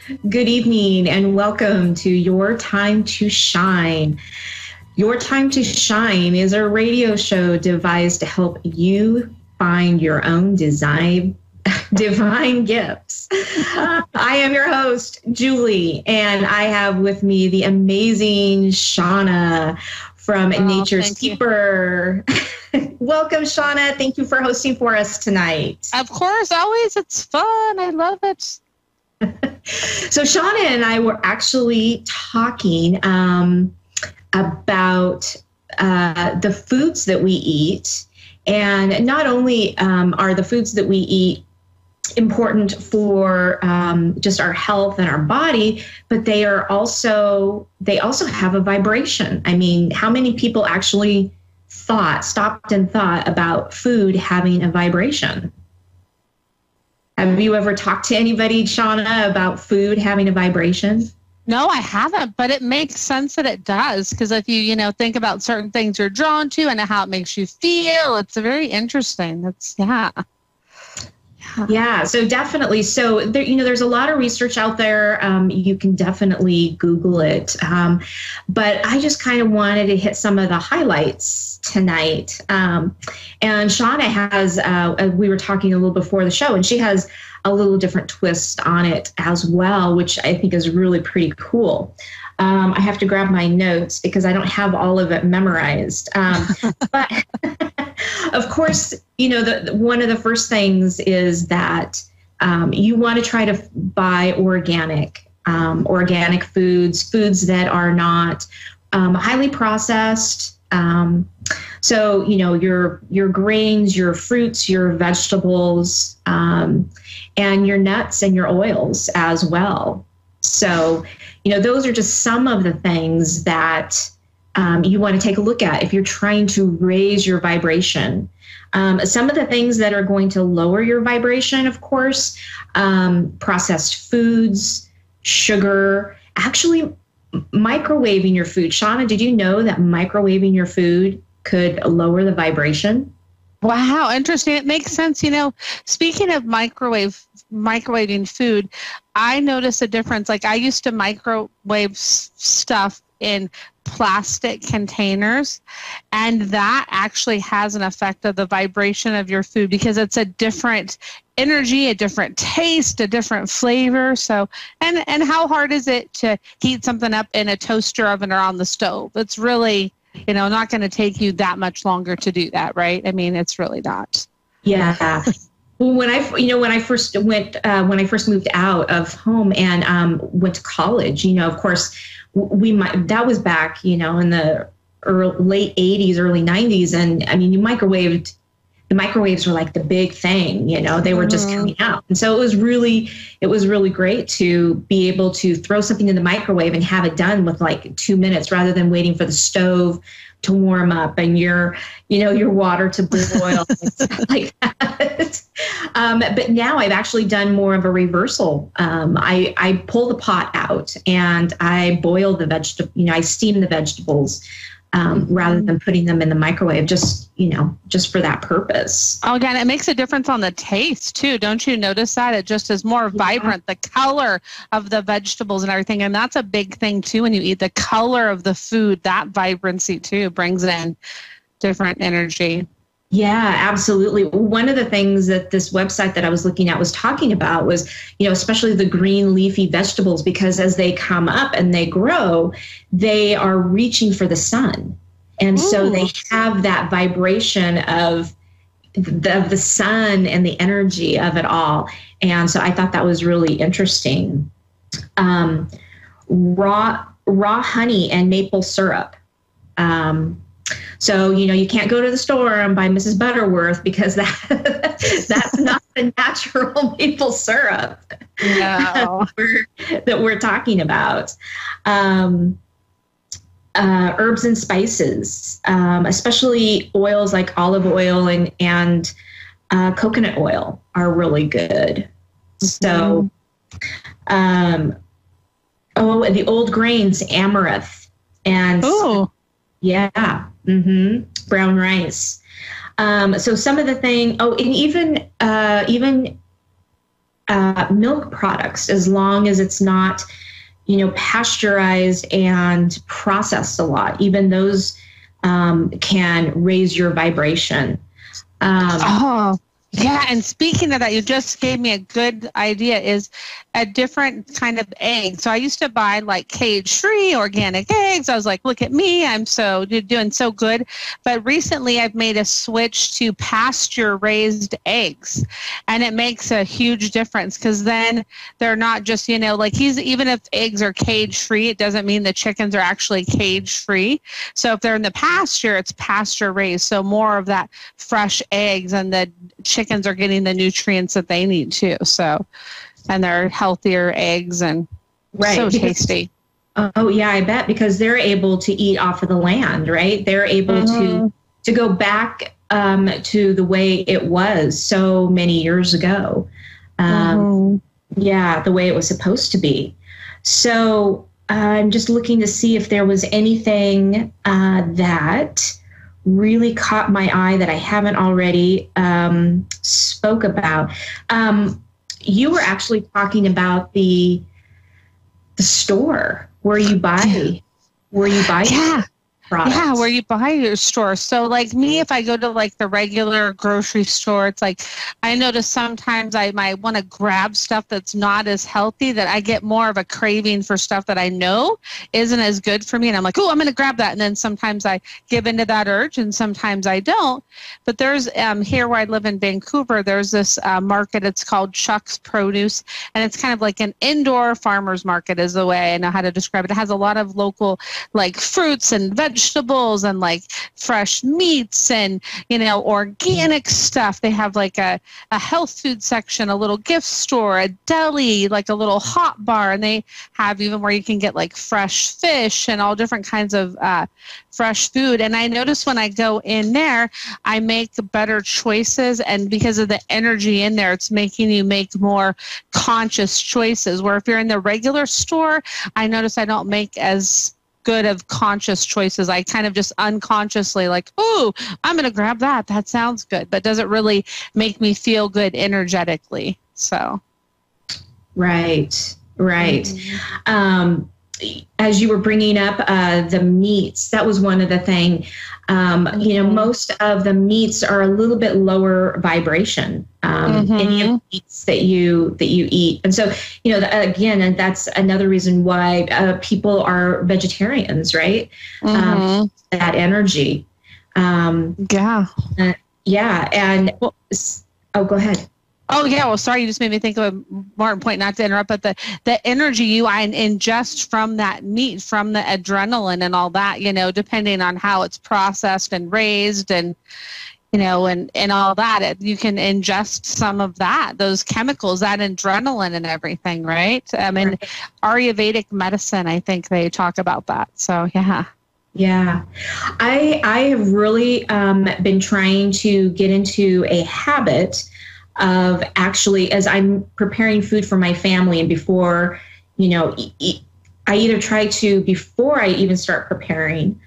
Good evening and welcome to Your Time to Shine. Your Time to Shine is a radio show devised to help you find your own divine gifts. I am your host, Julie, and I have with me the amazing Shauna from Nature's Keeper. Welcome, Shauna. Thank you for hosting for us tonight. Of course, always. It's fun. I love it. So Shauna and I were actually talking about the foods that we eat. And not only are the foods that we eat important for just our health and our body, but they also have a vibration. I mean, how many people actually stopped and thought about food having a vibration? Have you ever talked to anybody, Shauna, about food having a vibration? No, I haven't, but it makes sense that it does. Because if you think about certain things you're drawn to and how it makes you feel, it's very interesting. Yeah, so definitely. So there, there's a lot of research out there. You can definitely Google it. But I just kind of wanted to hit some of the highlights tonight. And Shauna has, we were talking a little before the show, and she has a little different twist on it as well, which I think is really pretty cool. I have to grab my notes because I don't have all of it memorized. But of course, one of the first things is that you want to try to buy organic foods that are not highly processed. So, your grains, your fruits, your vegetables, and your nuts and your oils as well. So, those are just some of the things that you want to take a look at if you're trying to raise your vibration. Some of the things that are going to lower your vibration, of course, processed foods, sugar, actually microwaving your food. Shauna, did you know that microwaving your food could lower the vibration? Wow, interesting. It makes sense. Speaking of microwaving food, I noticed a difference. Like I used to microwave stuff in plastic containers, and that actually has an effect of the vibration of your food because it's a different energy, a different taste, a different flavor. So, and how hard is it to heat something up in a toaster oven or on the stove? It's really, not going to take you that much longer to do that, right? I mean, it's really not. Yeah. When I first moved out of home and went to college, of course, that was back, in the late 80s, early 90s. And I mean, the microwaves were like the big thing, they were just coming out. And so it was really great to be able to throw something in the microwave and have it done with like 2 minutes rather than waiting for the stove to warm up and your water to boil and stuff like that. But now I've actually done more of a reversal. I pull the pot out and I boil the vegetable, I steam the vegetables rather than putting them in the microwave, just for that purpose. Oh, again, it makes a difference on the taste too. Don't you notice that? It just is more vibrant, the color of the vegetables and everything. And that's a big thing too. When you eat the color of the food, that vibrancy too brings in different energy. Yeah, absolutely. One of the things that this website that I was looking at was talking about was, especially the green leafy vegetables, because as they come up and they grow, they are reaching for the sun. And so they have that vibration of the sun and the energy of it all. And so I thought that was really interesting. Raw honey and maple syrup. So, you can't go to the store and buy Mrs. Butterworth because that's not the natural maple syrup that we're talking about. Herbs and spices, especially oils like olive oil and coconut oil are really good. So, the old grains, amaranth and brown rice. So some of the thing, and even milk products, as long as it's not, pasteurized and processed a lot. Even those can raise your vibration. Yeah, and speaking of that, you just gave me a good idea, is a different kind of egg. So I used to buy like cage-free organic eggs. I was like, look at me, I'm doing so good. But recently I've made a switch to pasture-raised eggs, and it makes a huge difference, because then they're not just, even if eggs are cage-free, it doesn't mean the chickens are actually cage-free. So if they're in the pasture, it's pasture-raised. So more of that fresh eggs, and the chickens are getting the nutrients that they need too. So, and they're healthier eggs, and so tasty. Oh yeah, I bet, because they're able to eat off of the land, right? They're able to go back to the way it was so many years ago. Yeah, the way it was supposed to be. So I'm just looking to see if there was anything that really caught my eye that I haven't already spoke about. You were actually talking about the store where you buy products. Yeah, where you buy your store. So like me, if I go to like the regular grocery store, it's like I notice sometimes I might want to grab stuff that's not as healthy, that I get more of a craving for stuff that I know isn't as good for me. And I'm like, oh, I'm going to grab that. And then sometimes I give into that urge, and sometimes I don't. But there's here where I live in Vancouver, there's this market. It's called Chuck's Produce. And it's kind of like an indoor farmer's market is the way I know how to describe it. It has a lot of local like fruits and vegetables and like fresh meats and, organic stuff. They have like a health food section, a little gift store, a deli, like a little hot bar. And they have even where you can get like fresh fish and all different kinds of fresh food. And I notice when I go in there, I make better choices. And because of the energy in there, it's making you make more conscious choices. Where if you're in the regular store, I notice I don't make as good of conscious choices. I kind of just unconsciously like, oh, I'm going to grab that. That sounds good. But does it really make me feel good energetically? So. Right. As you were bringing up the meats, that was one of the things. Most of the meats are a little bit lower vibration. Any of the meats that you eat, and so again, and that's another reason why people are vegetarians, right? That energy. Yeah. And go ahead. Oh, yeah. Well, sorry, you just made me think of a more point, not to interrupt, but the energy you ingest from that meat, from the adrenaline and all that, depending on how it's processed and raised and, and all that, you can ingest some of that, those chemicals, that adrenaline and everything, right? Ayurvedic medicine, I think they talk about that. So, yeah. Yeah, I have really been trying to get into a habit of actually, as I'm preparing food for my family, and before, I either try to, before I even start preparing,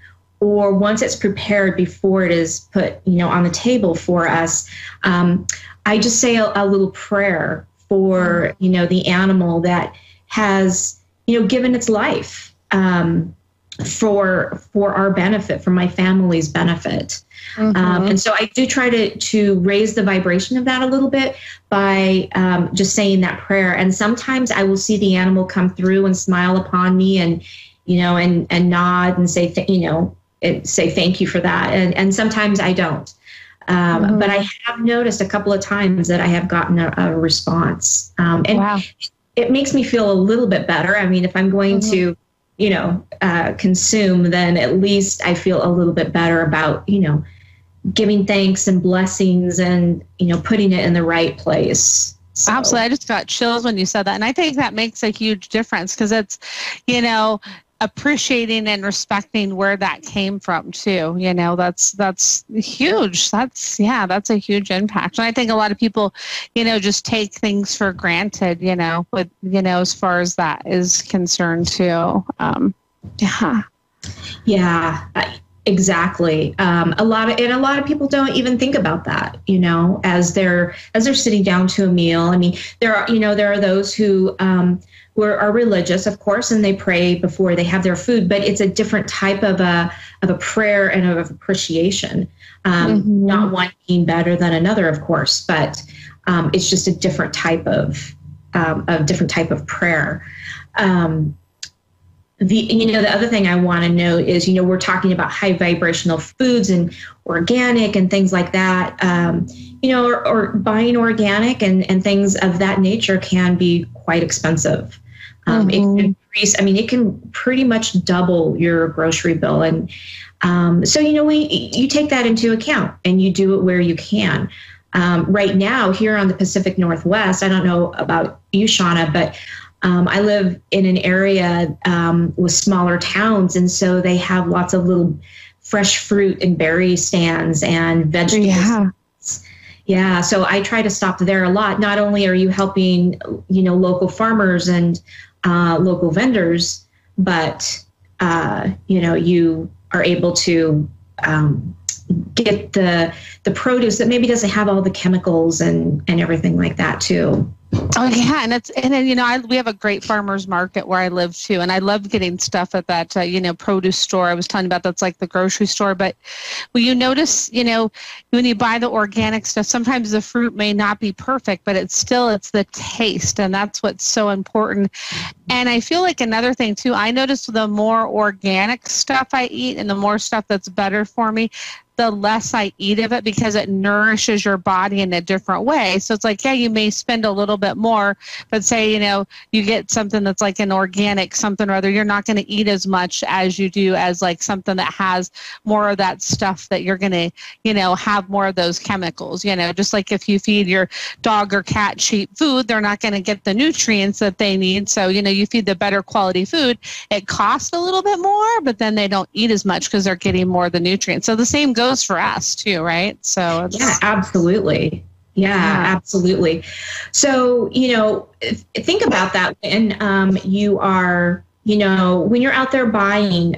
or once it's prepared, before it is put, on the table for us, I just say a little prayer for, the animal that has, given its life for our benefit, for my family's benefit. And so I do try to raise the vibration of that a little bit by just saying that prayer. And sometimes I will see the animal come through and smile upon me and, and nod and say, say thank you for that. And sometimes I don't. But I have noticed a couple of times that I have gotten a response. And wow. It makes me feel a little bit better. I mean, if I'm going to, consume, then at least I feel a little bit better about, giving thanks and blessings and, putting it in the right place. So. Absolutely. I just got chills when you said that. And I think that makes a huge difference because it's, appreciating and respecting where that came from too. That's huge. That's a huge impact. And I think a lot of people, just take things for granted, with, as far as that is concerned too. Yeah. Yeah. Exactly. A lot of people don't even think about that, you know, as they're sitting down to a meal. I mean, there are those who are religious, of course, and they pray before they have their food, but it's a different type of a prayer and of appreciation. Not one being better than another, of course, but it's just a different type of prayer. The other thing I want to note is, we're talking about high vibrational foods and organic and things like that, or buying organic and things of that nature can be quite expensive. It can increase, it can pretty much double your grocery bill. And so, you take that into account and you do it where you can. Right now here on the Pacific Northwest, I don't know about you, Shauna, but I live in an area with smaller towns, and so they have lots of little fresh fruit and berry stands and vegetables. Yeah, so I try to stop there a lot. Not only are you helping, local farmers and local vendors, but you are able to get the produce that maybe doesn't have all the chemicals and everything like that too. Oh yeah, and we have a great farmers market where I live too, and I love getting stuff at that produce store I was telling you about. That's like the grocery store. But will you notice, when you buy the organic stuff, sometimes the fruit may not be perfect, but it's the taste, and that's what's so important. And I feel like another thing too, I notice the more organic stuff I eat and the more stuff that's better for me, the less I eat of it, because it nourishes your body in a different way. So it's like, yeah, you may spend a little bit more, but say, you get something that's like an organic something or other, you're not going to eat as much as you do as like something that has more of that stuff that you're going to, have more of those chemicals, just like if you feed your dog or cat cheap food, they're not going to get the nutrients that they need. So, you feed the better quality food, it costs a little bit more, but then they don't eat as much because they're getting more of the nutrients. So the same goes for us too, right? So yeah, absolutely. Yeah, absolutely. So, think about that when you are, when you're out there buying,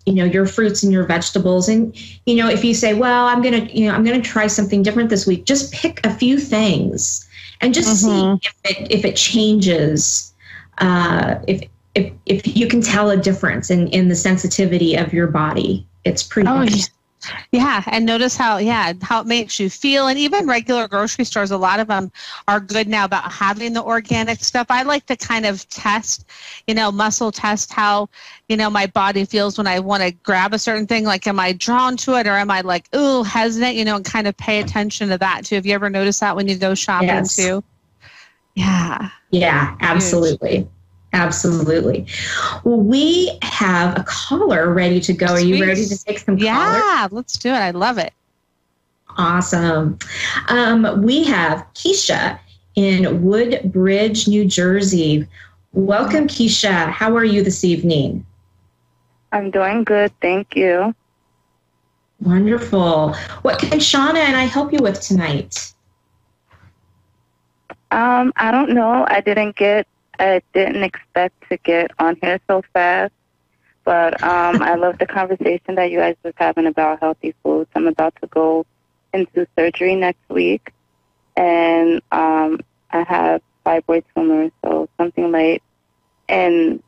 your fruits and your vegetables, and if you say, well, I'm gonna try something different this week, just pick a few things and just see if it changes, if you can tell a difference in the sensitivity of your body. It's pretty much. Yeah, and notice how it makes you feel. And even regular grocery stores, a lot of them are good now about having the organic stuff. I like to kind of test, muscle test how, my body feels when I want to grab a certain thing. Like, am I drawn to it, or am I like, ooh, hesitant, and kind of pay attention to that too. Have you ever noticed that when you go shopping too? Yeah. Yeah, absolutely. Huge. Absolutely. Well, we have a caller ready to go. Are you ready to take some callers? Yeah, let's do it. I love it. Awesome. We have Keisha in Woodbridge, New Jersey. Welcome, Keisha. How are you this evening? I'm doing good. Thank you. Wonderful. What can Shauna and I help you with tonight? I don't know. I didn't expect to get on here so fast, but I love the conversation that you guys was having about healthy foods. I'm about to go into surgery next week, and I have fibroid tumor, so something late, and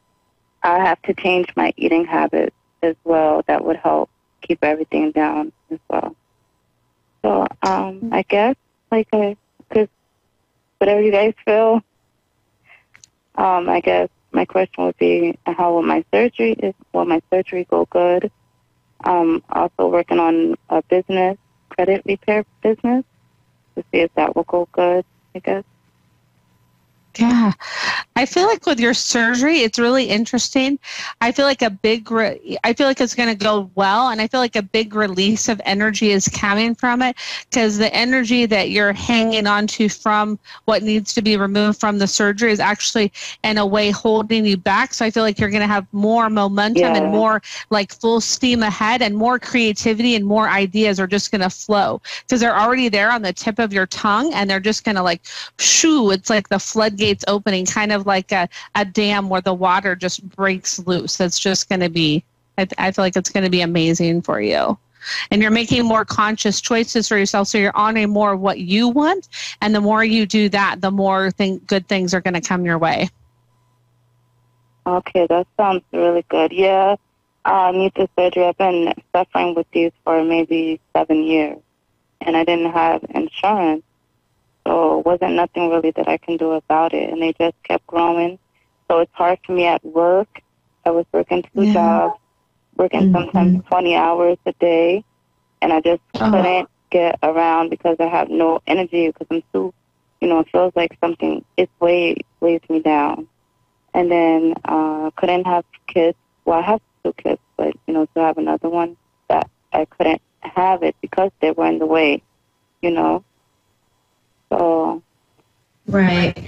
I have to change my eating habits as well. That would help keep everything down as well. So I guess, because whatever you guys feel. I guess my question would be, how will my surgery go good? Also working on a business, credit repair business, to see if that will go good, I guess. Yeah. I feel like with your surgery, it's really interesting. I feel like it's going to go well, and I feel like a big release of energy is coming from it, because the energy that you're hanging on to from what needs to be removed from the surgery is actually in a way holding you back. So I feel like you're going to have more momentum and more like full steam ahead, and more creativity and more ideas are just going to flow, because they're already there on the tip of your tongue, and they're just going to like, shoo, it's like the floodgates opening, kind of like a dam where the water just breaks loose. That's just going to be I feel like it's going to be amazing for you. And you're making more conscious choices for yourself. So you're honoring more of what you want. And the more you do that, the more good things are going to come your way. Okay, that sounds really good. Yeah, mucus surgery. I've been suffering with these for maybe 7 years. And I didn't have insurance. So it wasn't nothing really that I can do about it. And they just kept growing. So it's hard for me at work. I was working 2 jobs, working sometimes 20 hours a day, and I just couldn't get around because I have no energy because I'm too, it feels like something, weighs me down. And then couldn't have kids. Well, I have 2 kids, but, to have another one, that I couldn't have it because they were in the way, So. Right.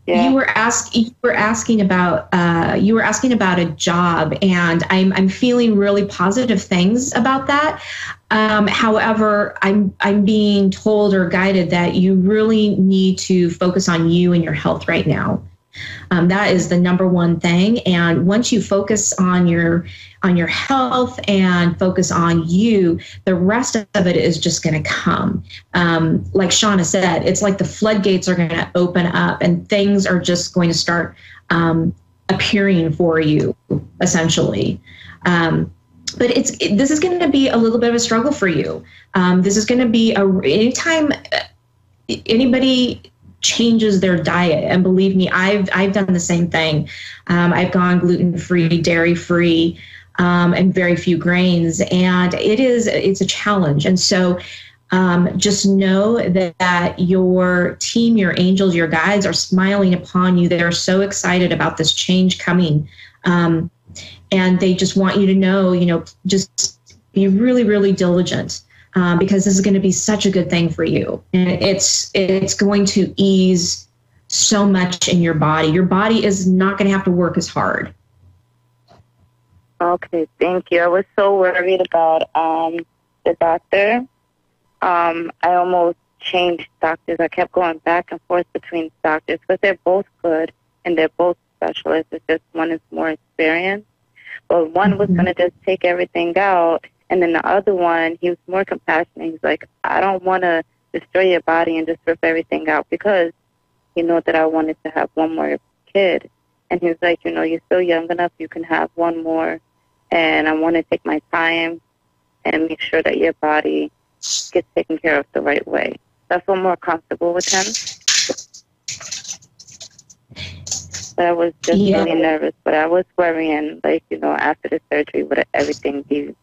Yeah. You were asking about a job, and I'm feeling really positive things about that. However, I'm being told or guided that you really need to focus on you and your health right now. That is the number one thing. And once you focus on your health and focus on you, the rest of it is just going to come. Like Shauna said, it's like the floodgates are going to open up and things are just going to start appearing for you, essentially. But this is going to be a little bit of a struggle for you. This is going to be anytime anybody changes their diet, and believe me, I've done the same thing. I've gone gluten-free, dairy-free, and very few grains, and it's a challenge. And so just know that your team, your angels, your guides are smiling upon you. They're so excited about this change coming, and they just want you to know, just be really, really diligent. Because this is going to be such a good thing for you. And it's going to ease so much in your body. Your body is not going to have to work as hard. Okay, thank you. I was so worried about the doctor. I almost changed doctors. I kept going back and forth between doctors, but they're both good and they're both specialists. It's just one is more experienced. But one was going to just take everything out. And then the other one, he was more compassionate. He's like, I don't want to destroy your body and just rip everything out because he knew that I wanted to have one more kid. And he was like, you're still young enough. You can have one more. And I want to take my time and make sure that your body gets taken care of the right way. So I feel more comfortable with him. But I was just really nervous. But I was worrying, after the surgery, would everything be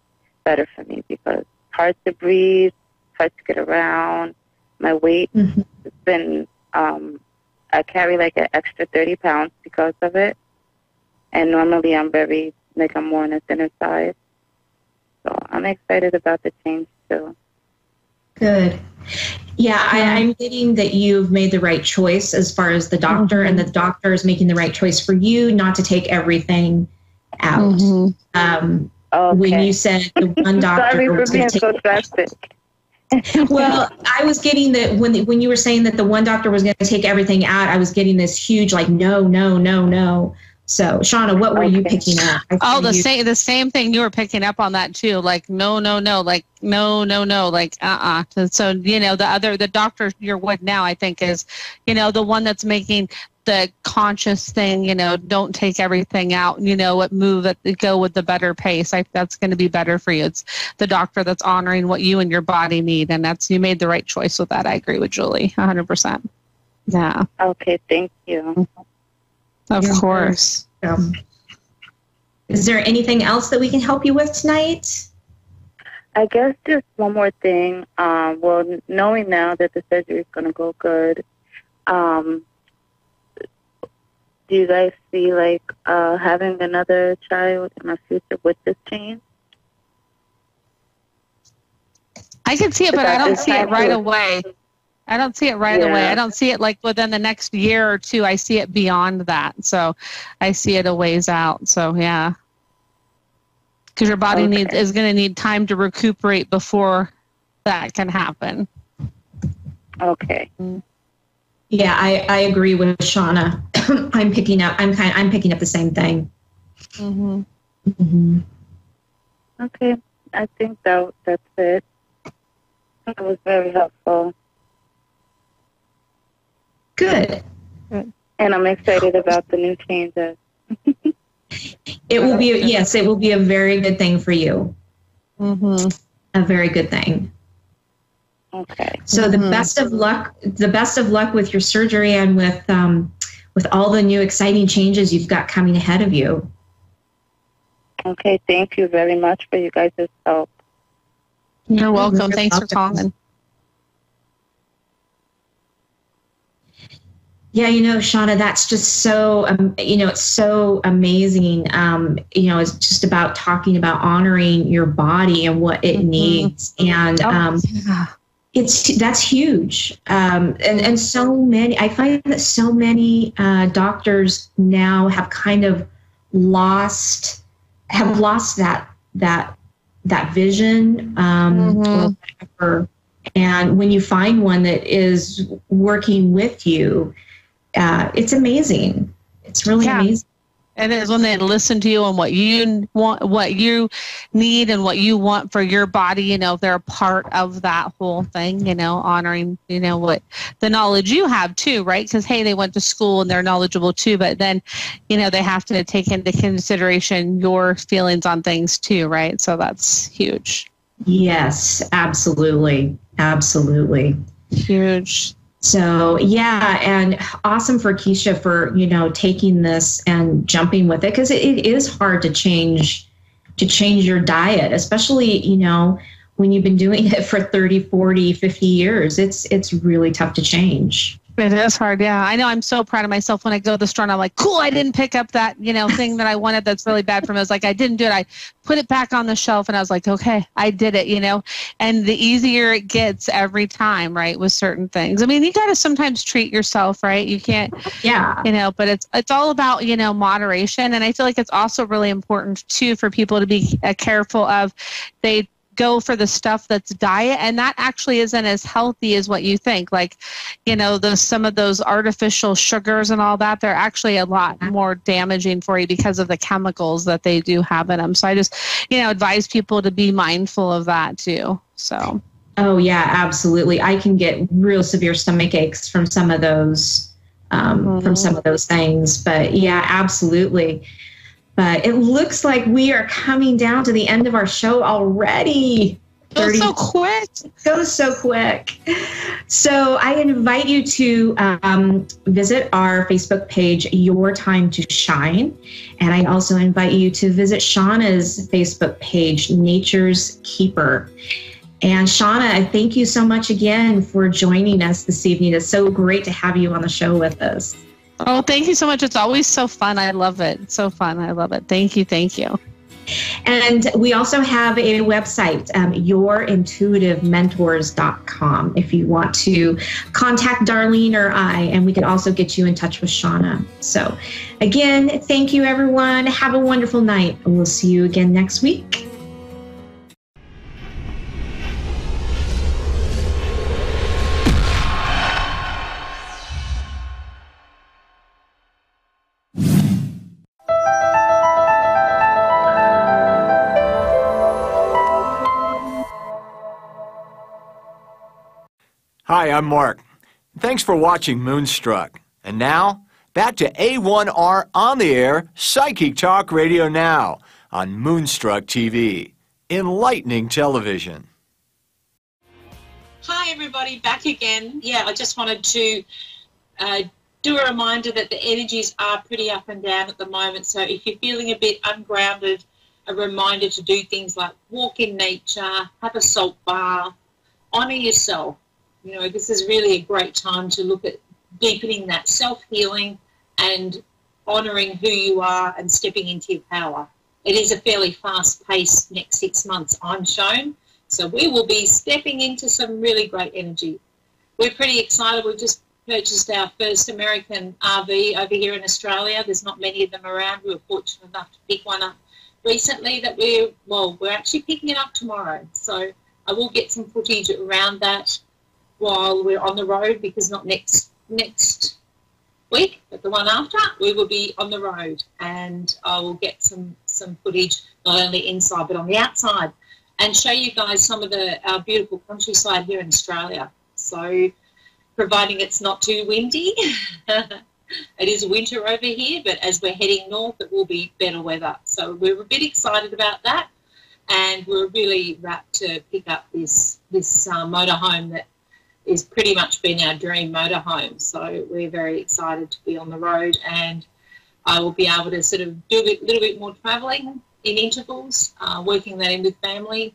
better for me because it's hard to breathe, hard to get around. My weight has been, I carry like an extra 30 pounds because of it. And normally I'm more on the thinner side. So I'm excited about the change too. Good. Yeah, I'm getting that you've made the right choice as far as the doctor, and the doctor is making the right choice for you not to take everything out. Okay. When you said the one doctor Sorry for was being going to so take drastic. Well, I was getting that when you were saying that the one doctor was going to take everything out, I was getting this huge no. So, Shauna, what were you picking up? The same thing. You were picking up on that too. Like no, like no, like So the doctor you're with now, I think is, the one that's making the conscious thing, don't take everything out, go with the better pace. That's going to be better for you. It's the doctor that's honoring what you and your body need. And you made the right choice with that. I agree with Julie 100%. Yeah. Okay. Thank you. Of course. Is there anything else that we can help you with tonight? I guess just one more thing. Knowing now that the surgery is going to go good, do you guys see having another child in the future with this change? I can see it, but I don't see it right away. I don't see it right away. I don't see it within the next year or two. I see it beyond that. So I see it a ways out. So yeah. Because your body is going to need time to recuperate before that can happen. Okay. Yeah, I agree with Shauna. I'm picking up the same thing. Okay, I think that's it. It was very helpful. Good. And I'm excited about the new changes. It will be, yes, it will be a very good thing for you. Mm-hmm. A very good thing. Okay. So the best of luck with your surgery and with all the new exciting changes you've got coming ahead of you. Okay, thank you very much for you guys' help. You're welcome. Thanks for calling. Yeah, Shauna, that's just so, it's so amazing. It's just about talking about honoring your body and what it needs. And that's huge. And so many, I find that so many doctors now have kind of lost that vision or whatever. And when you find one that is working with you, it's amazing. It's really amazing. It is when they listen to you and what you want, what you need, and what you want for your body. They're a part of that whole thing. Honoring, what the knowledge you have too, right? Because hey, they went to school and they're knowledgeable too. But then, they have to take into consideration your feelings on things too, right? So that's huge. Yes, absolutely, absolutely, huge. So yeah, and awesome for Keisha for, taking this and jumping with it, because it is hard to change your diet, especially, when you've been doing it for 30, 40, 50 years. It's really tough to change. It is hard, yeah. I know. I'm so proud of myself when I go to the store and I'm like, cool, I didn't pick up that, thing that I wanted that's really bad for me. I was like, I didn't do it. I put it back on the shelf and I was like, okay, I did it, And the easier it gets every time, right, with certain things. I mean, you got to sometimes treat yourself, right? You can't, but it's all about, moderation. And I feel like it's also really important, too, for people to be careful of they go for the stuff that's diet, and that actually isn't as healthy as what you think. Like, some of those artificial sugars and all that, they're actually a lot more damaging for you because of the chemicals that they do have in them. So I just, advise people to be mindful of that too. So. Oh yeah, absolutely. I can get real severe stomach aches from some of those, things, but yeah, absolutely. But it looks like we are coming down to the end of our show already. Goes so quick. Goes so quick. So I invite you to visit our Facebook page, Your Time to Shine. And I also invite you to visit Shauna's Facebook page, Nature's Keeper. And Shauna, I thank you so much again for joining us this evening. It's so great to have you on the show with us. Oh, thank you so much. It's always so fun. I love it. It's so fun. I love it. Thank you. Thank you. And we also have a website, yourintuitivementors.com, if you want to contact Darlene or I, and we can also get you in touch with Shauna. So again, thank you, everyone. Have a wonderful night. And we'll see you again next week. Hi, I'm Mark. Thanks for watching Moonstruck. And now, back to A1R On the Air Psychic Talk Radio Now on Moonstruck TV. Enlightening television. Hi, everybody. Back again. Yeah, I just wanted to do a reminder that the energies are pretty up and down at the moment. So if you're feeling a bit ungrounded, a reminder to do things like walk in nature, have a salt bath, honour yourself. This is really a great time to look at deepening that self-healing and honouring who you are and stepping into your power. It is a fairly fast-paced next 6 months, I'm shown. So we will be stepping into some really great energy. We're pretty excited. We've just purchased our first American RV over here in Australia. There's not many of them around. We were fortunate enough to pick one up recently that we're actually picking it up tomorrow. So I will get some footage around that while we're on the road, because not next week, but the one after, we will be on the road, and I will get some some footage, not only inside but on the outside, and show you guys some of our beautiful countryside here in Australia. So, providing it's not too windy. It is winter over here, but as we're heading north, it will be better weather. So we're a bit excited about that, and we're really rapt to pick up this motorhome that is pretty much been our dream motorhome. So we're very excited to be on the road, and I will be able to sort of do a little bit more travelling in intervals, working that in with family,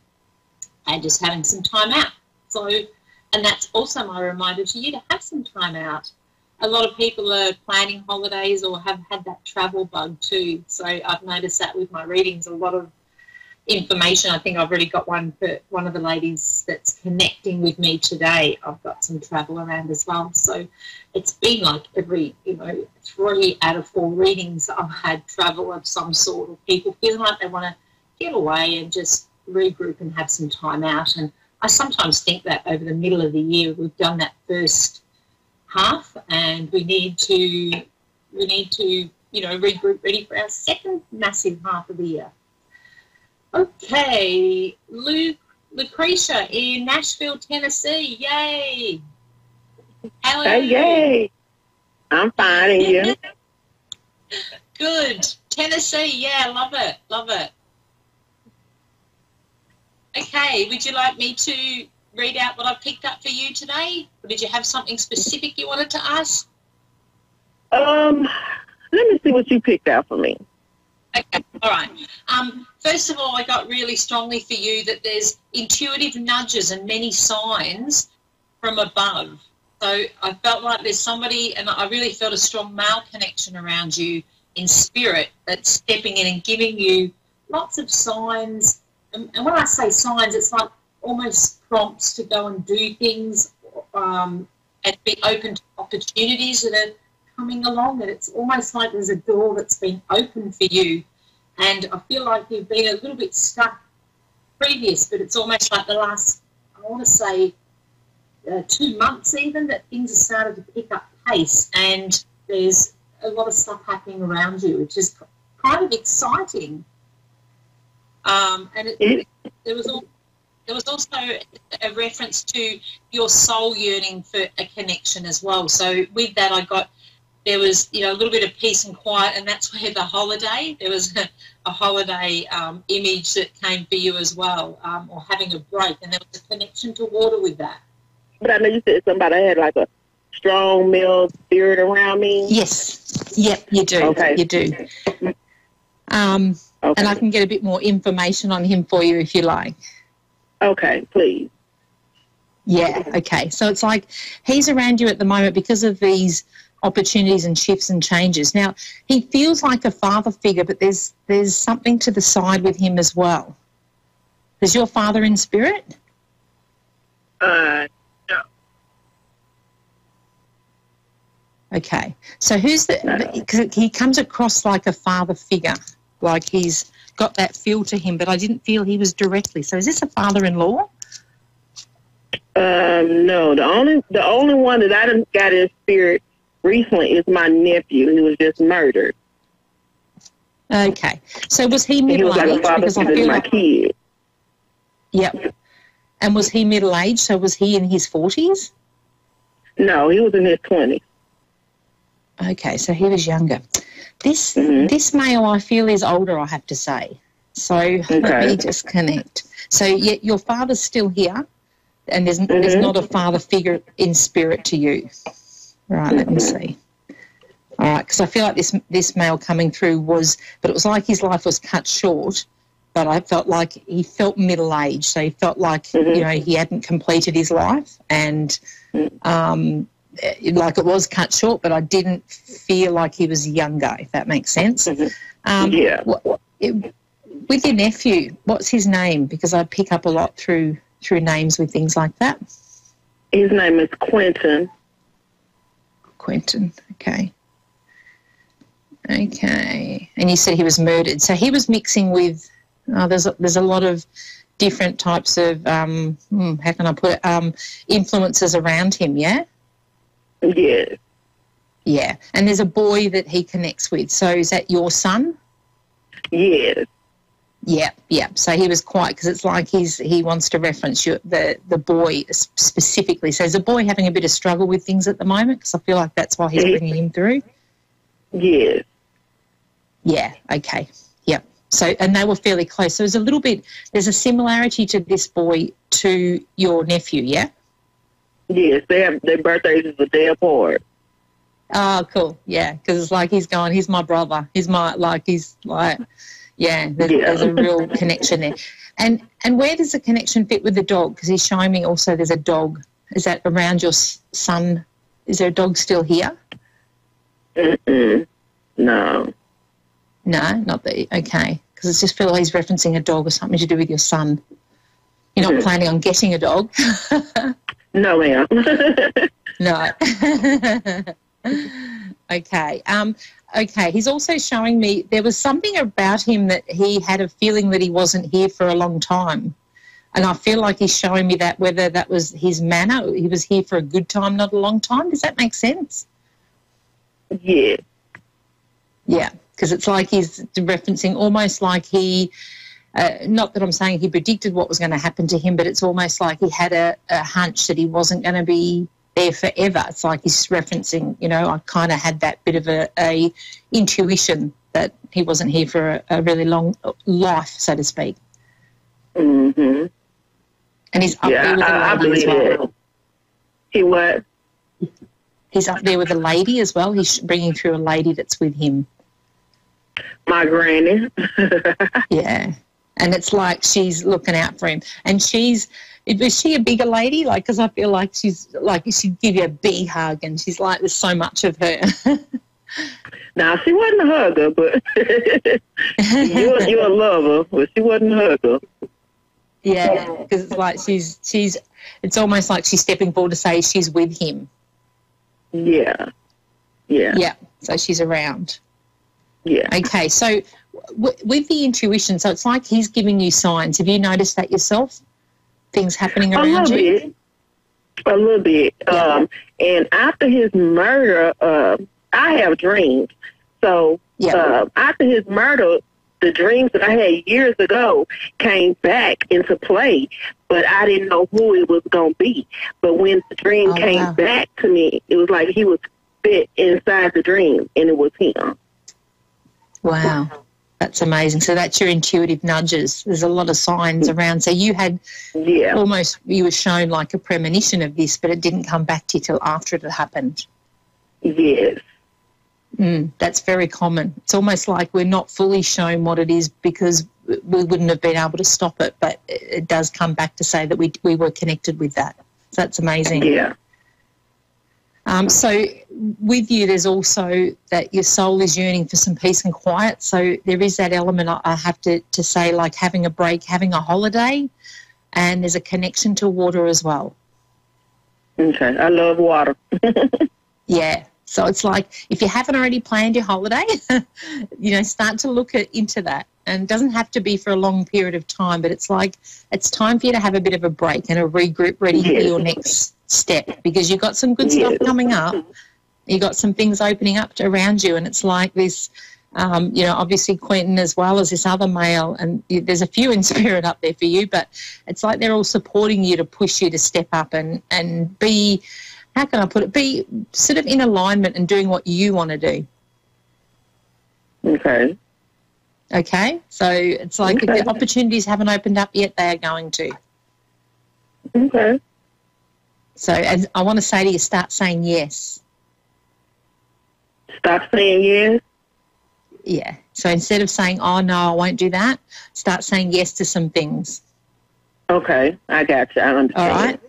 and just having some time out. So, and that's also my reminder to you to have some time out. A lot of people are planning holidays or have had that travel bug too. So I've noticed that with my readings, a lot of information. I think I've already got one for one of the ladies that's connecting with me today. I've got some travel around as well. So it's been like every, 3 out of 4 readings I've had travel of some sort, of people feeling like they want to get away and just regroup and have some time out. And I sometimes think that over the middle of the year we've done that first half, and we need to regroup, ready for our second massive half of the year. Okay, Lucretia in Nashville, Tennessee. Yay! Hello. Hey, yay! I'm fine, and you? Good. Tennessee, yeah, love it, love it. Okay, would you like me to read out what I've picked up for you today? Or did you have something specific you wanted to ask? Let me see what you picked out for me. Okay, all right. First of all, I got really strongly for you that there's intuitive nudges and many signs from above. So I felt like there's somebody, and I really felt a strong male connection around you in spirit that's stepping in and giving you lots of signs. And when I say signs, it's like almost prompts to go and do things and be open to opportunities that are coming along. And it's almost like there's a door that's been opened for you. And I feel like you've been a little bit stuck previous, but it's almost like the last, I want to say, 2 months even, that things have started to pick up pace, and there's a lot of stuff happening around you, which is kind of exciting. And there was also a reference to your soul yearning for a connection as well. So with that, there was a little bit of peace and quiet, and that's where the holiday, there was a holiday image that came for you as well, or having a break, and there was a connection to water with that. But I know you said somebody had like a strong male spirit around me. Yes. Yep, you do. Okay. You do. Okay. And I can get a bit more information on him for you if you like. Okay, please. Yeah, okay. So it's like he's around you at the moment because of these opportunities and shifts and changes. Now, he feels like a father figure, but there's something to the side with him as well. Is your father in spirit? No. Okay. So who's because he comes across like a father figure, like he's got that feel to him, but I didn't feel he was directly. So is this a father-in-law? No. The only one that I done got in spirit recently is my nephew who was just murdered. Okay. So was he middle-aged? He was like a father figure to my kid. Yep. And was he middle-aged? So was he in his 40s? No, he was in his 20s. Okay, so he was younger. This male, I feel, is older, I have to say. So let me just connect. So your father's still here, and there's not a father figure in spirit to you. Right, let me see. All right, because I feel like this male coming through but it was like his life was cut short, but I felt like he felt middle-aged, so he felt like, he hadn't completed his life, and like it was cut short, but I didn't feel like he was younger, if that makes sense. Yeah. With your nephew, what's his name? Because I pick up a lot through names with things like that. His name is Quentin. Quentin, okay. Okay. And you said he was murdered. So he was mixing with, there's a lot of different types of, how can I put it, influences around him, yeah? Yes. Yeah. And there's a boy that he connects with. So is that your son? Yes. Yeah. So he was quite, because it's like he wants to reference the boy specifically. So is the boy having a bit of struggle with things at the moment? Because I feel like that's why he's bringing him through. Yes. Yeah. Okay. Yep. So, and they were fairly close. So there's a similarity to this boy to your nephew. Yeah. Yes. Their birthdays is a day apart. Oh, cool. Yeah. Because it's like he's my brother. There's a real connection there. And where does the connection fit with the dog? Because he's showing me also there's a dog. Is that around your son? Is there a dog still here? Mm-mm. No. No, not that. Okay. Because it's just feel like he's referencing a dog or something to do with your son. You're not planning on getting a dog? No, ma'am. No. Okay. Okay. He's also showing me there was something about him that he had a feeling that he wasn't here for a long time. And I feel like he's showing me that whether that was his manner, he was here for a good time, not a long time. Does that make sense? Yeah. Yeah. Because it's like he's referencing almost like he, not that I'm saying he predicted what was going to happen to him, but it's almost like he had a hunch that he wasn't going to be there forever. It's like he's referencing, I kind of had that bit of a intuition that he wasn't here for a really long life, so to speak. Mm-hmm. And he's up there with a lady as well. He what? He's up there with a lady as well. He's bringing through a lady that's with him. My granny. Yeah. And it's like she's looking out for him. And is she a bigger lady? Like, because I feel like she's like, she'd give you a big hug and she's like, there's so much of her. Now, she wasn't a hugger, but you're a lover, but she wasn't a hugger. Yeah, because it's like it's almost like she's stepping forward to say she's with him. Yeah. Yeah, so she's around. Yeah. Okay, so with the intuition, so it's like he's giving you signs. Have you noticed that yourself? Things happening around you? A little bit. Yeah. And after his murder, I have dreams. So after his murder, the dreams that I had years ago came back into play, but I didn't know who it was going to be. But when the dream came back to me, it was like he was fit inside the dream, and it was him. Wow. That's amazing. So that's your intuitive nudges. There's a lot of signs around. So you had almost, you were shown like a premonition of this, but it didn't come back to you till after it had happened. Yes. That's very common. It's almost like we're not fully shown what it is because we wouldn't have been able to stop it, but it does come back to say that we were connected with that. So that's amazing. Yeah. So with you, there's also that your soul is yearning for some peace and quiet. So there is that element I have to say, like having a break, having a holiday, and there's a connection to water as well. Okay. I love water. Yeah. So it's like if you haven't already planned your holiday, start to look into that. And it doesn't have to be for a long period of time, but it's like it's time for you to have a bit of a break and a regroup ready for your next step because you've got some good stuff coming up. You've got some things opening up around you, and it's like this, obviously Quentin as well as this other male, and there's a few in spirit up there for you, but it's like they're all supporting you to push you to step up and be, how can I put it, be sort of in alignment and doing what you want to do. Okay, so it's like if the opportunities haven't opened up yet, they are going to. Okay. So and I want to say to you, start saying yes. Stop saying yes? Yeah. So instead of saying, oh, no, I won't do that, start saying yes to some things. Okay, I got you. I understand. All right?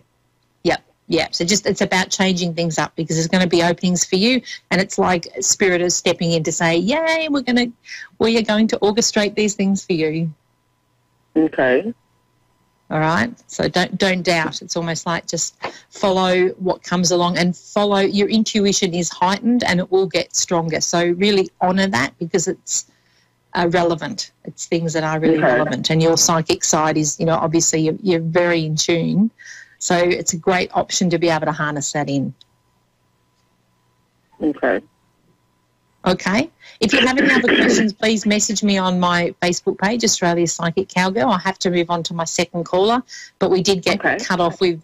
Yeah, so it's about changing things up because there's going to be openings for you, and it's like Spirit is stepping in to say, yay, we are going to orchestrate these things for you. Okay. All right? So don't doubt. It's almost like just follow what comes along and follow. Your intuition is heightened and it will get stronger. So really honour that because it's relevant. It's things that are really relevant. And your psychic side is, obviously you're very in tune. So it's a great option to be able to harness that in. Okay. Okay. If you have any other questions, please message me on my Facebook page, Australia's Psychic Cowgirl. I have to move on to my second caller, but we did get cut off with,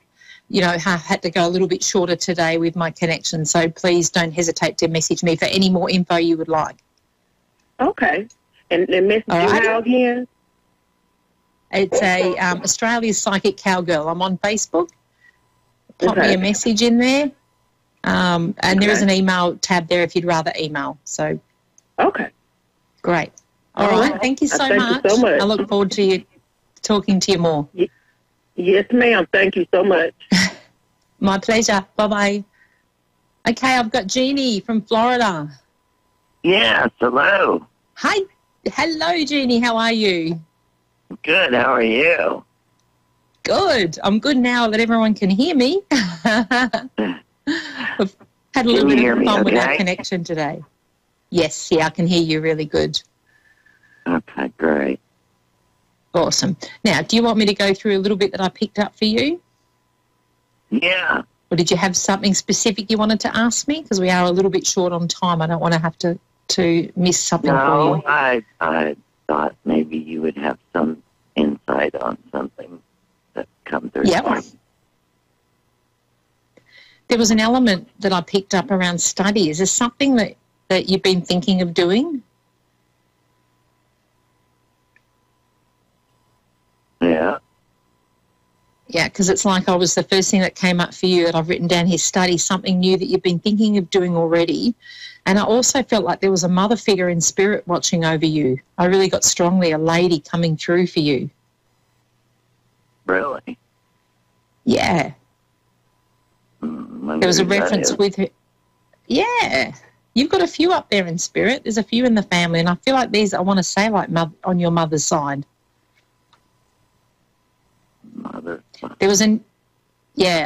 had to go a little bit shorter today with my connection. So please don't hesitate to message me for any more info you would like. Okay. And message you how again? It's Australia's Psychic Cowgirl. I'm on Facebook. Pop me a message in there. And there is an email tab there if you'd rather email. So, great. All right. Thank you so much. You so much. I look forward to you talking to you more. Yes, ma'am. Thank you so much. My pleasure. Bye-bye. Okay, I've got Jeannie from Florida. Yes, hello. Hi. Hello, Jeannie. How are you? Good. How are you? Good. I'm good now that everyone can hear me. We've had a little bit of fun with our connection today. Yes, I can hear you really good. Okay, great. Awesome. Now, do you want me to go through a little bit that I picked up for you? Yeah. Or did you have something specific you wanted to ask me? Because we are a little bit short on time. I don't want to have to miss something for you. I thought maybe you would have some insight on something that comes through. Yep. There was an element that I picked up around study. Is there something that you've been thinking of doing? Yeah. Yeah, because it's like I was the first thing that came up for you that I've written down here, study, something new that you've been thinking of doing already. And I also felt like there was a mother figure in spirit watching over you. I really got strongly a lady coming through for you. Really? Yeah. There was a reference with her. Yeah. You've got a few up there in spirit. There's a few in the family, and I feel like these, I want to say, like on your mother's side. There was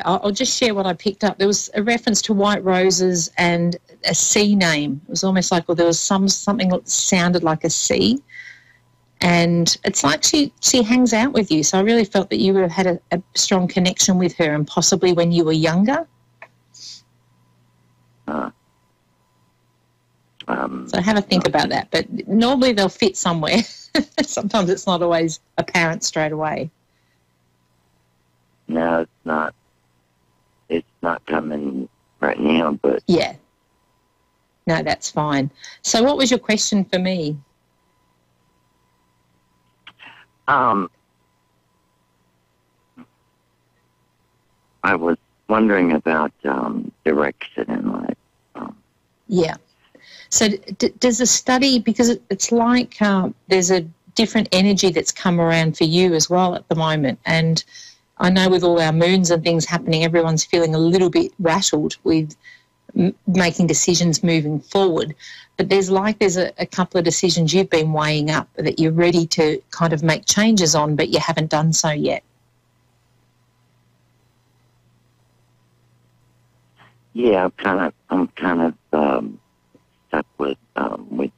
I'll just share what I picked up. There was a reference to white roses and a sea name. It was almost like, there was something that sounded like a sea. And it's like she hangs out with you. So I really felt that you had a strong connection with her, and possibly when you were younger. So have a think about that. But normally they'll fit somewhere. Sometimes it's not always apparent straight away. No, it's not. It's not coming right now, but... Yeah. No, that's fine. So what was your question for me? I was wondering about direction in life. Yeah. So does the study, because it's like there's a different energy that's come around for you as well at the moment, and I know with all our moons and things happening, everyone's feeling a little bit rattled with making decisions moving forward. But there's a couple of decisions you've been weighing up that you're ready to kind of make changes on, but you haven't done so yet. Yeah, I'm kind of stuck with which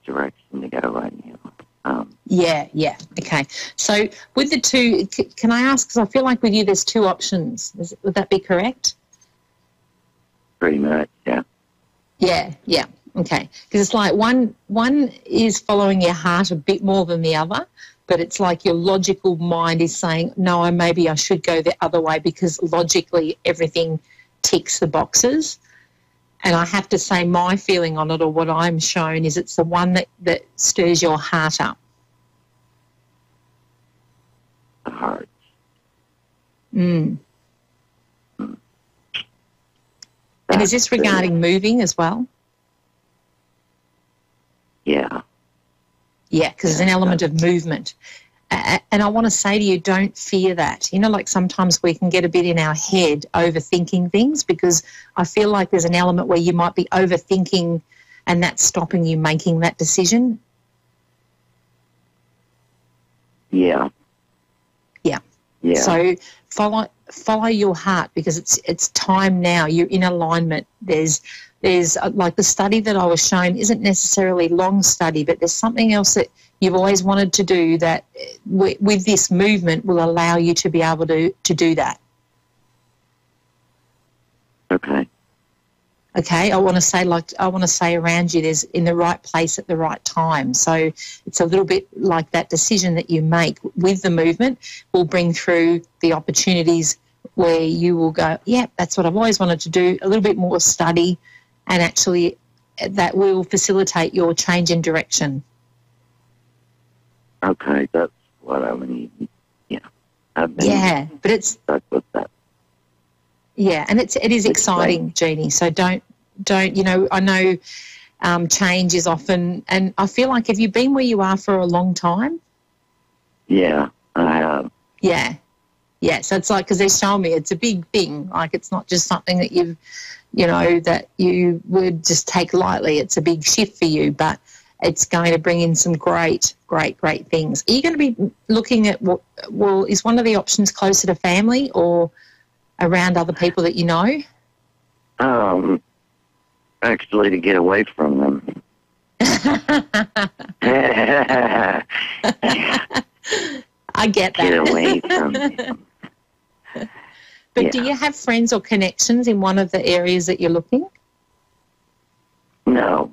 direction to go right now. Yeah, okay. So with the two, can I ask, because I feel like with you there's two options. Would that be correct? Pretty much, yeah. Yeah, okay. Because it's like one is following your heart a bit more than the other, but it's like your logical mind is saying, no, maybe I should go the other way because logically everything ticks the boxes. And I have to say my feeling on it, or what I'm shown, is it's the one that stirs your heart up. The heart. And is this regarding moving as well? Yeah. Yeah, because there's an element of movement. And I want to say to you, don't fear that. You know, like sometimes we can get a bit in our head overthinking things, because I feel like there's an element where you might be overthinking and that's stopping you making that decision. Yeah. So follow your heart, because it's time now. You're in alignment. There's like the study that I was shown isn't necessarily long study, but there's something else that you've always wanted to do that with this movement will allow you to be able to do that. Okay. Okay, I want to say around you, there's in the right place at the right time. So it's a little bit like that decision that you make with the movement will bring through the opportunities where you will go, yeah, that's what I've always wanted to do, a little bit more study, and actually that will facilitate your change in direction. Okay, that's what I need. Yeah. I've been but it's stuck with that. Yeah, and it is exciting, Jeannie. So don't, I know change is often, and I feel like, have you been where you are for a long time? Yeah, I have. Yeah. So it's like, because they're showing me it's a big thing. Like, it's not just something that that you would just take lightly. It's a big shift for you, but it's going to bring in some great things. Are you going to be looking at is one of the options closer to family or around other people that you know? Actually, to get away from them. I get that. Get away from them. But do you have friends or connections in one of the areas that you're looking? No.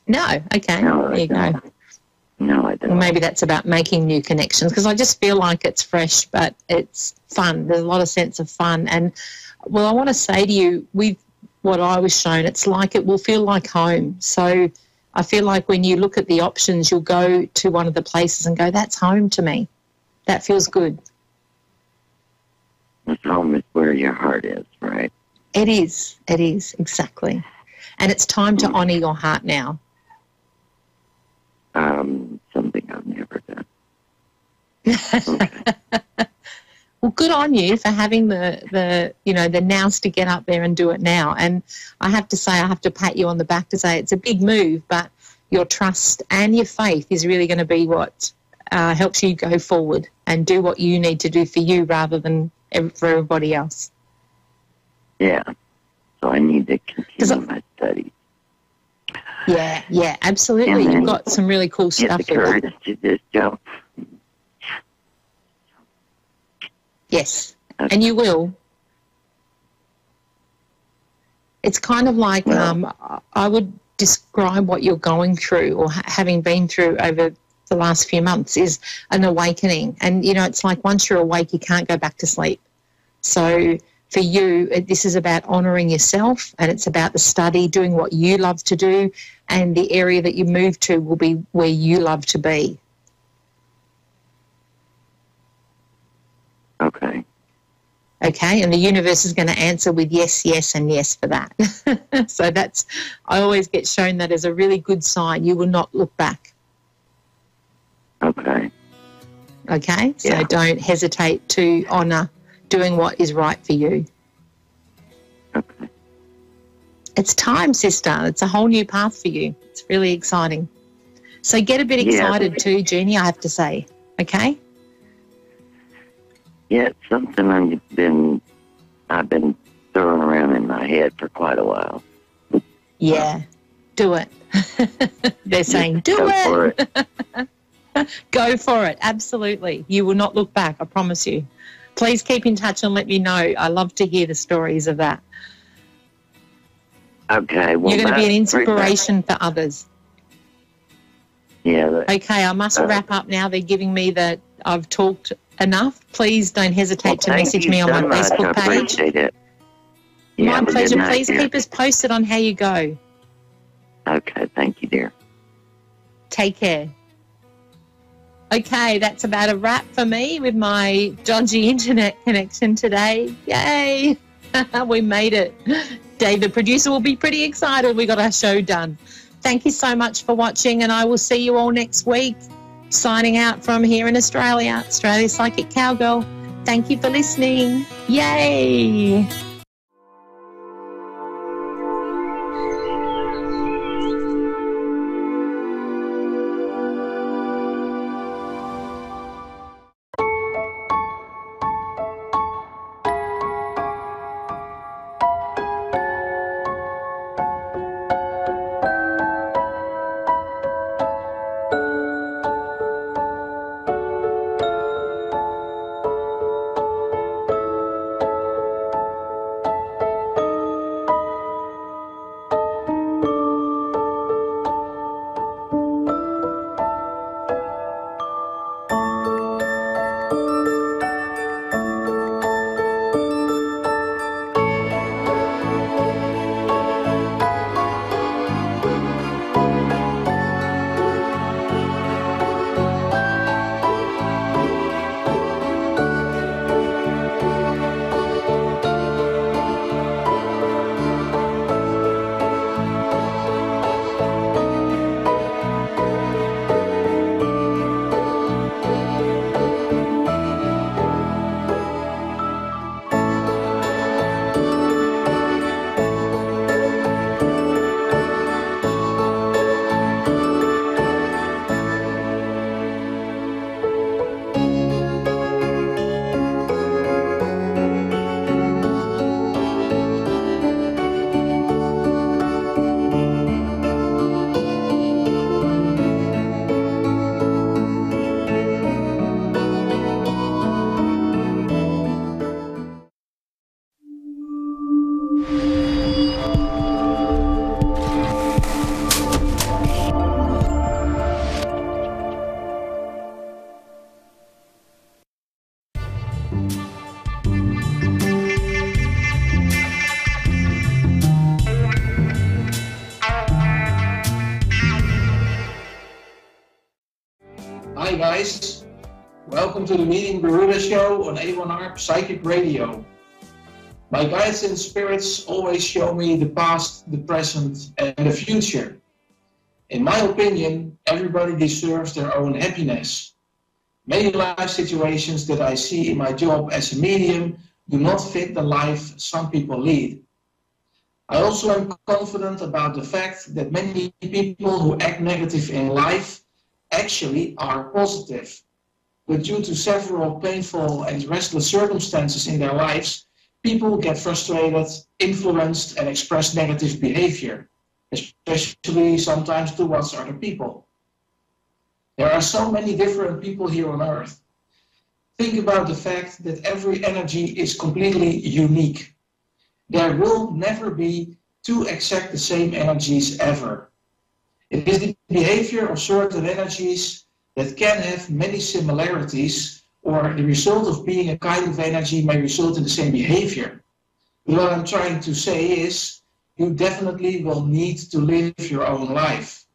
No? Okay. No, there you go. No, I don't. Well, maybe that's about making new connections, because I just feel like it's fresh, but it's fun. There's a lot of sense of fun. And, well, I want to say to you, with what I was shown, it's like it will feel like home. So I feel like when you look at the options, you'll go to one of the places and go, that's home to me. That feels good. Home is where your heart is, right? It is, exactly. And it's time to honour your heart now. Something I've never done. Okay. Well, good on you for having the nous to get up there and do it now. And I have to say, I have to pat you on the back to say it's a big move, but your trust and your faith is really going to be what helps you go forward and do what you need to do for you rather than for everybody else. Yeah. So I need to continue my studies. Yeah, absolutely. You've got some really cool stuff. Get the courage to just jump. Yes, and you will. It's kind of like I would describe what you're going through or having been through over the last few months is an awakening. And, it's like once you're awake, you can't go back to sleep. So for you, this is about honouring yourself, and it's about the study, doing what you love to do, and the area that you move to will be where you love to be. Okay. Okay, and the universe is going to answer with yes, yes, and yes for that. So I always get shown that as a really good sign. You will not look back. Okay. Okay, so don't hesitate to honour doing what is right for you. Okay. It's time, sister. It's a whole new path for you. It's really exciting. So get a bit excited too, Jeannie, I have to say. Okay? Yeah, it's something I've been throwing around in my head for quite a while. Yeah, do it. They're saying, do it. For it. Go for it. Absolutely. You will not look back, I promise you. Please keep in touch and let me know. I love to hear the stories of that. Okay. Well, you're going to be an inspiration for others. Yeah. Okay, I must wrap up now. They're giving me that I've talked enough. Please don't hesitate to message me on my Facebook page. I appreciate it. Yeah, my pleasure. Please keep us posted on how you go. Okay, thank you, dear. Take care. Okay, that's about a wrap for me with my dodgy internet connection today. Yay! We made it. David, producer, will be pretty excited. We got our show done. Thank you so much for watching, and I will see you all next week. Signing out from here in Australia, Australia's Psychic Cowgirl. Thank you for listening. Yay! guys. Welcome to the Meeting Garuda show on A1R Psychic Radio. My guides and spirits always show me the past, the present, and the future. In my opinion, everybody deserves their own happiness. Many life situations that I see in my job as a medium do not fit the life some people lead. I also am confident about the fact that many people who act negative in life actually are positive. But due to several painful and restless circumstances in their lives, people get frustrated, influenced, and express negative behavior, especially sometimes towards other people. There are so many different people here on Earth. Think about the fact that every energy is completely unique. There will never be two exact the same energies ever. It is the behavior of certain energies that can have many similarities, or the result of being a kind of energy may result in the same behavior. But what I'm trying to say is, you definitely will need to live your own life.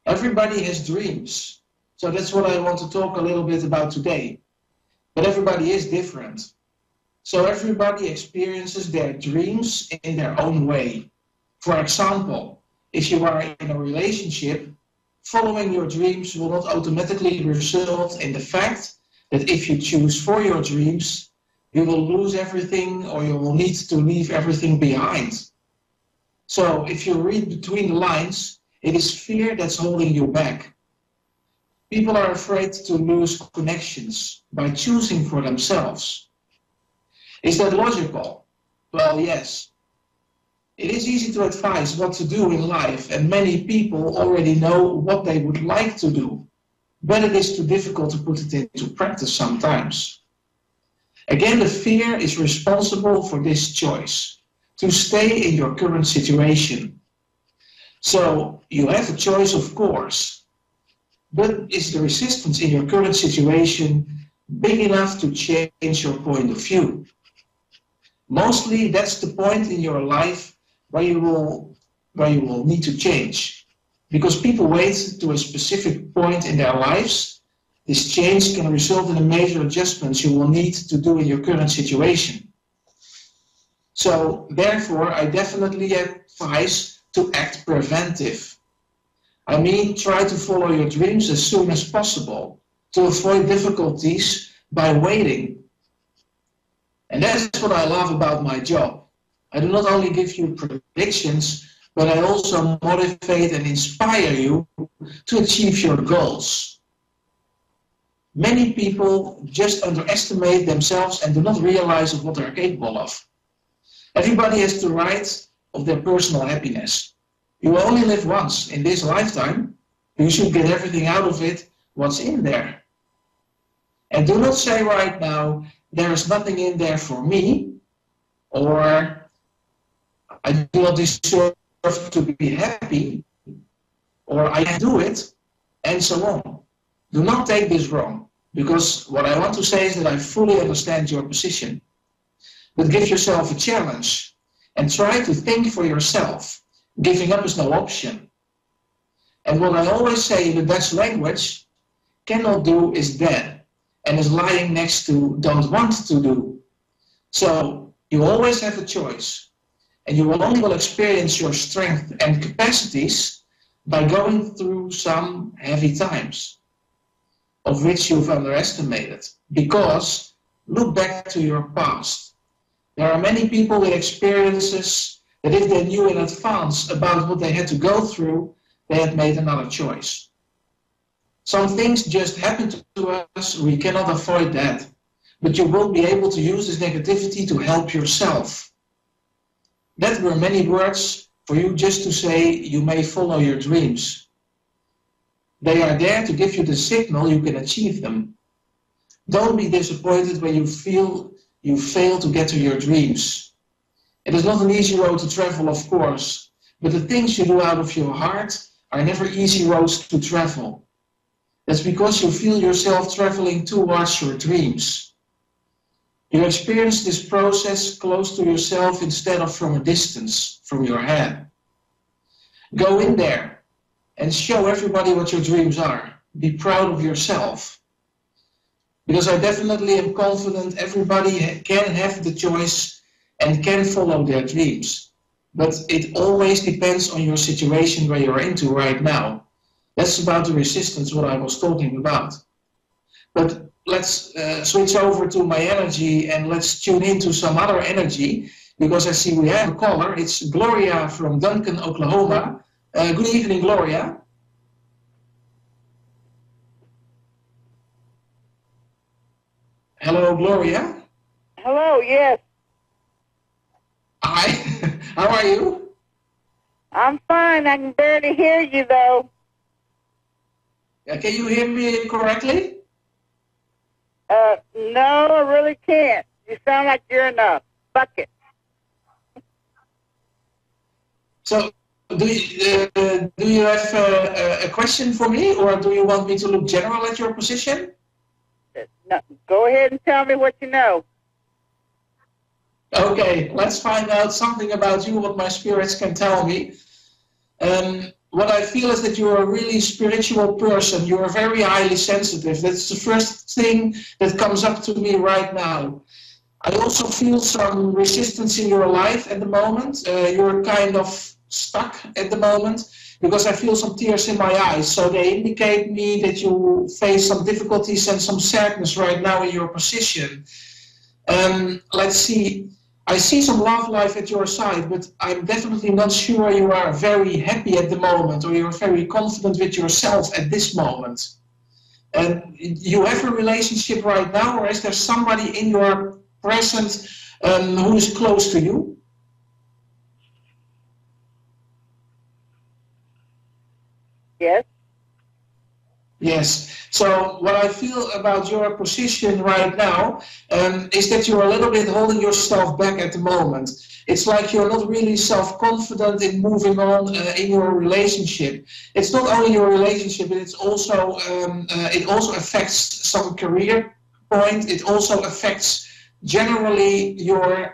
Everybody has dreams, so that's what I want to talk a little bit about today. But everybody is different. So everybody experiences their dreams in their own way. For example, if you are in a relationship, following your dreams will not automatically result in the fact that if you choose for your dreams, you will lose everything or you will need to leave everything behind. So if you read between the lines, it is fear that's holding you back. People are afraid to lose connections by choosing for themselves. Is that logical? Well, yes. It is easy to advise what to do in life, and many people already know what they would like to do, but it is too difficult to put it into practice sometimes. Again, the fear is responsible for this choice, to stay in your current situation. So you have a choice, of course, but is the resistance in your current situation big enough to change your point of view? Mostly that's the point in your life where you will need to change. Because people wait to a specific point in their lives, this change can result in a major adjustments you will need to do in your current situation. So therefore, I definitely advise to act preventive. I mean, try to follow your dreams as soon as possible to avoid difficulties by waiting. And that's what I love about my job. I do not only give you predictions, but I also motivate and inspire you to achieve your goals. Many people just underestimate themselves and do not realize of what they're capable of. Everybody has the right of their personal happiness. You will only live once in this lifetime. You should get everything out of it, what's in there. And do not say right now, there is nothing in there for me, or I do not deserve to be happy, or I can do it, and so on. Do not take this wrong, because what I want to say is that I fully understand your position. But give yourself a challenge, and try to think for yourself. Giving up is no option. And what I always say in the Dutch language, cannot do is dead, and is lying next to don't want to do. So you always have a choice. And you will only experience your strength and capacities by going through some heavy times, of which you've underestimated. Because look back to your past. There are many people with experiences that if they knew in advance about what they had to go through, they had made another choice. Some things just happen to us, we cannot avoid that. But you will be able to use this negativity to help yourself. That were many words for you just to say you may follow your dreams. They are there to give you the signal you can achieve them. Don't be disappointed when you feel you fail to get to your dreams. It is not an easy road to travel, of course, but the things you do out of your heart are never easy roads to travel. That's because you feel yourself traveling towards your dreams. You experience this process close to yourself instead of from a distance, from your head. Go in there and show everybody what your dreams are. be proud of yourself. Because I definitely am confident everybody can have the choice and can follow their dreams. But it always depends on your situation where you're into right now. That's about the resistance, what I was talking about. But let's switch over to my energy and let's tune into some other energy, because I see we have a caller. It's Gloria from Duncan, Oklahoma. Good evening, Gloria. Hello, Gloria. Hello, yes. Hi, how are you? I'm fine. I can barely hear you, though. Can you hear me correctly? No, I really can't. You sound like you're in a bucket. So, do you have a question for me, or do you want me to look general at your position? No, go ahead and tell me what you know. Okay, let's find out something about you, what my spirits can tell me. What I feel is that you're a really spiritual person. You're very highly sensitive. That's the first thing that comes up to me right now. I also feel some resistance in your life at the moment. You're kind of stuck at the moment, because I feel some tears in my eyes. So they indicate me that you face some difficulties and some sadness right now in your position. Let's see. I see some love life at your side, but I'm definitely not sure you are very happy at the moment, or you're very confident with yourself at this moment. And you have a relationship right now, or is there somebody in your present who is close to you? Yes. Yes. So what I feel about your position right now is that you're a little bit holding yourself back at the moment. It's like you're not really self-confident in moving on in your relationship. It's not only your relationship, but it's also it also affects some career point. It also affects generally your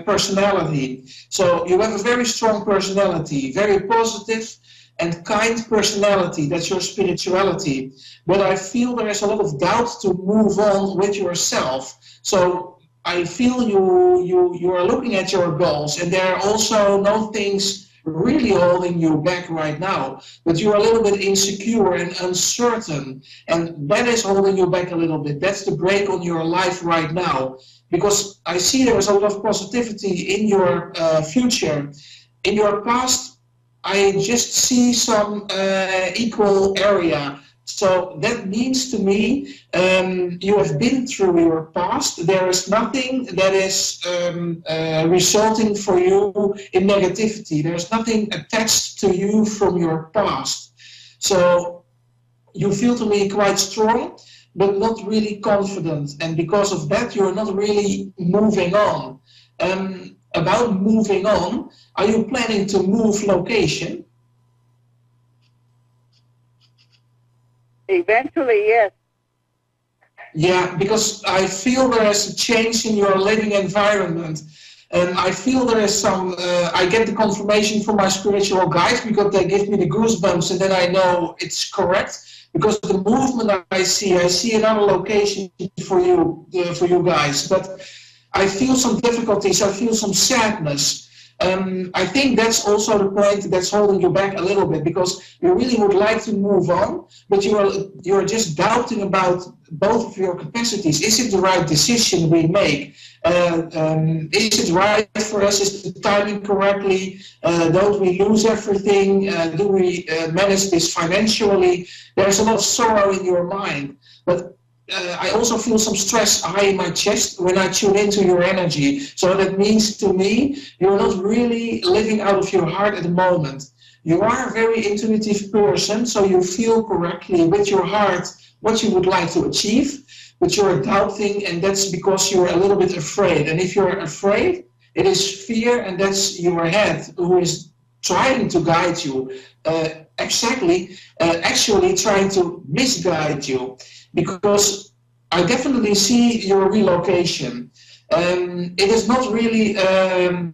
personality. So you have a very strong personality, very positive and kind personality. That's your spirituality. But I feel there is a lot of doubt to move on with yourself. So I feel you are looking at your goals, and there are also no things really holding you back right now. But you're a little bit insecure and uncertain, and that is holding you back a little bit. That's the break on your life right now. Because I see there is a lot of positivity in your future. In your past, I just see some equal area. So that means to me, you have been through your past. There is nothing that is resulting for you in negativity. There's nothing attached to you from your past. So you feel to me quite strong, but not really confident. And because of that, you're not really moving on. About moving on, are you planning to move location? Eventually, yes. Yeah, because I feel there is a change in your living environment. And I feel there is some, I get the confirmation from my spiritual guides, because they give me the goosebumps, and then I know it's correct. Because the movement I see another location for you guys. But I feel some difficulties, I feel some sadness. I think that's also the point that's holding you back a little bit, because you really would like to move on, but you're just doubting about both of your capacities. Is it the right decision we make? Is it right for us? Is the timing correctly? Don't we lose everything? Do we manage this financially? There's a lot of sorrow in your mind, but I also feel some stress high in my chest when I tune into your energy. So that means to me, you're not really living out of your heart at the moment. You are a very intuitive person, so you feel correctly with your heart what you would like to achieve, but you're doubting, and that's because you're a little bit afraid. And if you're afraid, it is fear, and that's your head who is trying to guide you, actually trying to misguide you. Because I definitely see your relocation. It is not really a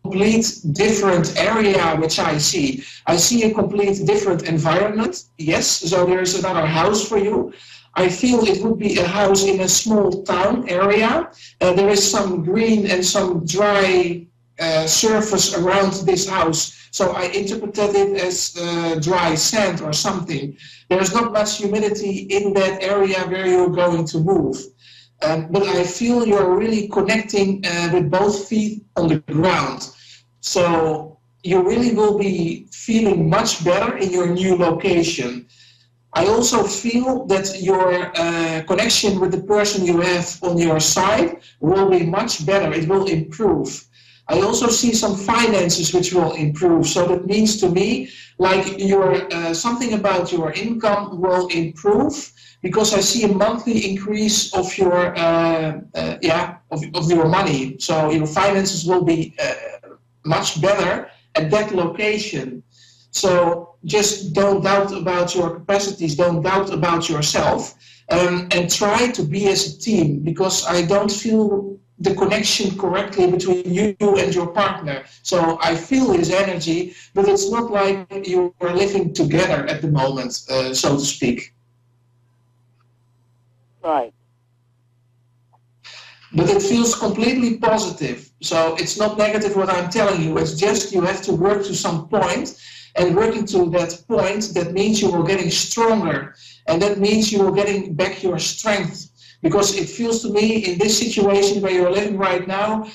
complete different area which I see. I see a complete different environment, yes, so there is another house for you. I feel it would be a house in a small town area. There is some green and some dry surface around this house. So I interpreted it as dry sand or something. There's not much humidity in that area where you're going to move. But I feel you're really connecting with both feet on the ground. So you really will be feeling much better in your new location. I also feel that your connection with the person you have on your side will be much better. It will improve. I also see some finances which will improve. So that means to me, like your something about your income will improve, because I see a monthly increase of your of your money. So your finances will be much better at that location. So just don't doubt about your capacities, don't doubt about yourself, and try to be as a team, because I don't feel the connection correctly between you and your partner. So I feel his energy, but it's not like you are living together at the moment, so to speak. Right. But it feels completely positive. So it's not negative what I'm telling you. It's just you have to work to some point, and working to that point, that means you are getting stronger. And that means you are getting back your strength. Because it feels to me in this situation where you're living right now,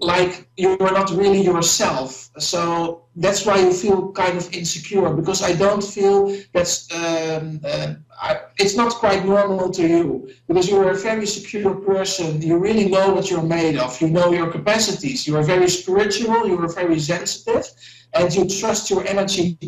like you're not really yourself. So that's why you feel kind of insecure, because I don't feel that's, it's not quite normal to you, because you're a very secure person. You really know what you're made of. You know your capacities. You are very spiritual. You are very sensitive, and you trust your energy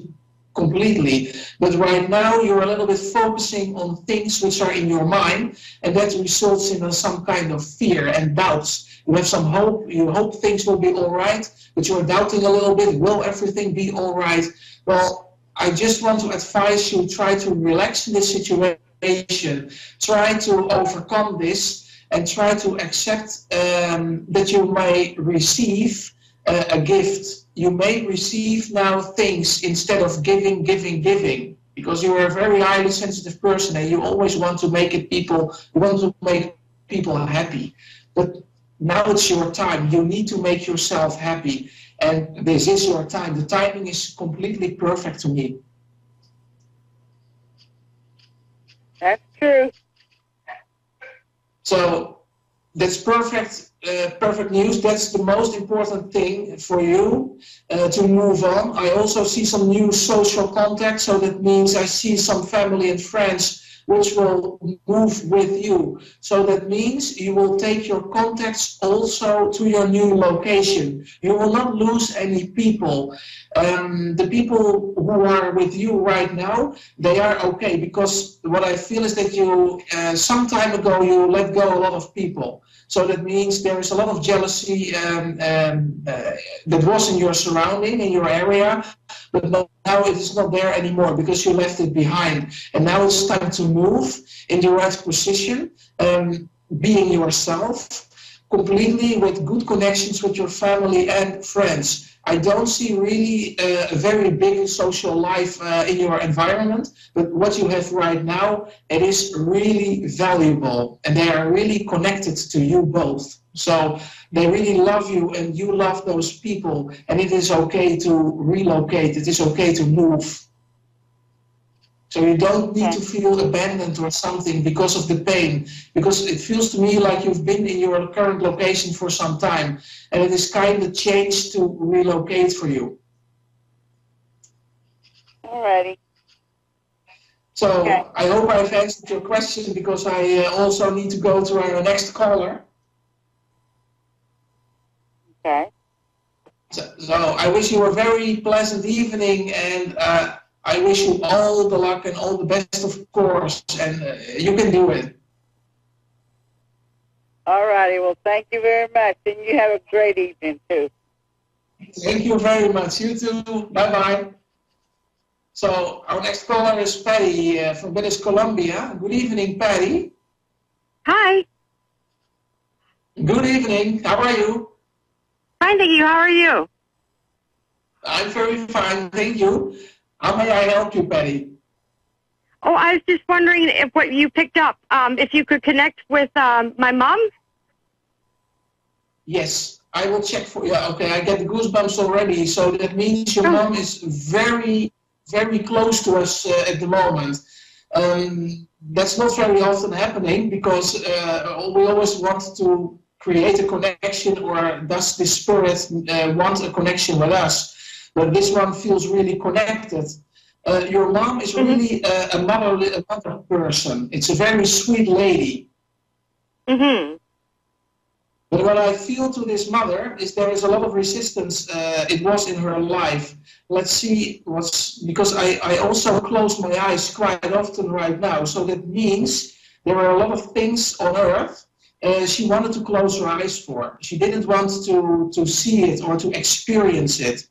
completely. But right now you're a little bit focusing on things which are in your mind, and that results in some kind of fear and doubts. You have some hope, you hope things will be all right, but you're doubting a little bit, will everything be all right? Well, I just want to advise you, try to relax in this situation, try to overcome this, and try to accept that you may receive a gift. You may receive now things instead of giving, because you are a very highly sensitive person and you always want to make people happy. But now it's your time. You need to make yourself happy, and this is your time. The timing is completely perfect to me. That's true. So that's perfect. Perfect news. That's the most important thing for you to move on. I also see some new social contacts, so that means I see some family and friends which will move with you. So that means you will take your contacts also to your new location. You will not lose any people. The people who are with you right now, they are okay, because what I feel is that you, some time ago, you let go a lot of people. So that means there is a lot of jealousy that was in your surrounding, in your area, but now it is not there anymore because you left it behind. And now it's time to move in the right position, being yourself, completely with good connections with your family and friends. I don't see really a very big social life in your environment, but what you have right now, it is really valuable, and they are really connected to you both. So they really love you and you love those people, and it is okay to relocate, it is okay to move. So you don't need to feel abandoned or something because of the pain, because it feels to me like you've been in your current location for some time, and it is kind of changed to relocate for you. Alrighty. So I hope I've answered your question, because I also need to go to our next caller. Okay. So I wish you a very pleasant evening, and I wish you all the luck and all the best, of course, and you can do it. All righty. Well, thank you very much, and you have a great evening, too. Thank you very much. You too. Bye-bye. So our next caller is Patty from British Columbia. Good evening, Patty. Hi. Good evening. How are you? Fine, thank you. How are you? I'm very fine, thank you. How may I help you, Patty? Oh, I was just wondering if what you picked up, if you could connect with my mom? Yes, I will check for you. Okay, I get the goosebumps already. So that means your mom is very, very close to us at the moment. That's not very often happening because we always want to create a connection, or does the spirit want a connection with us? But this one feels really connected. Your mom is really a mother person. It's a very sweet lady. Mm-hmm. But what I feel to this mother is there is a lot of resistance it was in her life. Let's see because I also close my eyes quite often right now. So that means there are a lot of things on earth she wanted to close her eyes for. She didn't want to see it or to experience it.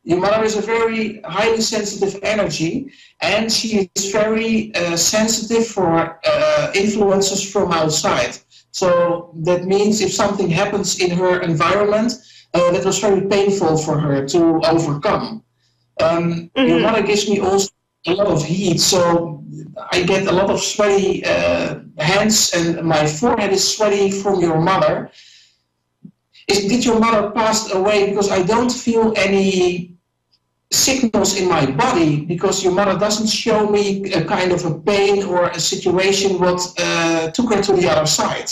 Your mother is a very highly sensitive energy, and she is very sensitive for influences from outside. So that means if something happens in her environment, that was very painful for her to overcome. Your mother gives me also a lot of heat, so I get a lot of sweaty hands, and my forehead is sweaty from your mother. Did your mother pass away? Because I don't feel any signals in my body, because your mother doesn't show me a kind of a pain or a situation what took her to the other side.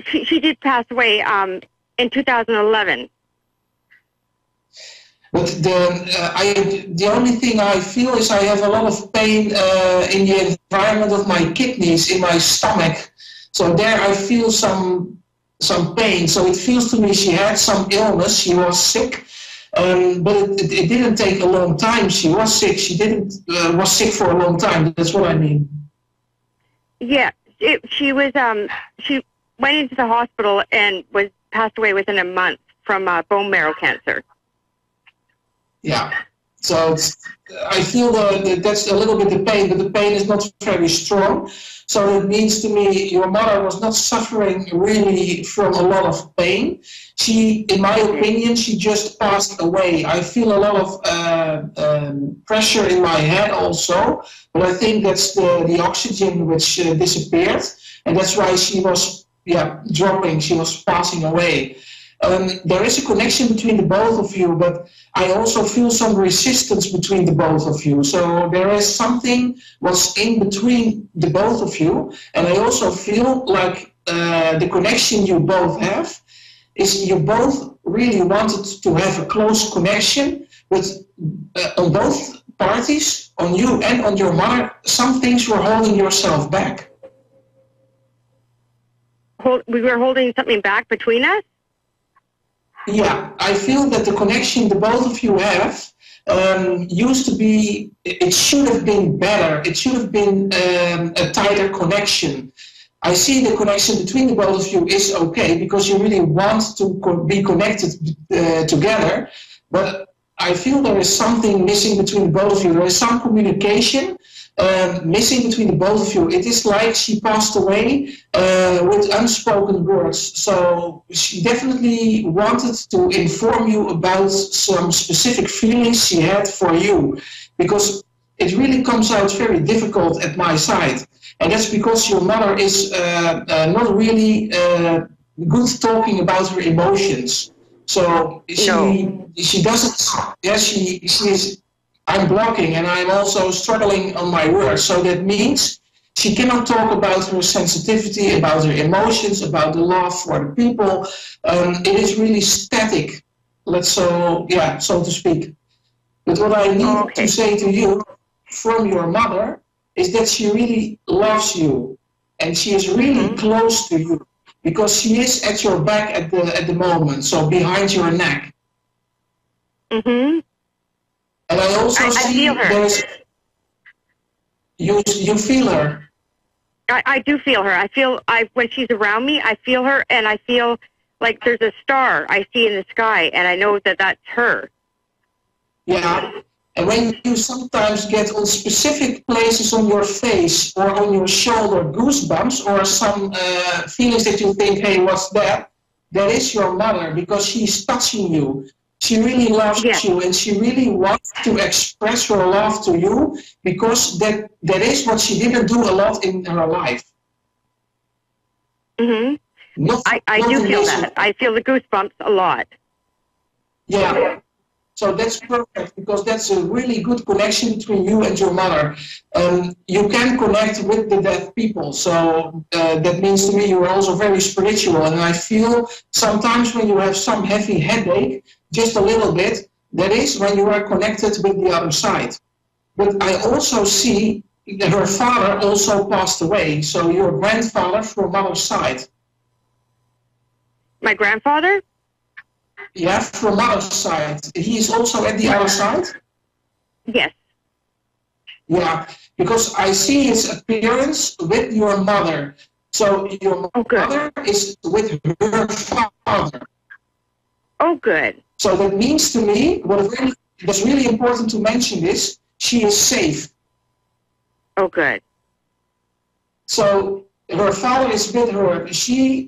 She did pass away in 2011. But the only thing I feel is I have a lot of pain in the environment of my kidneys, in my stomach. So there I feel some pain. So it feels to me she had some illness. She was sick. But it didn't take a long time. She was sick. She was sick for a long time. That's what I mean. Yeah, she went into the hospital and passed away within a month from bone marrow cancer. Yeah. So I feel that's a little bit the pain, but the pain is not very strong. So it means to me your mother was not suffering really from a lot of pain. She, in my opinion, she just passed away. I feel a lot of pressure in my head also, but I think that's the oxygen which disappeared, and that's why she was dropping, she was passing away. There is a connection between the both of you, but I also feel some resistance between the both of you. So there is something what's in between the both of you, and I also feel like the connection you both have is you both really wanted to have a close connection, but on both parties, on you and on your mother, some things were holding yourself back. We were holding something back between us? Yeah, I feel that the connection the both of you have used to be, it should have been better. It should have been a tighter connection. I see the connection between the both of you is okay because you really want to be connected together, but I feel there is something missing between the both of you. There is some communication missing between the both of you. It is like she passed away with unspoken words. So she definitely wanted to inform you about some specific feelings she had for you, because it really comes out very difficult at my side. And that's because your mother is not really good talking about her emotions. So she doesn't, she is, I'm blocking and I'm also struggling on my words. So that means she cannot talk about her sensitivity, about her emotions, about the love for the people. It is really static, so to speak. But what I need to say to you from your mother is that she really loves you and she is really close to you, because she is at your back at the moment, so behind your neck. Mm-hmm. And I also see there's you feel her. I do feel her. I feel when she's around me, I feel her, and I feel like there's a star I see in the sky, and I know that that's her. Yeah. And when you sometimes get on specific places on your face or on your shoulder goosebumps or some feelings that you think, hey, what's that? that is your mother, because she's touching you. She really loves you, and she really wants to express her love to you, because that is what she didn't do a lot in her life. Mm-hmm. I do feel that. I feel the goosebumps a lot. Yeah. So that's perfect, because that's a really good connection between you and your mother. You can connect with the dead people, so that means to me you are also very spiritual. And I feel sometimes when you have some heavy headache, just a little bit, that is when you are connected with the other side. But I also see that her father also passed away, so your grandfather from mother's side. My grandfather? Yeah, from mother's side. He is also at the other side? Yes. Yeah, because I see his appearance with your mother. So your mother is with her father. Oh, good. So that means to me, that's really important to mention this, she is safe. Oh, good. So her father is with her.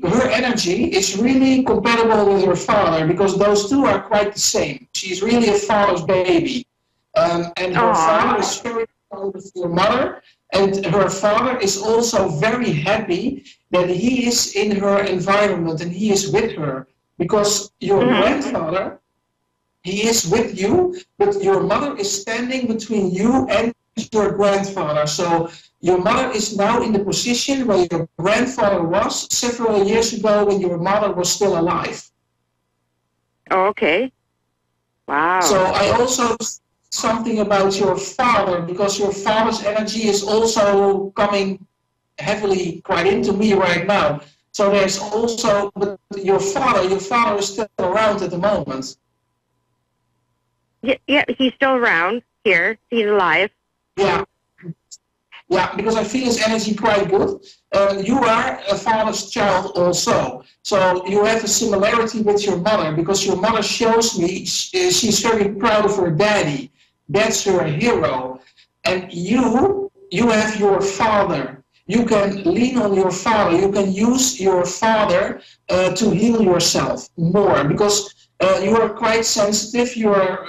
Her energy is really compatible with her father, because those two are quite the same. She's really a father's baby. And her father is very proud of your mother, and her father is also very happy that he is in her environment and he is with her, because your grandfather, he is with you, but your mother is standing between you and your grandfather. So your mother is now in the position where your grandfather was several years ago when your mother was still alive. Oh, okay. Wow. So I also something about your father, because your father's energy is also coming heavily quite into me right now. So there's also your father is still around at the moment. Yeah, he's still around here. He's alive. Yeah. Yeah, because I feel his energy quite good. You are a father's child also. So you have a similarity with your mother, because your mother shows me she's very proud of her daddy. That's her hero. And you have your father. You can lean on your father. You can use your father to heal yourself more, because you are quite sensitive. You're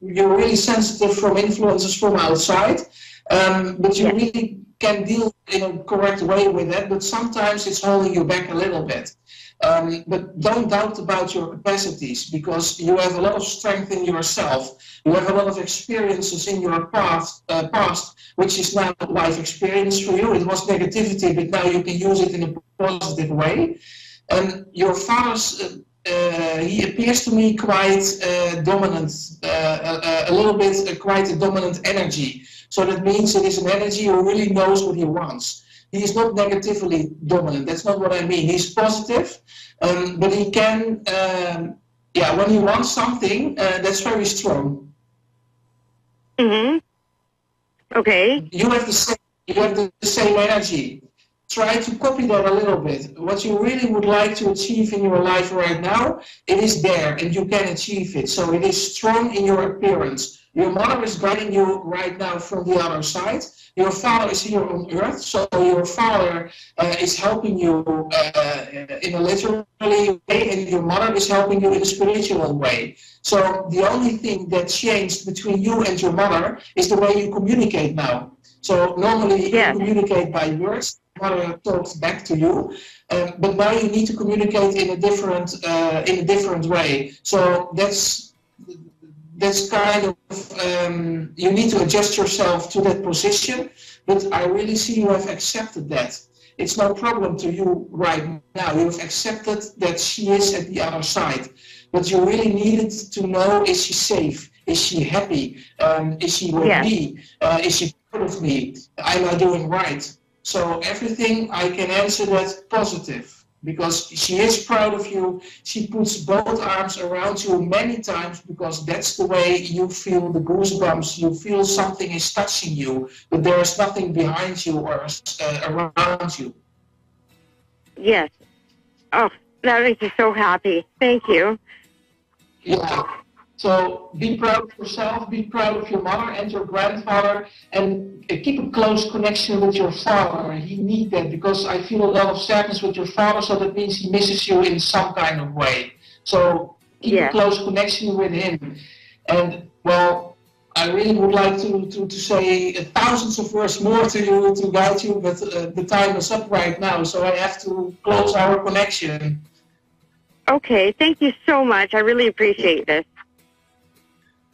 really sensitive from influences from outside. But you really can deal in a correct way with that, but sometimes it's holding you back a little bit. But don't doubt about your capacities, because you have a lot of strength in yourself. You have a lot of experiences in your past, which is now life experience for you. It was negativity, but now you can use it in a positive way. And your father's, he appears to me quite dominant, a little bit quite a dominant energy. So that means it is an energy who really knows what he wants. He is not negatively dominant. That's not what I mean. He's positive, but he can, when he wants something, that's very strong. Mm-hmm. Okay. You have the same energy. Try to copy that a little bit. What you really would like to achieve in your life right now, it is there, and you can achieve it. So it is strong in your appearance. Your mother is guiding you right now from the other side. Your father is here on earth, so your father is helping you in a literal way, and your mother is helping you in a spiritual way. So the only thing that changed between you and your mother is the way you communicate now. So normally you communicate by words. Mother talks back to you, but now you need to communicate in a different way. So that's kind of, you need to adjust yourself to that position, but I really see you have accepted that. It's no problem to you right now. You have accepted that she is at the other side, but you really needed to know, is she safe? Is she happy? Is she with me? Is she proud of me? Am I doing right? So everything I can answer that positive. Because she is proud of you. She puts both arms around you many times, because that's the way you feel the goosebumps. You feel something is touching you, but there is nothing behind you or around you. Yes. Oh, that makes me so happy. Thank you. Yeah. So be proud of yourself, be proud of your mother and your grandfather, and keep a close connection with your father. He needs that, because I feel a lot of sadness with your father, so that means he misses you in some kind of way. So keep a close connection with him. And, well, I really would like to say thousands of words more to you, to guide you, but the time is up right now, so I have to close our connection. Okay, thank you so much. I really appreciate this.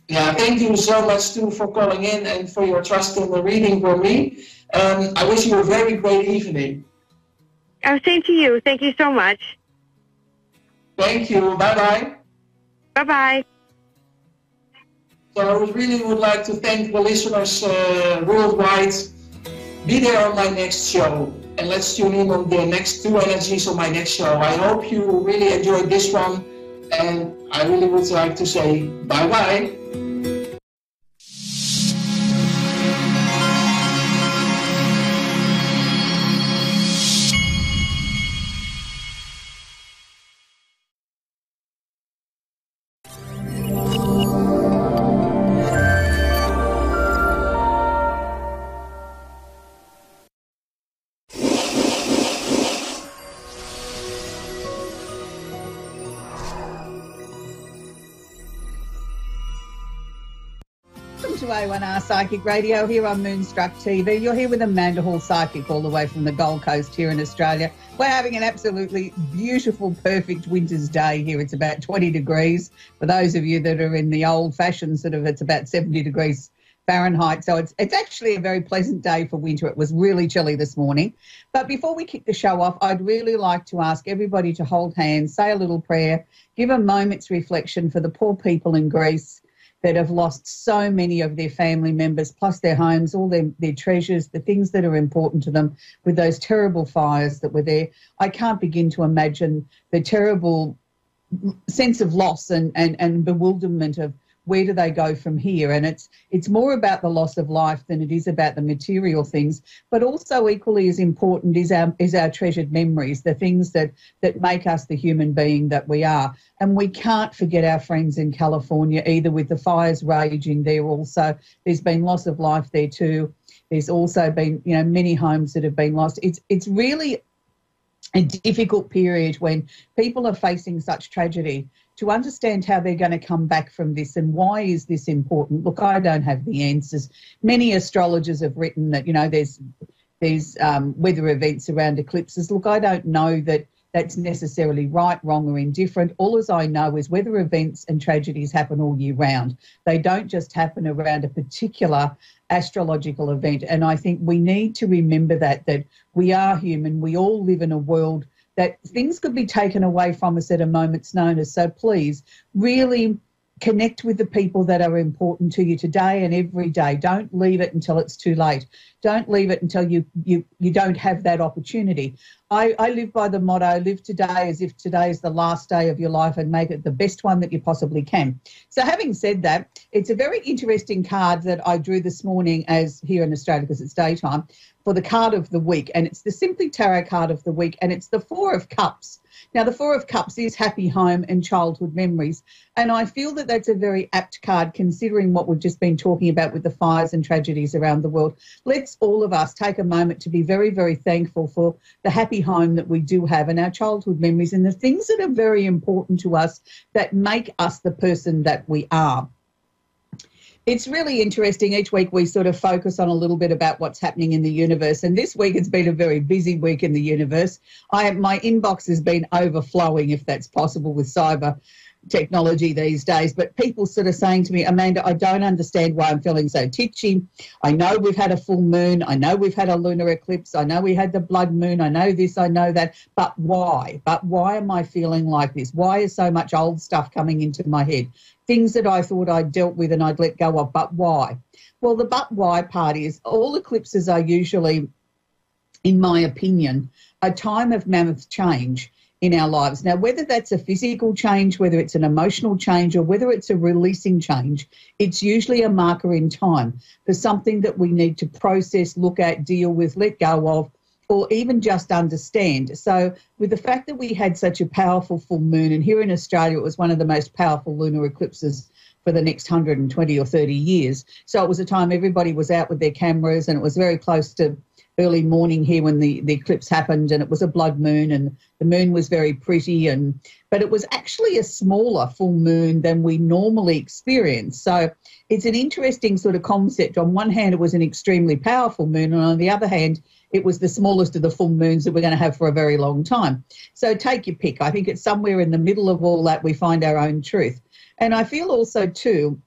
Yeah, thank you so much too for calling in and for your trust in the reading for me. I wish you a very great evening. Same to you. Thank you so much. Thank you. Bye-bye. Bye-bye. So I really would like to thank the listeners worldwide. Be there on my next show. And let's tune in on the next 2 energies on my next show. I hope you really enjoyed this one. And I really would like to say bye-bye. To A1R Psychic Radio here on Moonstruck TV. You're here with Amanda Hall Psychic, all the way from the Gold Coast here in Australia. We're having an absolutely beautiful, perfect winter's day here. It's about 20 degrees. For those of you that are in the old-fashioned sort of, it's about 70 degrees Fahrenheit. So it's actually a very pleasant day for winter. It was really chilly this morning. But before we kick the show off, I'd really like to ask everybody to hold hands, say a little prayer, give a moment's reflection for the poor people in Greece that have lost so many of their family members, plus their homes, all their treasures, the things that are important to them with those terrible fires that were there. I can't begin to imagine the terrible sense of loss and bewilderment of where do they go from here? And it's more about the loss of life than it is about the material things, but also equally as important is our treasured memories, the things that make us the human being that we are. And we can't forget our friends in California either, with the fires raging there also. There's been loss of life there too. There's also been, many homes that have been lost. It's really a difficult period when people are facing such tragedy, to understand how they're going to come back from this and why is this important. Look, I don't have the answers. Many astrologers have written that, there's weather events around eclipses. Look, I don't know that that's necessarily right, wrong or indifferent. All as I know is weather events and tragedies happen all year round. They don't just happen around a particular astrological event. And I think we need to remember that we are human. We all live in a world that things could be taken away from us at a moment's notice. So please really connect with the people that are important to you today and every day. Don't leave it until it's too late. Don't leave it until you don't have that opportunity. I live by the motto, live today as if today is the last day of your life and make it the best one that you possibly can. So having said that, it's a very interesting card that I drew this morning as here in Australia, because it's daytime, for the card of the week. And it's the Simply Tarot card of the week, and it's the Four of Cups. Now, the Four of Cups is happy home and childhood memories. And I feel that that's a very apt card considering what we've just been talking about with the fires and tragedies around the world. Let's all of us take a moment to be very, very thankful for the happy home that we do have and our childhood memories and the things that are very important to us that make us the person that we are. It's really interesting. Each week we sort of focus on a little bit about what's happening in the universe. And this week it's been a very busy week in the universe. My inbox has been overflowing, if that's possible, with cyber technology these days. But people sort of saying to me, Amanda, I don't understand why I'm feeling so titchy. I know we've had a full moon. I know we've had a lunar eclipse. I know we had the blood moon. I know this, I know that. But why? But why am I feeling like this? Why is so much old stuff coming into my head? Things that I thought I'd dealt with and I'd let go of, but why? Well, the but why part is all eclipses are usually, in my opinion, a time of mammoth change in our lives. Now, whether that's a physical change, whether it's an emotional change, or whether it's a releasing change, it's usually a marker in time for something that we need to process, look at, deal with, let go of, or even just understand. So with the fact that we had such a powerful full moon, and here in Australia it was one of the most powerful lunar eclipses for the next 120 or 30 years. So it was a time everybody was out with their cameras, and it was very close to early morning here when the eclipse happened, and it was a blood moon, and the moon was very pretty, but it was actually a smaller full moon than we normally experience. So it's an interesting sort of concept. On one hand, it was an extremely powerful moon, and on the other hand, it was the smallest of the full moons that we're going to have for a very long time. So take your pick. I think it's somewhere in the middle of all that we find our own truth. And I feel also too,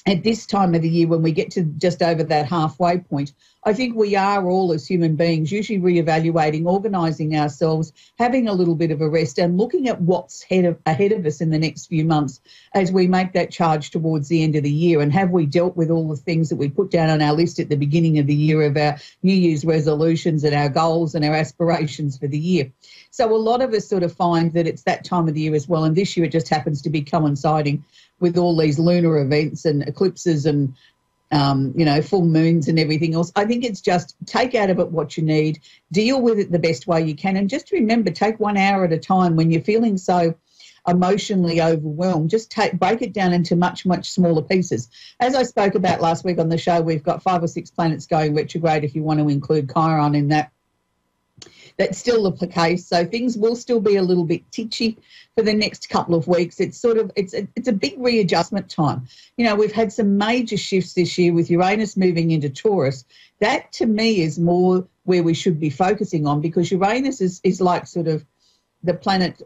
at this time of the year, when we get to just over that halfway point, I think we are all as human beings usually reevaluating, organising ourselves, having a little bit of a rest, and looking at what's ahead of us in the next few months as we make that charge towards the end of the year. And have we dealt with all the things that we put down on our list at the beginning of the year of our New Year's resolutions and our goals and our aspirations for the year? So a lot of us sort of find that it's that time of the year as well. And this year it just happens to be coinciding with all these lunar events and eclipses and, full moons and everything else. I think it's just take out of it what you need, deal with it the best way you can, and just remember, take 1 hour at a time. When you're feeling so emotionally overwhelmed, just break it down into much, much smaller pieces. As I spoke about last week on the show, we've got 5 or 6 planets going retrograde if you want to include Chiron in that. That's still the case, so things will still be a little bit titchy for the next couple of weeks. It's a big readjustment time. We've had some major shifts this year with Uranus moving into Taurus. That to me is more where we should be focusing on, because Uranus is like sort of the planet.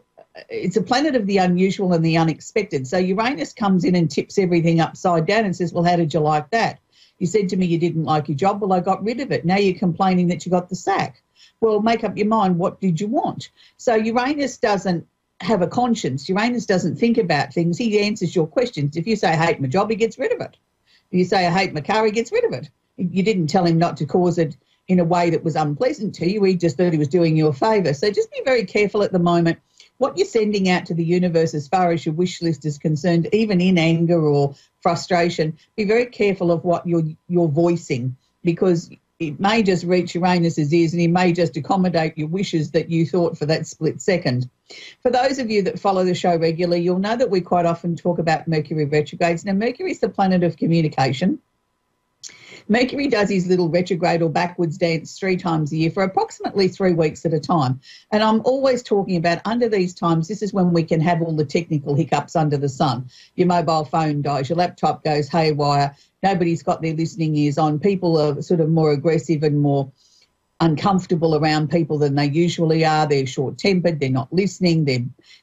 It's a planet of the unusual and the unexpected. So Uranus comes in and tips everything upside down and says, well, how did you like that? You said to me you didn't like your job. Well, I got rid of it. Now you're complaining that you got the sack. Well, make up your mind. What did you want? So Uranus doesn't have a conscience. Uranus doesn't think about things. He answers your questions. If you say, I hate my job, he gets rid of it. If you say, I hate my car, he gets rid of it. You didn't tell him not to cause it in a way that was unpleasant to you. He just thought he was doing you a favour. So just be very careful at the moment what you're sending out to the universe as far as your wish list is concerned, even in anger or frustration. Be very careful of what you're voicing, because it may just reach Uranus's ears and he may just accommodate your wishes that you thought for that split second. For those of you that follow the show regularly, you'll know that we quite often talk about Mercury retrogrades. Now, Mercury is the planet of communication. Mercury does his little retrograde or backwards dance 3 times a year for approximately 3 weeks at a time. And I'm always talking about under these times, this is when we can have all the technical hiccups under the sun. Your mobile phone dies, your laptop goes haywire, nobody's got their listening ears on, people are sort of more aggressive and more uncomfortable around people than they usually are. They're short-tempered, they're not listening,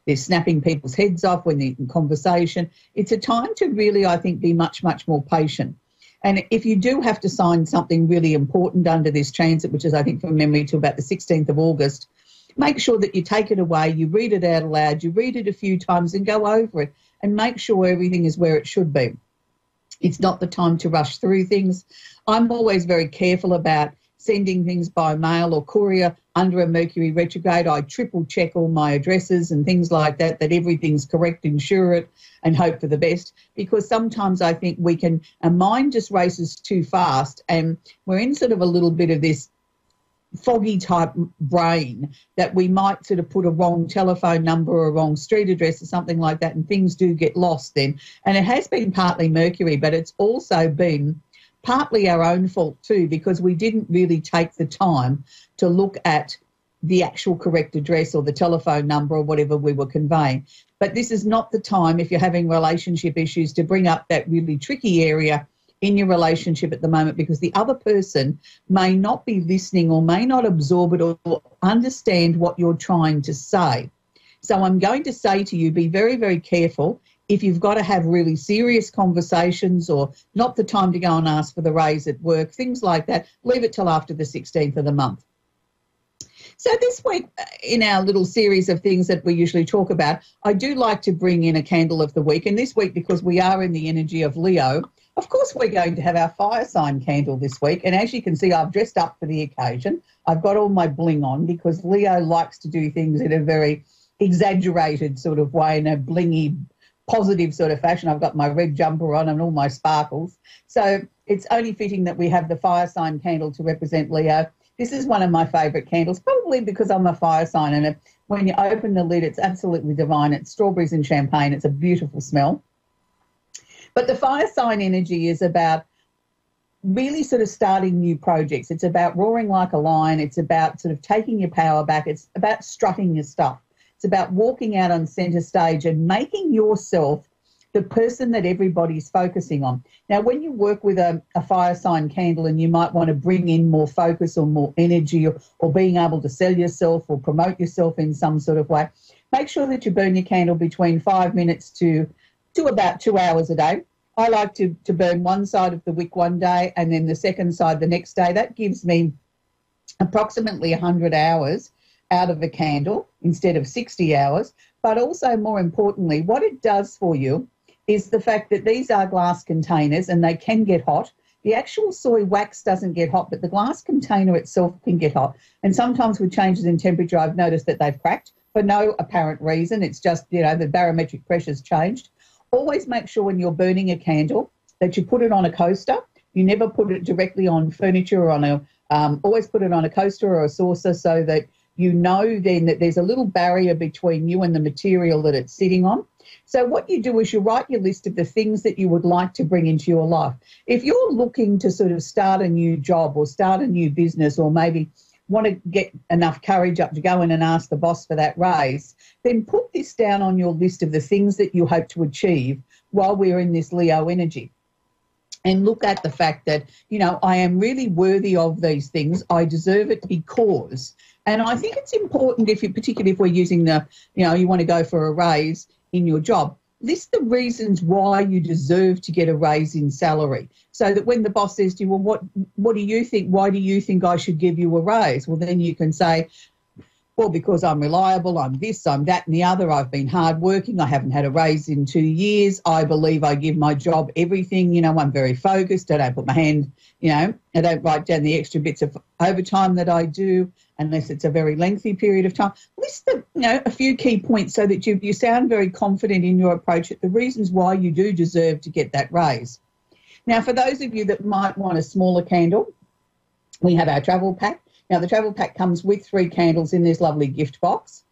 they're snapping people's heads off when they're in conversation. It's a time to really, I think, be much, much more patient. And if you do have to sign something really important under this transit, which is, I think, from memory to about the 16th of August, make sure that you take it away, you read it out aloud, you read it a few times and go over it and make sure everything is where it should be. It's not the time to rush through things. I'm always very careful about sending things by mail or courier under a Mercury retrograde. I triple check all my addresses and things like that everything's correct, ensure it and hope for the best, because sometimes I think our mind just races too fast and we're in sort of a little bit of this foggy type brain that we might sort of put a wrong telephone number or a wrong street address or something like that, and things do get lost then. And it has been partly Mercury, but it's also been partly our own fault too, because we didn't really take the time to look at the actual correct address or the telephone number or whatever we were conveying. But this is not the time, if you're having relationship issues, to bring up that really tricky area in your relationship at the moment, because the other person may not be listening or may not absorb it or understand what you're trying to say. So I'm going to say to you, be very, very careful. If you've got to have really serious conversations or not the time to go and ask for the raise at work, things like that, leave it till after the 16th of the month. So this week, in our little series of things that we usually talk about, I do like to bring in a candle of the week. And this week, because we are in the energy of Leo, of course we're going to have our fire sign candle this week. And as you can see, I've dressed up for the occasion. I've got all my bling on because Leo likes to do things in a very exaggerated sort of way, in a blingy, positive sort of fashion. I've got my red jumper on and all my sparkles. So it's only fitting that we have the fire sign candle to represent Leo. This is one of my favourite candles, probably because I'm a fire sign, and when you open the lid, it's absolutely divine. It's strawberries and champagne. It's a beautiful smell. But the fire sign energy is about really sort of starting new projects. It's about roaring like a lion. It's about sort of taking your power back. It's about strutting your stuff. It's about walking out on centre stage and making yourself the person that everybody's focusing on. Now, when you work with a fire sign candle and you might want to bring in more focus or more energy or being able to sell yourself or promote yourself in some sort of way, make sure that you burn your candle between 5 minutes to about 2 hours a day. I like to burn one side of the wick one day and then the second side the next day. That gives me approximately 100 hours out of a candle instead of 60 hours. But also, more importantly, what it does for you is the fact that these are glass containers and they can get hot. The actual soy wax doesn't get hot, but the glass container itself can get hot. And sometimes with changes in temperature, I've noticed that they've cracked for no apparent reason. It's just, the barometric pressure's changed. Always make sure when you're burning a candle that you put it on a coaster. You never put it directly on furniture or always put it on a coaster or a saucer so that you know then that there's a little barrier between you and the material that it's sitting on. So what you do is you write your list of the things that you would like to bring into your life. If you're looking to sort of start a new job or start a new business or maybe want to get enough courage up to go in and ask the boss for that raise, then put this down on your list of the things that you hope to achieve while we're in this Leo energy. And look at the fact that, I am really worthy of these things. I deserve it because. And I think it's important, particularly if we're using you want to go for a raise in your job, list the reasons why you deserve to get a raise in salary so that when the boss says to you, well, what do you think? Why do you think I should give you a raise? Well, then you can say, well, because I'm reliable, I'm this, I'm that and the other. I've been hardworking. I haven't had a raise in 2 years. I believe I give my job everything. I'm very focused. I don't put my hand, I don't write down the extra bits of overtime that I do unless it's a very lengthy period of time. List a few key points so that you sound very confident in your approach at the reasons why you do deserve to get that raise. Now, for those of you that might want a smaller candle, we have our travel pack. Now, the travel pack comes with 3 candles in this lovely gift box.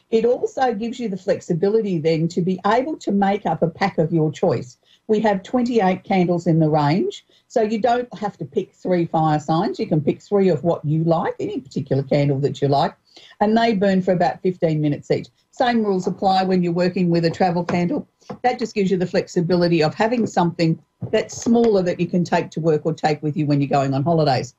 It also gives you the flexibility then to be able to make up a pack of your choice. We have 28 candles in the range, so you don't have to pick 3 fire signs. You can pick 3 of what you like, any particular candle that you like, and they burn for about 15 minutes each. Same rules apply when you're working with a travel candle. That just gives you the flexibility of having something that's smaller that you can take to work or take with you when you're going on holidays.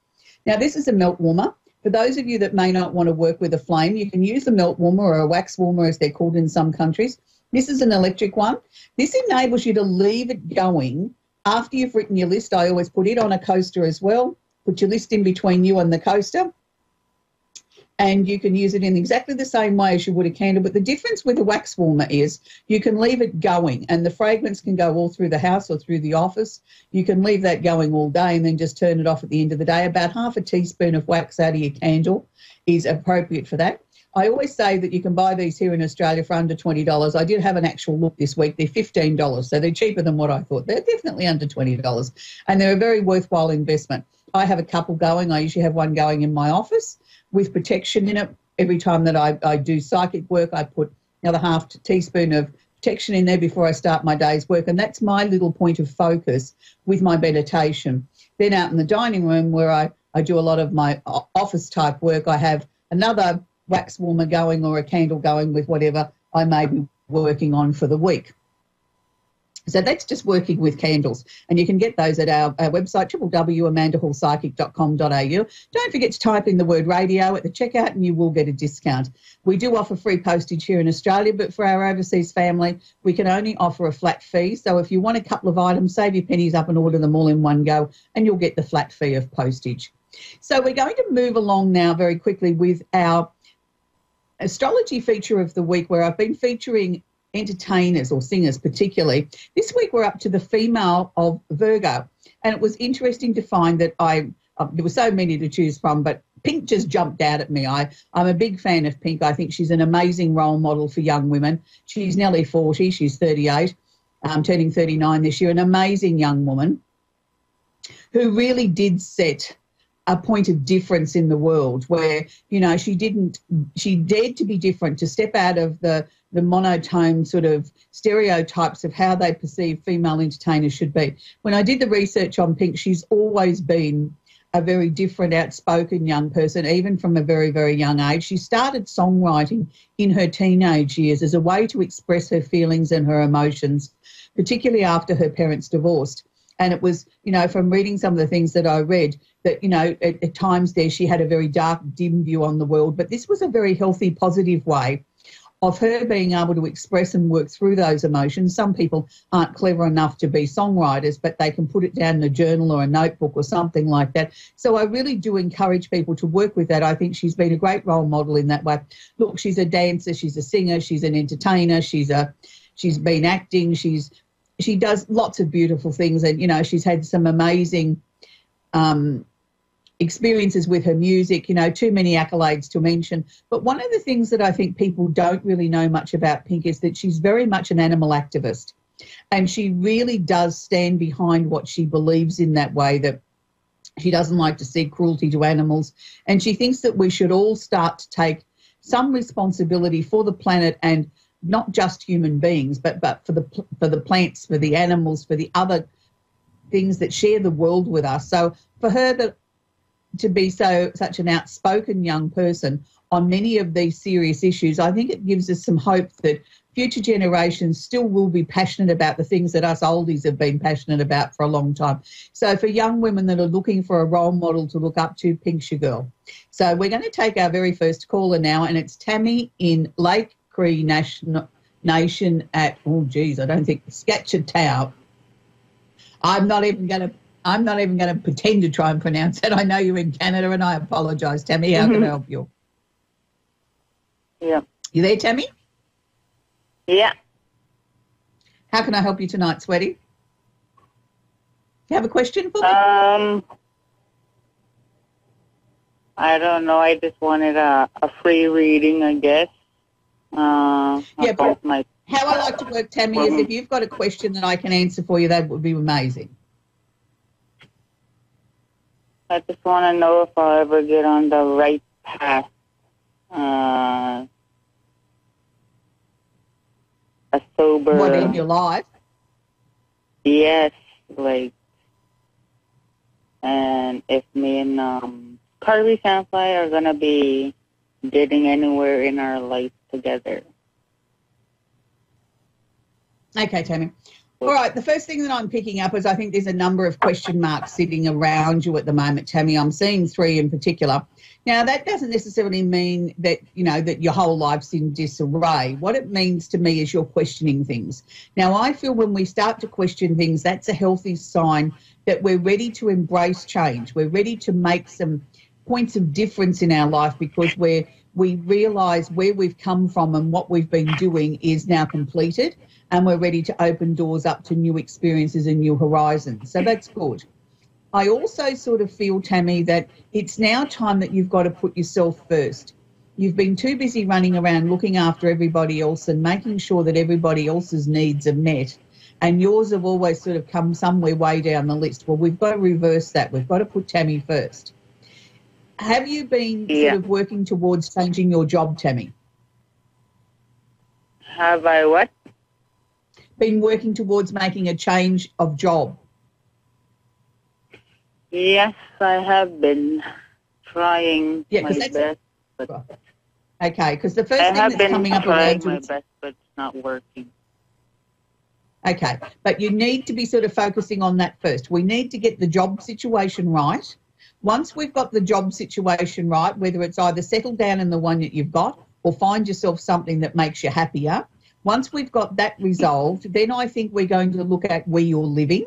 Now, this is a melt warmer. For those of you that may not want to work with a flame, you can use a melt warmer or a wax warmer, as they're called in some countries. This is an electric one. This enables you to leave it going after you've written your list. I always put it on a coaster as well. Put your list in between you and the coaster. And you can use it in exactly the same way as you would a candle. But the difference with a wax warmer is you can leave it going and the fragrance can go all through the house or through the office. You can leave that going all day and then just turn it off at the end of the day. About half a teaspoon of wax out of your candle is appropriate for that. I always say that you can buy these here in Australia for under $20. I did have an actual look this week. They're $15, so they're cheaper than what I thought. They're definitely under $20, and they're a very worthwhile investment. I have a couple going. I usually have one going in my office with protection in it. Every time that I do psychic work, I put another half teaspoon of protection in there before I start my day's work, and that's my little point of focus with my meditation. Then out in the dining room where I do a lot of my office-type work, I have another wax warmer going or a candle going with whatever I may be working on for the week. So that's just working with candles, and you can get those at our website, www.amandahallpsychic.com.au. Don't forget to type in the word radio at the checkout and you will get a discount. We do offer free postage here in Australia, but for our overseas family, we can only offer a flat fee. So if you want a couple of items, save your pennies up and order them all in one go, and you'll get the flat fee of postage. So we're going to move along now very quickly with our astrology feature of the week, where I've been featuring entertainers or singers particularly. This week we're up to the female of Virgo, and it was interesting to find that there were so many to choose from, but Pink just jumped out at me. I'm a big fan of Pink. I think she's an amazing role model for young women. She's nearly 40. She's 38, turning 39 this year, an amazing young woman who really did set a point of difference in the world where, you know, she dared to be different, to step out of the monotone sort of stereotypes of how they perceive female entertainers should be. When I did the research on Pink, she's always been a very different, outspoken young person, even from a very, very young age. She started songwriting in her teenage years as a way to express her feelings and her emotions, particularly after her parents divorced. And it was, you know, from reading some of the things that I read, that, you know, at times there she had a very dark, dim view on the world. But this was a very healthy, positive way of her being able to express and work through those emotions. Some people aren't clever enough to be songwriters, but they can put it down in a journal or a notebook or something like that. So I really do encourage people to work with that. I think she's been a great role model in that way. Look, she's a dancer, she's a singer, she's an entertainer, she's been acting, she does lots of beautiful things, and, you know, she's had some amazing experiences with her music, you know, too many accolades to mention. But one of the things that I think people don't really know much about Pink is that she's very much an animal activist, and she really does stand behind what she believes in that way, that she doesn't like to see cruelty to animals, and she thinks that we should all start to take some responsibility for the planet, and not just human beings, but for the plants, for the animals, for the other things that share the world with us. So for her to be such an outspoken young person on many of these serious issues, I think it gives us some hope that future generations still will be passionate about the things that us oldies have been passionate about for a long time. So for young women that are looking for a role model to look up to, Pink's your girl. So we're going to take our very first caller now, and it's Tammy in Lake Cree Nation at, I don't think, Scatchetown. I'm not even going to pretend to try and pronounce it. I know you're in Canada, and I apologise, Tammy. How can I help you? Yeah. You there, Tammy? Yeah. How can I help you tonight, sweetie? You have a question for me? I don't know. I just wanted a free reading, I guess. Yeah, but how I like to work, Tammy, is if you've got a question that I can answer for you, that would be amazing. I just want to know if I'll ever get on the right path. A sober... What, in your life? Yes, like... And if me and Carly Sandfly are going to be getting anywhere in our life together. Okay, Tammy. All right, the first thing that I'm picking up is I think there's a number of question marks sitting around you at the moment, Tammy. I'm seeing 3 in particular. Now, that doesn't necessarily mean that, you know, that your whole life's in disarray. What it means to me is you're questioning things. Now, I feel when we start to question things, that's a healthy sign that we're ready to embrace change. We're ready to make some points of difference in our life because we realise where we've come from and what we've been doing is now completed, and we're ready to open doors up to new experiences and new horizons. So that's good. I also sort of feel, Tammy, that it's now time that you've got to put yourself first. You've been too busy running around looking after everybody else and making sure that everybody else's needs are met, and yours have always sort of come somewhere way down the list. Well, we've got to reverse that. We've got to put Tammy first. Have you been sort of working towards changing your job, Tammy? Have I what? Been working towards making a change of job? Yes, I have been trying my best. But okay, because the first thing that's coming up around you... I have been trying my best, but it's not working. Okay, but you need to be sort of focusing on that first. We need to get the job situation right. Once we've got the job situation right, whether it's either settle down in the one that you've got or find yourself something that makes you happier, once we've got that resolved, then I think we're going to look at where you're living.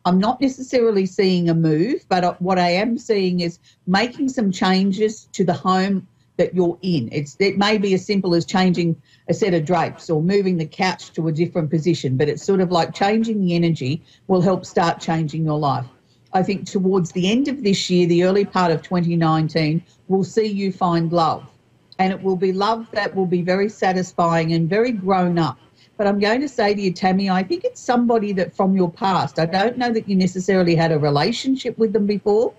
I'm not necessarily seeing a move, but what I am seeing is making some changes to the home that you're in. It may be as simple as changing a set of drapes or moving the couch to a different position, but it's sort of like changing the energy will help start changing your life. I think towards the end of this year, the early part of 2019, we'll see you find love. And it will be love that will be very satisfying and very grown up. But I'm going to say to you, Tammy, I think it's somebody that from your past, I don't know that you necessarily had a relationship with them before,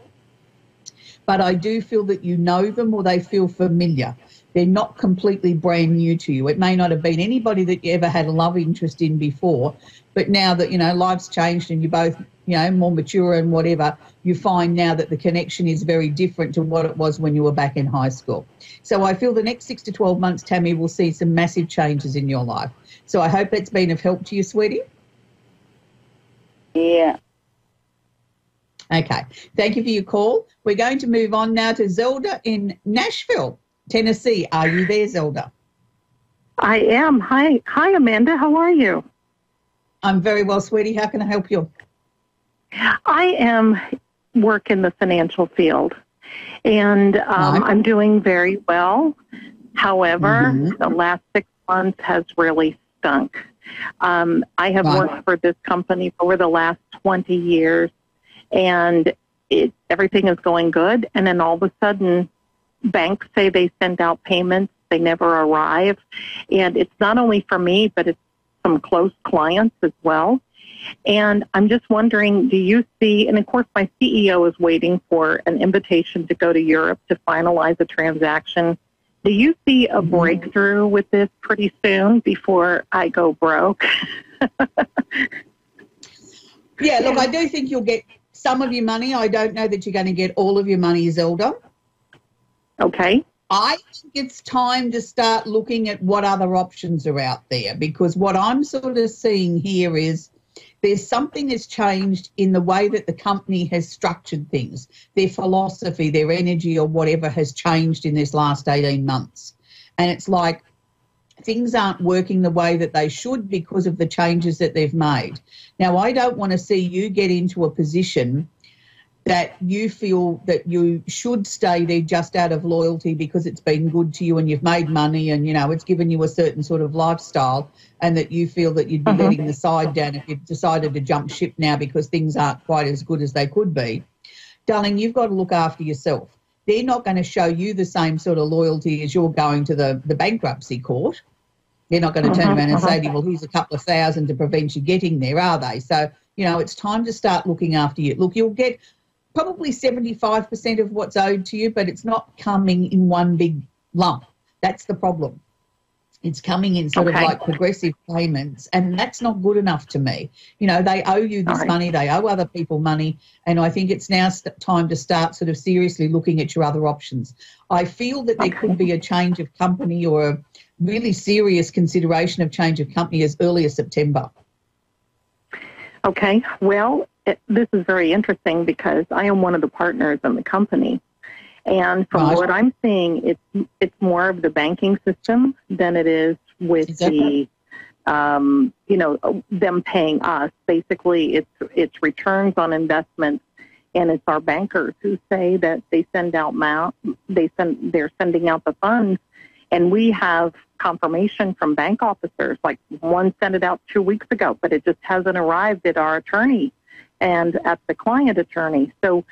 but I do feel that you know them or they feel familiar. They're not completely brand new to you. It may not have been anybody that you ever had a love interest in before, but now that, you know, life's changed and you're both, you know, more mature and whatever, you find now that the connection is very different to what it was when you were back in high school. So I feel the next 6 to 12 months, Tammy, will see some massive changes in your life. So I hope that's been of help to you, sweetie. Yeah. Okay. Thank you for your call. We're going to move on now to Zelda in Nashville, Tennessee. Are you there, Zelda? I am. Hi, Amanda. How are you? I'm very well, sweetie. How can I help you? I am work in the financial field, and I'm doing very well. However, the last 6 months has really stunk. I have worked for this company for the last 20 years, and everything is going good, and then all of a sudden, banks say they send out payments, they never arrive, and it's not only for me, but it's some close clients as well. And I'm just wondering, do you see, and of course my CEO is waiting for an invitation to go to Europe to finalize a transaction. Do you see a breakthrough with this pretty soon before I go broke? Yeah, look, I do think you'll get some of your money. I don't know that you're going to get all of your money, Zelda. Okay. I think it's time to start looking at what other options are out there, because what I'm sort of seeing here is there's something that's changed in the way that the company has structured things. Their philosophy, their energy or whatever has changed in this last 18 months. And it's like things aren't working the way that they should because of the changes that they've made. Now, I don't want to see you get into a position that you feel that you should stay there just out of loyalty because it's been good to you and you've made money and, you know, it's given you a certain sort of lifestyle, and that you feel that you'd be letting the side down if you've decided to jump ship now because things aren't quite as good as they could be. Darling, you've got to look after yourself. They're not going to show you the same sort of loyalty as you're going to the bankruptcy court. They're not going to turn around and say to you, well, here's a couple of $1,000 to prevent you getting there, are they? So, you know, it's time to start looking after you. Look, you'll get probably 75% of what's owed to you, but it's not coming in one big lump. That's the problem. It's coming in sort of like progressive payments, and that's not good enough to me. You know, they owe you this money, they owe other people money, and I think it's now time to start sort of seriously looking at your other options. I feel that there could be a change of company or a really serious consideration of change of company as early as September. Okay, well, this is very interesting because I am one of the partners in the company. And from what I'm seeing, it's more of the banking system than it is with the, you know, them paying us. Basically, it's returns on investments, and it's our bankers who say that they send out they're sending out the funds, and we have confirmation from bank officers. Like one sent it out 2 weeks ago, but it just hasn't arrived at our attorney and at the client attorney. So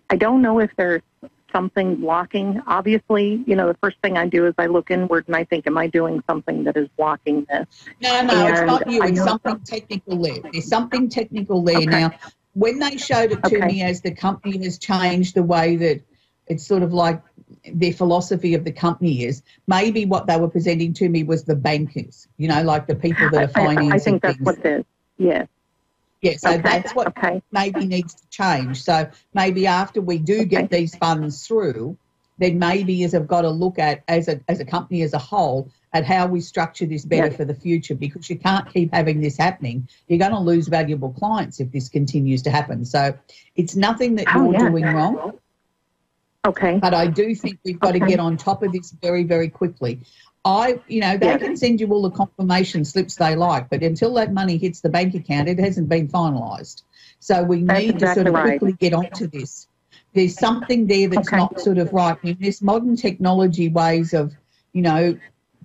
I don't know if there's something blocking. Obviously, you know, the first thing I do is I look inward and I think, am I doing something that is blocking this? No, it's not you. It's something technical there. There's something technical there. Now, when they showed it to me as the company has changed the way that it's sort of like their philosophy of the company is, maybe what they were presenting to me was the bankers, you know, like the people that are financing I think that's things. what it is, yes. Yeah, so that's what maybe needs to change. So maybe after we do get these funds through, then maybe I've got to look at, as a company as a whole, at how we structure this better for the future, because you can't keep having this happening. You're going to lose valuable clients if this continues to happen. So it's nothing that you're doing wrong. Okay. But I do think we've got to get on top of this very, very quickly. They can send you all the confirmation slips they like, but until that money hits the bank account, it hasn't been finalised. So we need to sort of quickly get onto this. There's something there that's not sort of right. In this modern technology ways of, you know,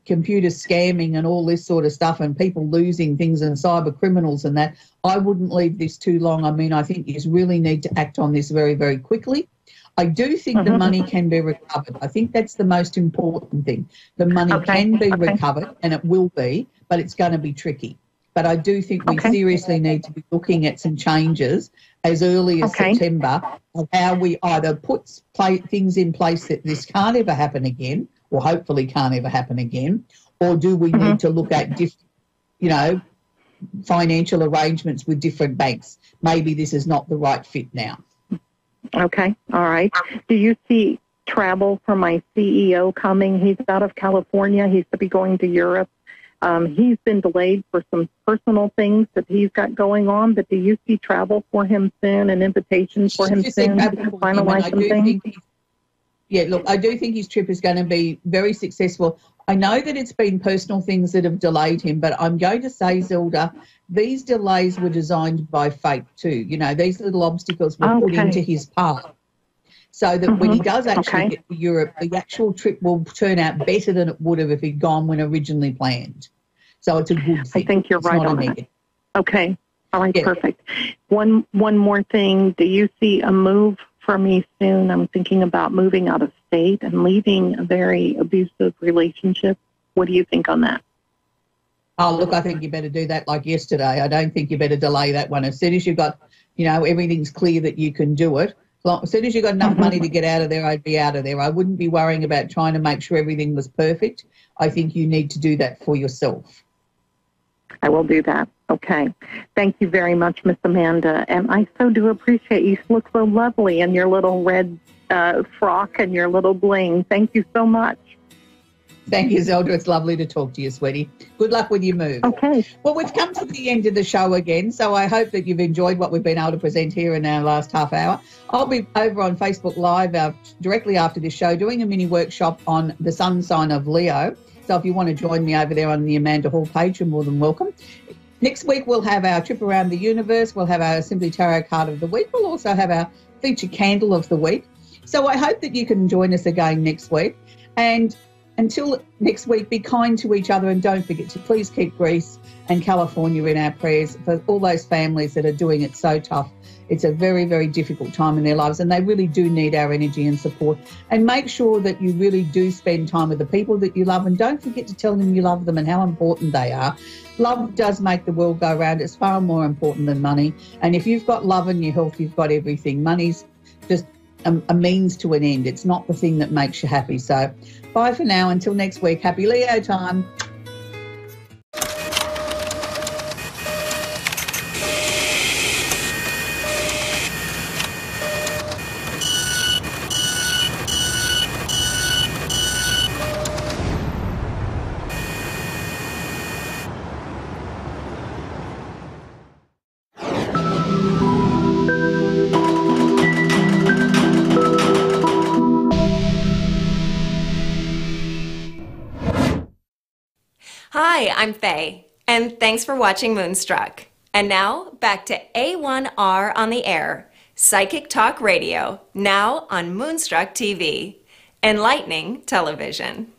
computer scamming and all this sort of stuff and people losing things and cyber criminals and that, I wouldn't leave this too long. I mean, I think you really need to act on this very, very quickly. I do think the money can be recovered. I think that's the most important thing. The money can be recovered, and it will be, but it's going to be tricky. But I do think we seriously need to be looking at some changes as early as September of how we either put things in place that this can't ever happen again, or hopefully can't ever happen again, or do we need to look at different, financial arrangements with different banks? Maybe this is not the right fit now. Okay, all right. Do you see travel for my CEO coming? He's out of California. He's to be going to Europe. He's been delayed for some personal things that he's got going on, but do you see travel for him soon, an invitation for him soon to finalize some things? Yeah, look, I do think his trip is going to be very successful. I know that it's been personal things that have delayed him, but I'm going to say, Zelda, these delays were designed by fate too. These little obstacles were put into his path so that when he does actually get to Europe, the actual trip will turn out better than it would have if he'd gone when originally planned. So it's a good thing. I think you're right on that. Okay. All right, perfect. One more thing. Do you see a move for me soon? I'm thinking about moving out of state and leaving a very abusive relationship. What do you think on that? Oh, look, I think you better do that like yesterday. I don't think you better delay that one. As soon as you've got, everything's clear that you can do it, as soon as you've got enough money to get out of there, I'd be out of there. I wouldn't be worrying about trying to make sure everything was perfect. I think you need to do that for yourself. I will do that. Okay. Thank you very much, Miss Amanda. And I so do appreciate you look so lovely in your little red frock and your little bling. Thank you so much. Thank you, Zelda. It's lovely to talk to you, sweetie. Good luck with your move. Okay. Well, we've come to the end of the show again, so I hope that you've enjoyed what we've been able to present here in our last half hour. I'll be over on Facebook Live directly after this show doing a mini workshop on the sun sign of Leo. So if you want to join me over there on the Amanda Hall page, you're more than welcome. Next week, we'll have our trip around the universe. We'll have our Simply Tarot card of the week. We'll also have our featured candle of the week. So I hope that you can join us again next week. And until next week, be kind to each other and don't forget to please keep Greece and California in our prayers for all those families that are doing it so tough. It's a very, very difficult time in their lives and they really do need our energy and support. And make sure that you really do spend time with the people that you love and don't forget to tell them you love them and how important they are. Love does make the world go round. It's far more important than money. And if you've got love and your health, you've got everything. Money's just a means to an end. It's not the thing that makes you happy. So bye for now. Until next week. Happy Leo time. Hi, I'm Faye, and thanks for watching Moonstruck. And now, back to A1R on the air, Psychic Talk Radio, now on Moonstruck TV, enlightening television.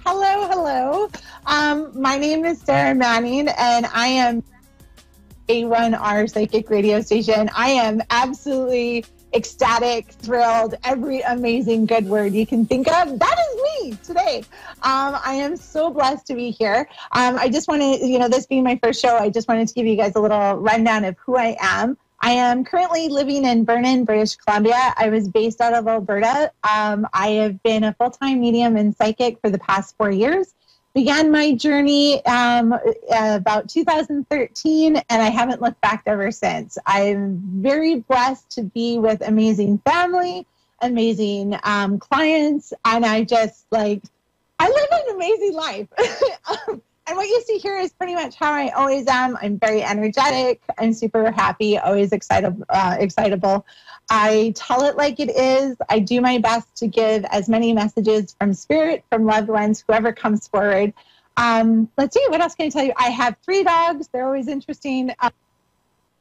Hello. My name is Sarah Manning, and I am A1R Psychic radio station. I am absolutely ecstatic, thrilled, every amazing good word you can think of. That is me today. I am so blessed to be here. I just want to, this being my first show, I just wanted to give you guys a little rundown of who I am. I am currently living in Vernon, British Columbia. I was based out of Alberta. I have been a full-time medium and psychic for the past 4 years. began my journey about 2013, and I haven't looked back ever since. I'm very blessed to be with amazing family, amazing clients, and I live an amazing life. And what you see here is pretty much how I always am. I'm very energetic. I'm super happy, always excitable. I tell it like it is. I do my best to give as many messages from spirit, from loved ones, whoever comes forward. Let's see, what else can I tell you? I have 3 dogs. They're always interesting.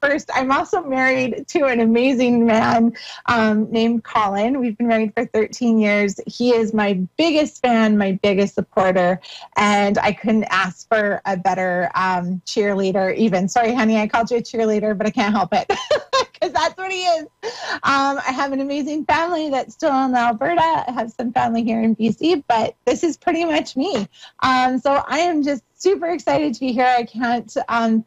First, I'm also married to an amazing man named Colin. We've been married for 13 years. He is my biggest fan, my biggest supporter, and I couldn't ask for a better cheerleader even. Sorry, honey, I called you a cheerleader, but I can't help it because that's what he is. I have an amazing family that's still in Alberta. I have some family here in BC, but this is pretty much me. So I am just super excited to be here. I can't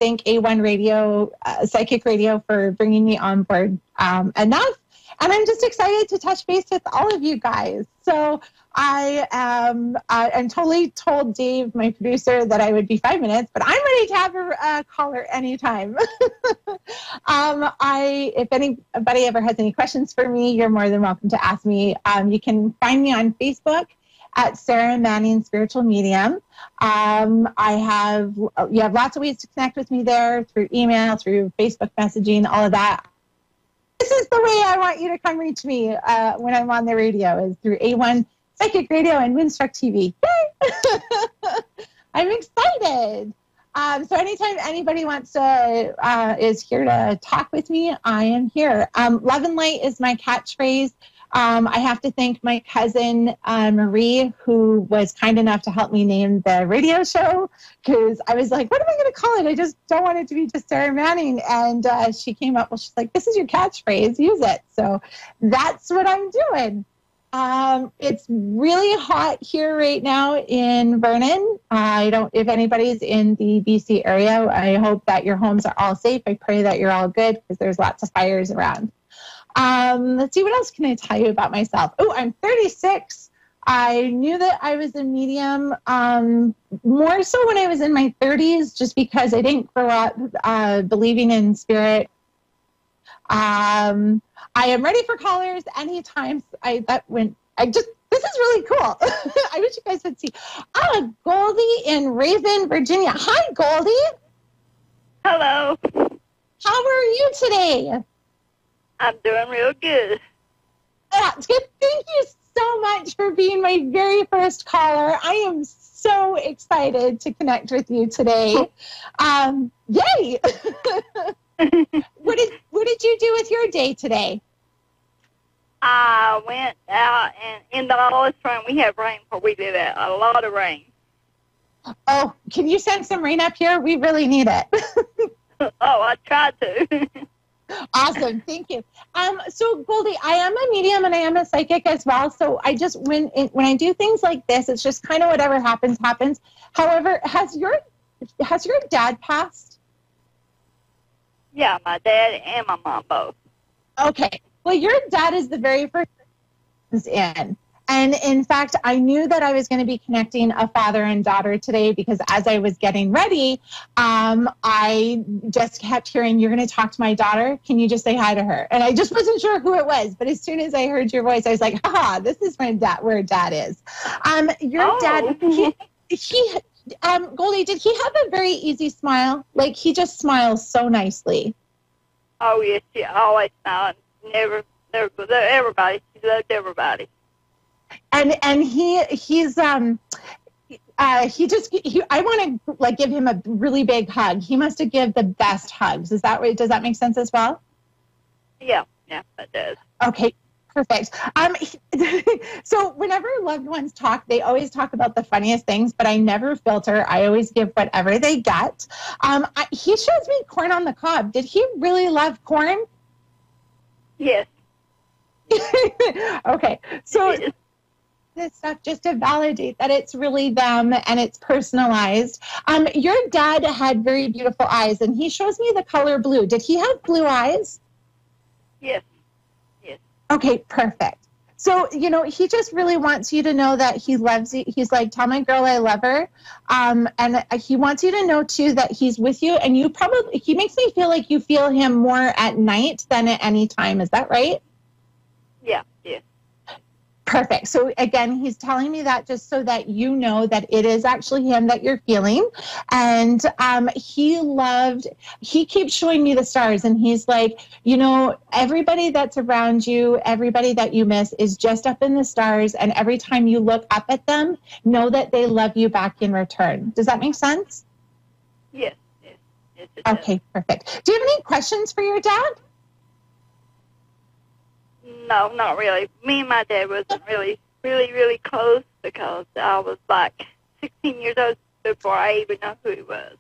thank A1 Radio, Psychic Radio, for bringing me on board enough. And I'm just excited to touch base with all of you guys. So I'm totally told Dave, my producer, that I would be 5 minutes, but I'm ready to have a caller anytime. If anybody ever has any questions for me, you're more than welcome to ask me. You can find me on Facebook at Sarah Manning Spiritual Medium. You have lots of ways to connect with me there, through email, through Facebook messaging, all of that. This is the way I want you to come reach me when I'm on the radio, is through A1 Psychic Radio and Moonstruck TV. Yay! I'm excited. So anytime anybody wants to, is here to talk with me, I am here. Love and light is my catchphrase. I have to thank my cousin, Marie, who was kind enough to help me name the radio show, because I was like, what am I going to call it? I just don't want it to be just Sarah Manning. And she came up, she's like, this is your catchphrase, use it. So that's what I'm doing. It's really hot here right now in Vernon. If anybody's in the BC area, I hope that your homes are all safe. I pray that you're all good, because there's lots of fires around. Let's see, what else can I tell you about myself? Oh, I'm 36. I knew that I was a medium more so when I was in my 30s, just because I didn't grow up believing in spirit. I am ready for callers anytime. This is really cool. I wish you guys would see. Goldie in Raven, Virginia. Hi, Goldie. Hello. How are you today? I'm doing real good. That's good. Thank you so much for being my very first caller. I am so excited to connect with you today. Yay! What did you do with your day today? I went out, and in the lowest rain, we have rain where we live at, a lot of rain. Oh, can you send some rain up here? We really need it. Oh, I tried to. Awesome. Thank you. So Goldie, I am a medium and I am a psychic as well. So I just, when I do things like this, it's just kind of whatever happens. However, has your dad passed? Yeah, my dad and my mom both. Okay. Well, your dad is the very first person in. And in fact, I knew that I was going to be connecting a father and daughter today, because as I was getting ready, I just kept hearing, you're going to talk to my daughter. Can you just say hi to her? And I just wasn't sure who it was. But as soon as I heard your voice, I was like, this is where dad is. Your dad, Goldie, did he have a very easy smile? Like, he just smiles so nicely. Oh, yes, she always smiled. Never everybody. She loved everybody. And I want to like give him a really big hug. He must have given the best hugs. Does that make sense as well? Yeah, it does. Okay, perfect. So whenever loved ones talk, they always talk about the funniest things, but I never filter. I always give whatever they get. He shows me corn on the cob. Did he really love corn? Yes. Okay, so this stuff just to validate that it's really them and it's personalized. Your dad had very beautiful eyes, and he shows me the color blue. Did he have blue eyes? Yes. Okay, perfect. So, you know, he just really wants you to know that he loves you. He's like, tell my girl I love her. And he wants you to know, too, that he's with you. And he makes me feel like you feel him more at night than at any time. Is that right? Yeah, yeah. Perfect. So again, he's telling me that just so that you know that it is actually him that you're feeling. And he keeps showing me the stars, and he's like, you know, everybody that's around you, everybody that you miss is just up in the stars. And every time you look up at them, know that they love you back in return. Does that make sense? Yes, yes. Okay, perfect. Do you have any questions for your dad? No, not really. Me and my dad wasn't really close because I was like 16 years old before I even knew who he was.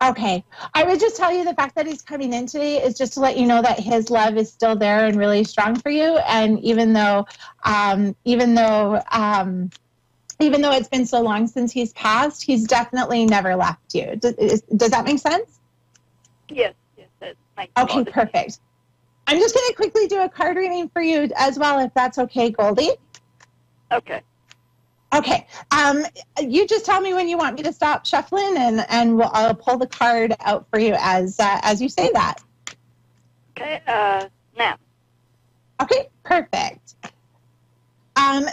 Okay. I would just tell you the fact that he's coming in today is just to let you know that his love is still there and really strong for you. And even though it's been so long since he's passed, he's definitely never left you. Does that make sense? Yes, that makes Okay, sense. perfect. I'm just going to quickly do a card reading for you as well, if that's okay, Goldie. Okay. Okay. You just tell me when you want me to stop shuffling, and I'll pull the card out for you as you say that. Okay. Now. Okay. Perfect.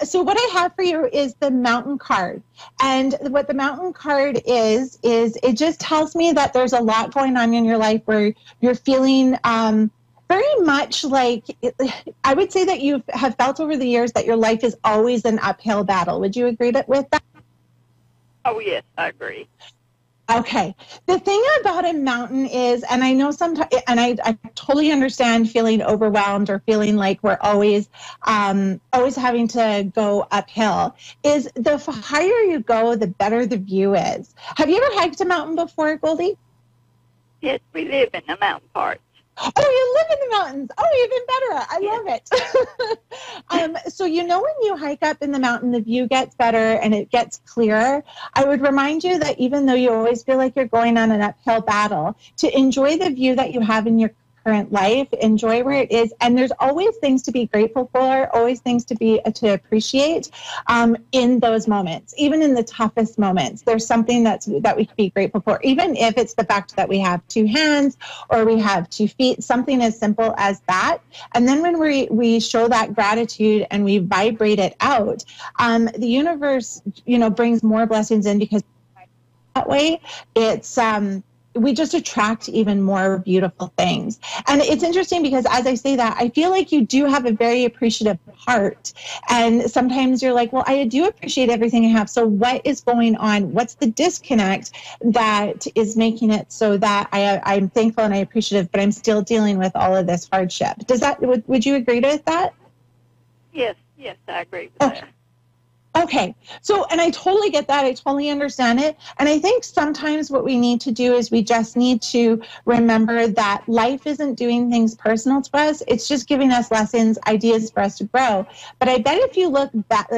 So what I have for you is the Mountain card. And what the Mountain card is it just tells me that there's a lot going on in your life where you're feeling very much like, I would say that you have felt over the years that your life is always an uphill battle. Would you agree with that? Oh, yes, I agree. Okay. The thing about a mountain is, and I know sometimes, and I totally understand feeling overwhelmed or feeling like we're always having to go uphill, is the higher you go, the better the view is. Have you ever hiked a mountain before, Goldie? Yes, we live in the mountain part. Oh, you live in the mountains. Oh, even better. I love it. So, you know, when you hike up in the mountain, the view gets better and it gets clearer. I would remind you that even though you always feel like you're going on an uphill battle, to enjoy the view that you have in your current life, enjoy where it is. And there's always things to be grateful for, always things to appreciate in those moments. Even in the toughest moments, there's something that we can be grateful for, even if it's the fact that we have 2 hands or we have 2 feet, something as simple as that. And then when we show that gratitude and we vibrate it out, the universe, brings more blessings in, because that way it's we just attract even more beautiful things. And it's interesting because as I say that, I feel like you do have a very appreciative heart. And sometimes you're like, well, I do appreciate everything I have. So what is going on? What's the disconnect that is making it so that I'm thankful and I'm appreciative, but I'm still dealing with all of this hardship? Would you agree with that? Yes, I agree with that. Okay. So, and I totally get that. I totally understand it. And I think sometimes what we need to do is we just need to remember that life isn't doing things personal to us. It's just giving us lessons, ideas for us to grow. But I bet if you looked back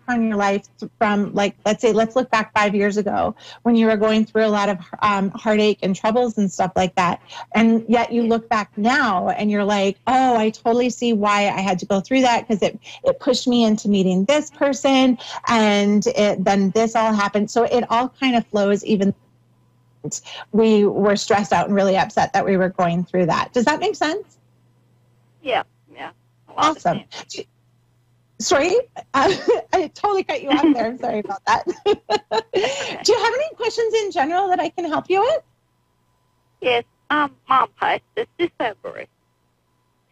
on your life from, like, let's look back 5 years ago when you were going through a lot of heartache and troubles and stuff like that. And yet you look back now and you're like, oh, I totally see why I had to go through that, because it pushed me into meeting this person. And then this all happened. So it all kind of flows, even we were stressed out and really upset that we were going through that. Does that make sense? Yeah. Awesome. Sorry, I totally cut you off there. I'm sorry about that. Do you have any questions in general that I can help you with? Yes. Mom passed this December.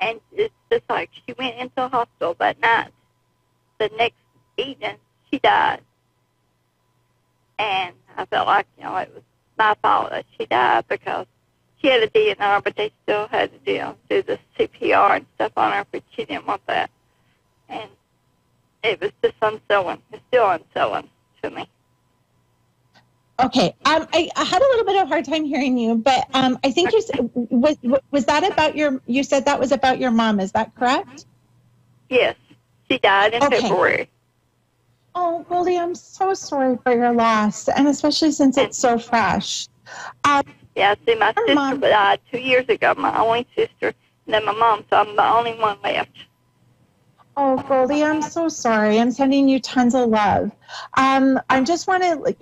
And it's just like she went into the hospital that night. The next evening, she died. And I felt like, it was my fault that she died, because she had a DNR, but they still had to do the CPR and stuff on her, but she didn't want that. And it was just unsettling. It's still unsettling to me. Okay. I had a little bit of a hard time hearing you, but I think you said, was that about you said that was about your mom, is that correct? Yes. She died in February. Oh, Goldie, I'm so sorry for your loss, and especially since it's so fresh. Yeah, see, my sister died 2 years ago, my only sister, and then my mom, so I'm the only one left. Oh, Goldie, I'm so sorry. I'm sending you tons of love. I just want to,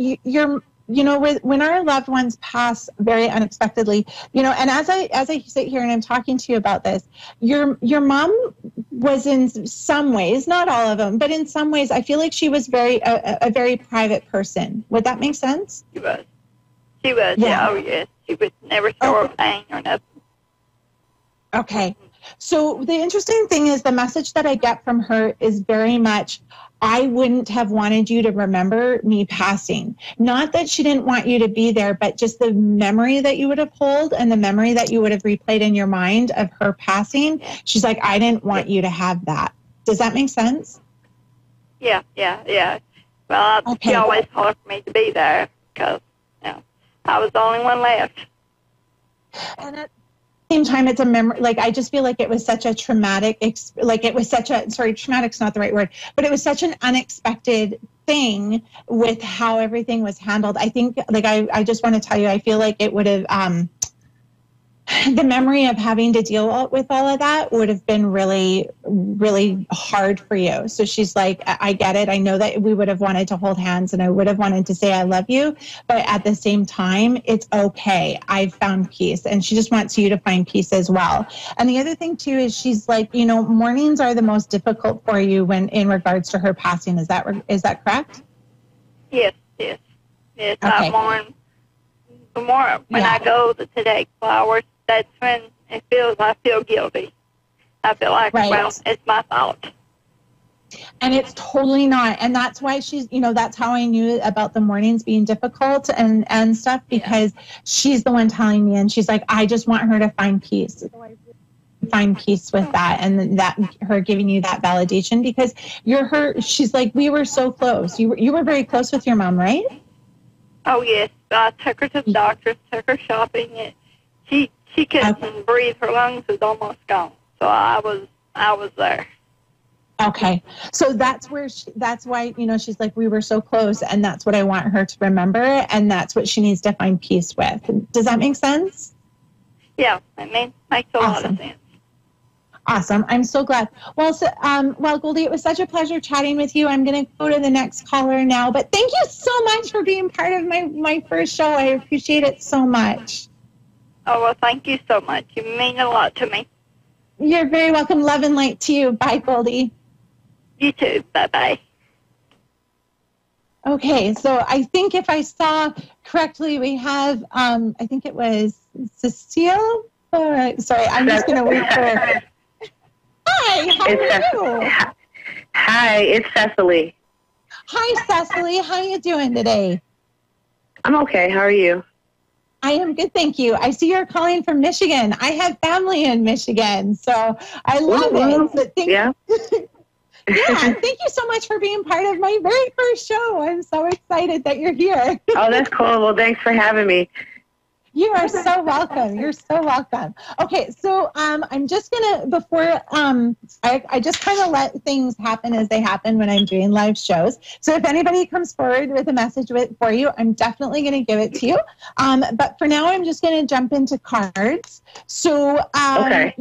when our loved ones pass very unexpectedly, and as I sit here and I'm talking to you about this, your mom was in some ways, not all of them, but in some ways, I feel like she was a very private person. Would that make sense? She was. Yeah. Oh, yes. She would never show her pain or nothing. Okay. So the interesting thing is the message that I get from her is very much, I wouldn't have wanted you to remember me passing. Not that she didn't want you to be there, but just the memory that you would have held and the memory that you would have replayed in your mind of her passing. She's like, I didn't want you to have that. Does that make sense? Yeah. Well, she always told for me to be there because, I was the only one left. And at the same time, it's a memory. Like, I just feel like it was such a traumatic, traumatic's not the right word, but it was such an unexpected thing with how everything was handled. I think, I just want to tell you, I feel like it would have, the memory of having to deal with all of that would have been really, really hard for you. So she's like, I get it. I know that we would have wanted to hold hands and I would have wanted to say, I love you. But at the same time, it's okay. I've found peace. And she just wants you to find peace as well. And the other thing too, is she's like, mornings are the most difficult for you when in regards to her passing. Is that correct? Yes. Okay. I go to take flowers, that's when I feel guilty. I feel like, well, it's my fault. And it's totally not. And that's why she's, that's how I knew about the mornings being difficult and stuff, because she's the one telling me, and she's like, I just want her to find peace. Find peace with that, and that her giving you that validation, because you're her. She's like, we were so close. You were very close with your mom, right? Oh, yes. I took her to the doctor, took her shopping. She couldn't breathe. Her lungs was almost gone. So I was there. Okay. So that's why, she's like, we were so close, and that's what I want her to remember, and that's what she needs to find peace with. Does that make sense? Yeah, it makes a lot of sense. Awesome. I'm so glad. Well, Goldie, it was such a pleasure chatting with you. I'm going to go to the next caller now, but thank you so much for being part of my first show. I appreciate it so much. Oh, well, thank you so much. You mean a lot to me. You're very welcome. Love and light to you. Bye, Goldie. You too. Bye-bye. Okay, so I think if I saw correctly, we have, I think it was Cecile. Sorry, I'm just going to wait for her. Hi, how are you? Hi, it's Cecily. Hi, Cecily. How are you doing today? I'm okay. How are you? I am good, thank you. I see you're calling from Michigan. I have family in Michigan, so I love it. So thank you so much for being part of my very first show. I'm so excited that you're here. Oh, that's cool. Well, thanks for having me. You are so welcome. You're so welcome. Okay, so I'm just going to, before, I just kind of let things happen as they happen when I'm doing live shows. So if anybody comes forward with a message for you, I'm definitely going to give it to you. But for now, I'm just going to jump into cards. So okay.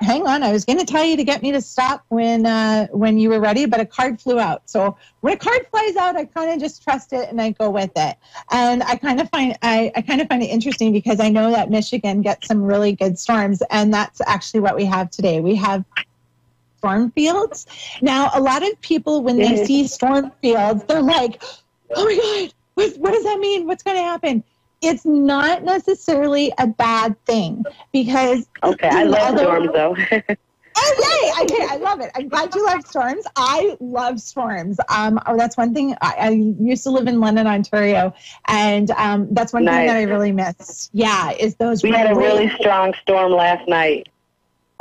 Hang on. I was going to tell you to get me to stop when you were ready, but a card flew out. So when a card flies out, I kind of just trust it and I go with it. And I kind of find it interesting because I know that Michigan gets some really good storms, and that's actually what we have today. We have storm fields. Now, a lot of people, when they see storm fields, they're like, oh my God, what does that mean? What's going to happen? It's not necessarily a bad thing because... Okay, I love storms, though. Oh, yay! Okay, I love it. I'm glad you love storms. I love storms. That's one thing. I used to live in London, Ontario, and that's one thing that I really miss. Yeah, is those. We had a really strong storm last night.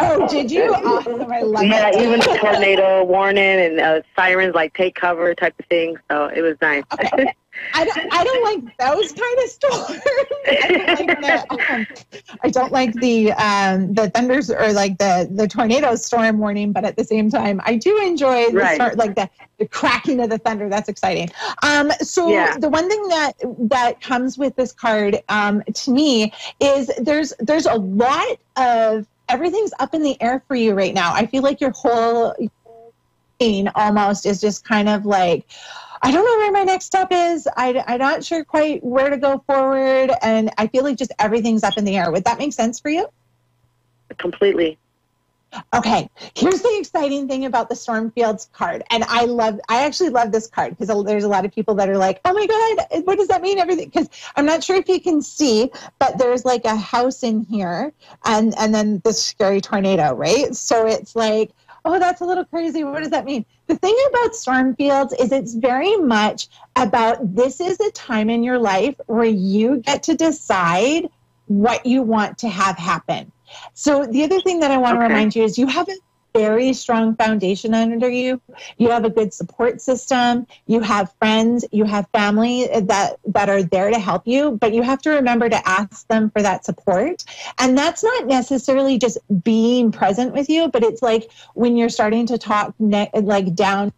Oh, did you? Awesome! I love it. Yeah, even a tornado warning and sirens, like take cover type of thing. So it was nice. Okay. I don't like those kind of storms. I don't like the thunders or like the tornado storm warning, but at the same time, I do enjoy the the cracking of the thunder. That's exciting. The one thing that comes with this card to me is there's a lot of everything's up in the air for you right now. I feel like your whole thing almost is just kind of like, I don't know where my next step is. I'm not sure quite where to go forward. And I feel like just everything's up in the air. Would that make sense for you? Completely. Okay, here's the exciting thing about the Stormfields card. And I actually love this card because there's a lot of people that are like, oh my God, what does that mean? Everything. Because I'm not sure if you can see, but there's like a house in here and then this scary tornado, right? So it's like, oh, that's a little crazy. What does that mean? The thing about Stormfields is it's very much about this is a time in your life where you get to decide what you want to have happen. So the other thing that I want to remind you is you have a very strong foundation under you. You have a good support system. You have friends. You have family that are there to help you. But you have to remember to ask them for that support. And that's not necessarily just being present with you, but it's like when you're starting to talk like down,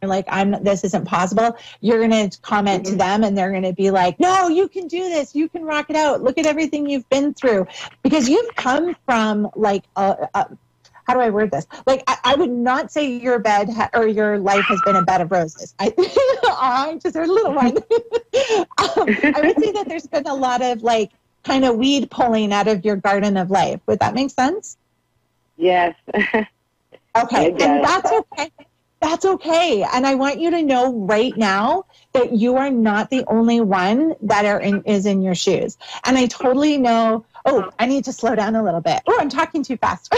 like this isn't possible, you're going to comment to them and they're going to be like, no, you can do this, you can rock it out, look at everything you've been through, because you've come from like how do I word this, like I would not say your bed or your life has been a bed of roses. I just a little one. I would say that there's been a lot of like kind of weed pulling out of your garden of life. Would that make sense? Yes. Okay, and that's okay. That's okay. And I want you to know right now that you are not the only one that is in your shoes. And I totally know, I need to slow down a little bit. Oh, I'm talking too fast.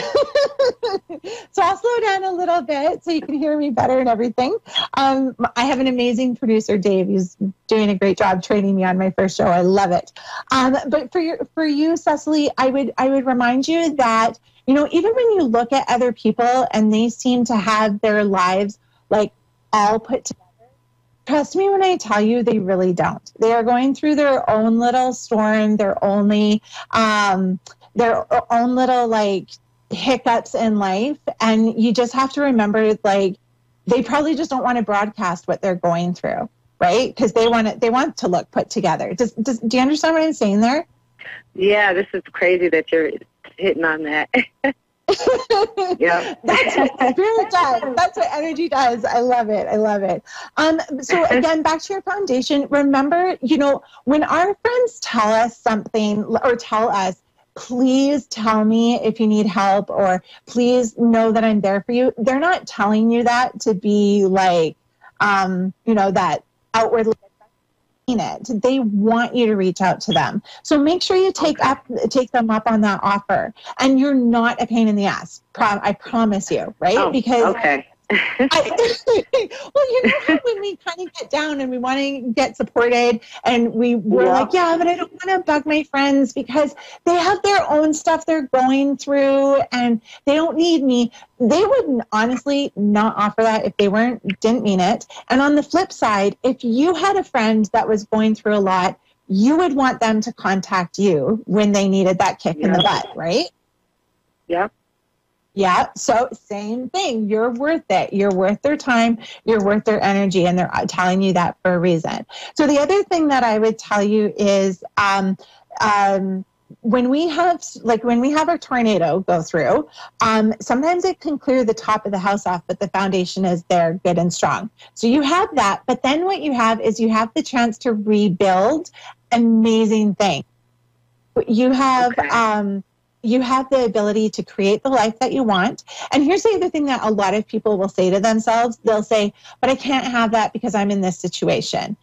So I'll slow down a little bit so you can hear me better and everything. I have an amazing producer, Dave. He's doing a great job training me on my first show. I love it. But for you, Cecily, I would remind you that, you know, even when you look at other people and they seem to have their lives like all put together, trust me when I tell you they really don't. They are going through their own little storm, their own little like hiccups in life. And you just have to remember, like, they probably just don't want to broadcast what they're going through, right? Because they want to look put together. Do you understand what I'm saying there? Yeah, this is crazy that you're hitting on that. Yeah, that's what spirit does. That's what energy does. I love it. I love it. So again, back to your foundation. Remember, you know, when our friends tell us something or tell us, please tell me if you need help, or please know that I'm there for you, they're not telling you that to be like, you know, that outwardly. It. They want you to reach out to them. So make sure you take them up on that offer. And you're not a pain in the ass. I promise you, right? Because well, you know how when we kind of get down and we want to get supported and we're like, yeah, but I don't want to bug my friends because they have their own stuff they're going through and they don't need me. They would honestly not offer that if they didn't mean it. And on the flip side, if you had a friend that was going through a lot, you would want them to contact you when they needed that kick in the butt, right? Yep. Yeah. So same thing. You're worth it. You're worth their time. You're worth their energy. And they're telling you that for a reason. So the other thing that I would tell you is when we have a tornado go through, sometimes it can clear the top of the house off, but the foundation is there good and strong. So you have that. But then what you have is you have the chance to rebuild amazing things. You have you have the ability to create the life that you want. And here's the other thing that a lot of people will say to themselves. They'll say, but I can't have that because I'm in this situation.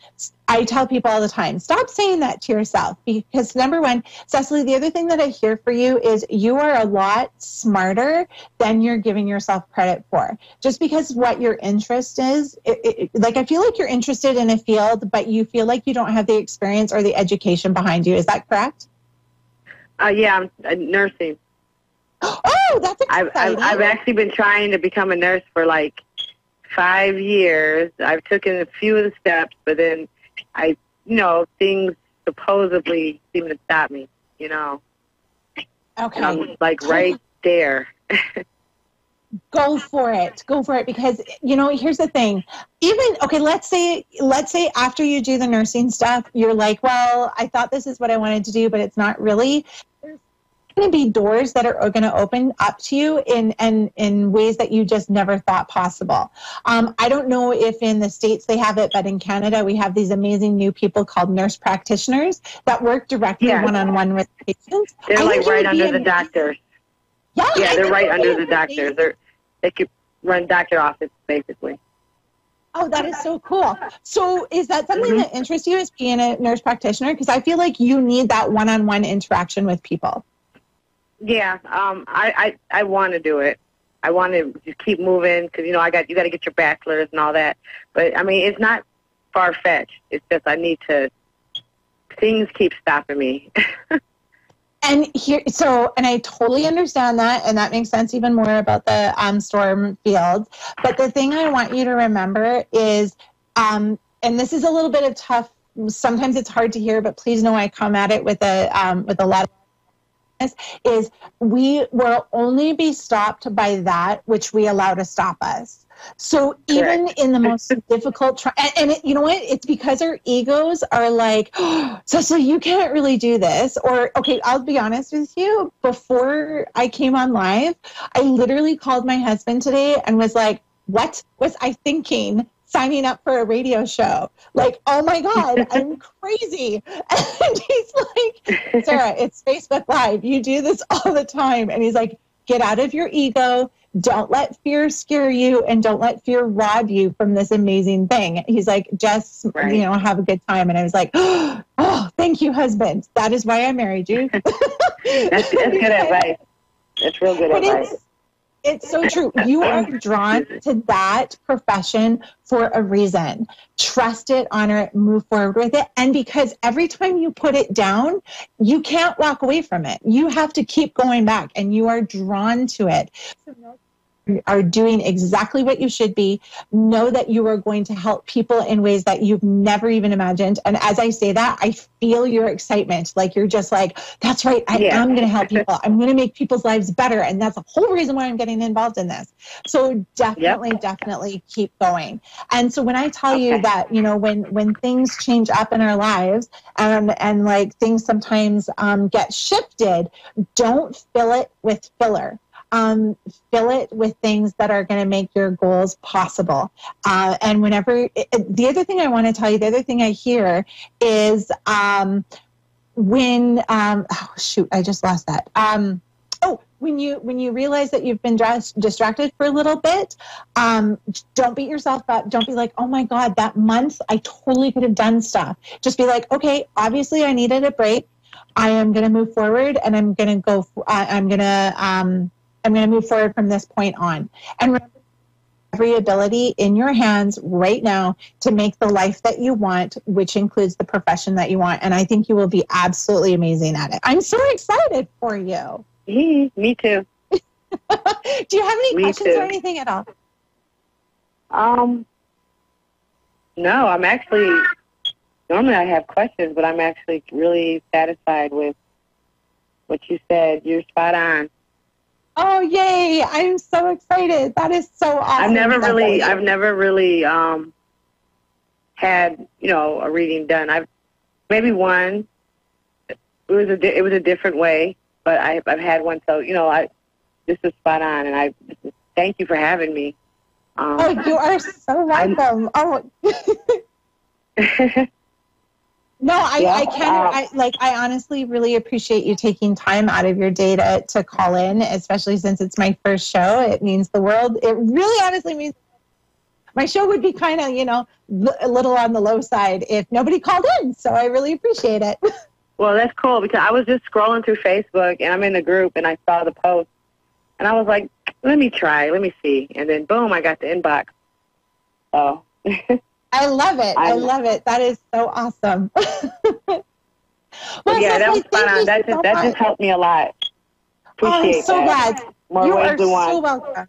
I tell people all the time, stop saying that to yourself, because number one, Cecily, the other thing that I hear for you is you are a lot smarter than you're giving yourself credit for. Just because what your interest is, like I feel like you're interested in a field, but you feel like you don't have the experience or the education behind you. Is that correct? Yeah, I'm nursing. Oh, that's exciting. I've actually been trying to become a nurse for like 5 years. I've taken a few of the steps, but then things supposedly seem to stop me, you know. Okay. And I'm like right there. Go for it. Go for it. Because, you know, here's the thing. Let's say after you do the nursing stuff, you're like, well, I thought this is what I wanted to do, but it's not really. going to be doors that are going to open up to you in ways that you just never thought possible. I don't know if in the States they have it, but in Canada we have these amazing new people called nurse practitioners that work directly one-on-one with patients. They're like right under the doctors. Yeah, they're right under the doctors. They could run doctor office basically. Oh, that is so cool. So is that something that interests you as being a nurse practitioner? Because I feel like you need that one-on-one interaction with people. Yeah, I want to do it. I want to just keep moving because, you got to get your bachelor's and all that. But, I mean, it's not far-fetched. It's just things keep stopping me. And I totally understand that, and that makes sense even more about the storm field. But the thing I want you to remember is, and this is a little bit of tough, sometimes it's hard to hear, but please know I come at it with a lot of is we will only be stopped by that which we allow to stop us. So even in the most difficult, you know what? It's because our egos are like, oh, so you can't really do this. Or, okay, I'll be honest with you. Before I came on live, I literally called my husband today and was like, what was I thinking signing up for a radio show? Like, oh my God, I'm crazy. And he's like, Sarah, it's Facebook Live. You do this all the time. And he's like, get out of your ego. Don't let fear scare you, and don't let fear rob you from this amazing thing. He's like, just, have a good time. And I was like, oh, thank you, husband. That is why I married you. That's good advice. That's real good advice. It's so true. You are drawn to that profession for a reason. Trust it, honor it, move forward with it. And because every time you put it down, you can't walk away from it. You have to keep going back, and you are drawn to it. So you are doing exactly what you should be. Know that you are going to help people in ways that you've never even imagined. And as I say that, I feel your excitement. Like you're just like, that's right. I am going to help people. I'm going to make people's lives better. And that's the whole reason why I'm getting involved in this. So definitely keep going. And so when I tell you that, when things change up in our lives and like things sometimes get shifted, don't fill it with filler. Fill it with things that are going to make your goals possible. And the other thing I want to tell you, the other thing I hear is when I just lost that. When you realize that you've been distracted for a little bit, don't beat yourself up. Don't be like, oh my God, that month I totally could have done stuff. Just be like, okay, obviously I needed a break. I am going to move forward, and I'm going to go. I'm going to move forward from this point on. And remember, every ability in your hands right now to make the life that you want, which includes the profession that you want. And I think you will be absolutely amazing at it. I'm so excited for you. Me too. Do you have any questions or anything at all? No, I'm actually, normally I have questions, but I'm actually really satisfied with what you said. You're spot on. Oh, yay. I'm so excited. That is so awesome. I've never really had, a reading done. I've maybe one. It was a different way, but I've had one. So, this is spot on. And thank you for having me. You are so welcome. No, I honestly really appreciate you taking time out of your day to call in, especially since it's my first show. It means the world. It really honestly means my show would be kind of, a little on the low side if nobody called in. So I really appreciate it. Well, that's cool because I was just scrolling through Facebook and I'm in the group and I saw the post and I was like, let me see. And then boom, I got the inbox. Oh. I love it. I love it. That is so awesome. That was fun. That just helped me a lot. Appreciate I'm so glad. More you ways are than one. so welcome.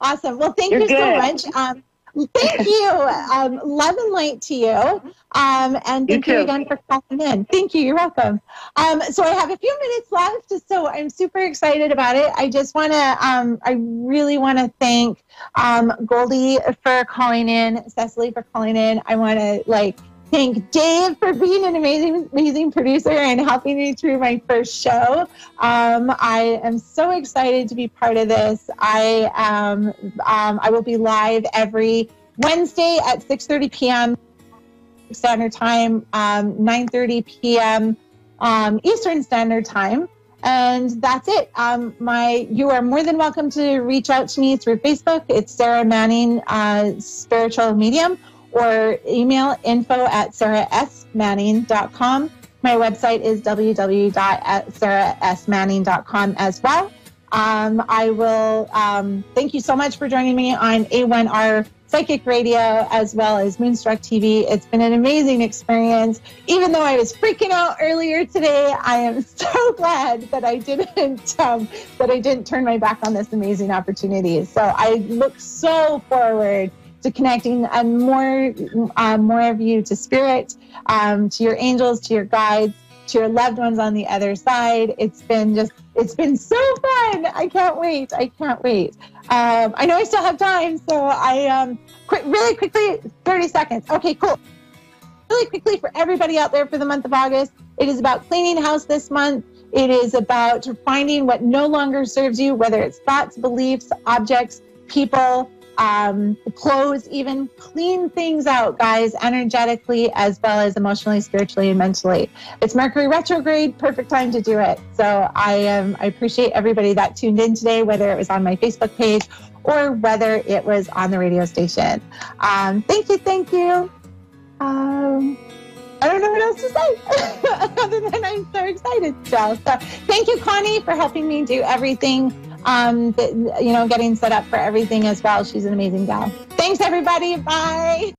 Awesome. Well, thank you so much. Thank you. Love and light to you. And thank you again for calling in. Thank you. You're welcome. So I have a few minutes left, so I'm super excited about it. I just want to, I really want to thank Goldie for calling in, Cecily for calling in. I want to thank Dave for being an amazing producer and helping me through my first show. I am so excited to be part of this. I will be live every Wednesday at 6:30 p.m. Standard Time, 9:30 p.m. Eastern Standard Time. And that's it. You are more than welcome to reach out to me through Facebook. It's Sarah Manning, Spiritual Medium, or email info@sarahsmanning.com. My website is www.sarahsmanning.com as well. I will thank you so much for joining me on A1R Psychic Radio as well as Moonstruck TV. It's been an amazing experience. Even though I was freaking out earlier today, I am so glad that I didn't turn my back on this amazing opportunity. So I look so forward to connecting more of you to spirit, to your angels, to your guides, to your loved ones on the other side. It's been so fun. I can't wait. I know I still have time, so really quickly, 30 seconds. Okay, cool. Really quickly for everybody out there for the month of August, it is about cleaning house this month. It is about finding what no longer serves you, whether it's thoughts, beliefs, objects, people, clothes, even. Clean things out, guys, energetically as well as emotionally, spiritually, and mentally. It's Mercury retrograde, perfect time to do it. So I appreciate everybody that tuned in today, whether it was on my Facebook page or whether it was on the radio station. Thank you. I don't know what else to say other than I'm so excited. So thank you, Connie, for helping me do everything. Getting set up for everything as well. She's an amazing gal. Thanks, everybody. Bye.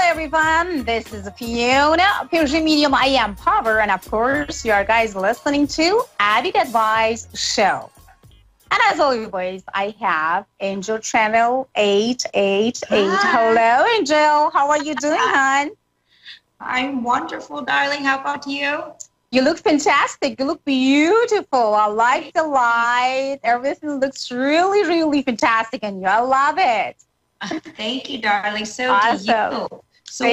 Everyone, this is Fiona, Persian Medium. I am Power, and of course, you are guys listening to Added Advice Show. And as always, I have Angel Channel 888. Hello, Angel. How are you doing, hon? I'm wonderful, darling. How about you? You look fantastic. You look beautiful. I like the light. Everything looks really, really fantastic, and I love it. Thank you, darling. So awesome. Do you. So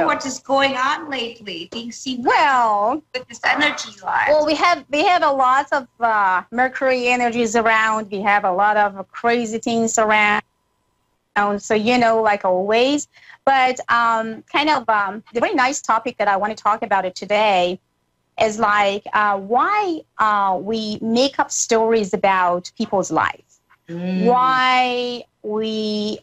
what is going on lately? Things seem with this energy line. Well, we have a lot of Mercury energies around. We have a lot of crazy things around. So like always. But the very nice topic that I want to talk about it today is like why we make up stories about people's lives. Why we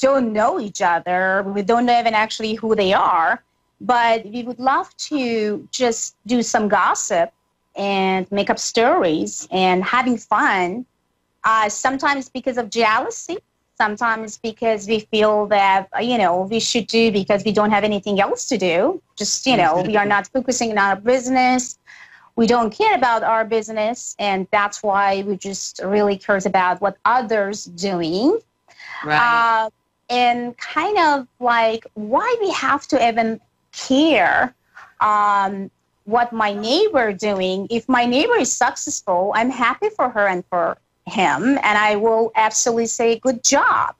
don't know each other. We don't know even actually who they are, but we would love to just do some gossip and make up stories and having fun. Sometimes because of jealousy, sometimes because we feel that, we should do because we don't have anything else to do. Just, we are not focusing on our business. We don't care about our business, and that's why we just really care about what others doing. Right. And kind of like why we have to even care what my neighbor doing. If my neighbor is successful, I'm happy for her and for him, and I will absolutely say good job.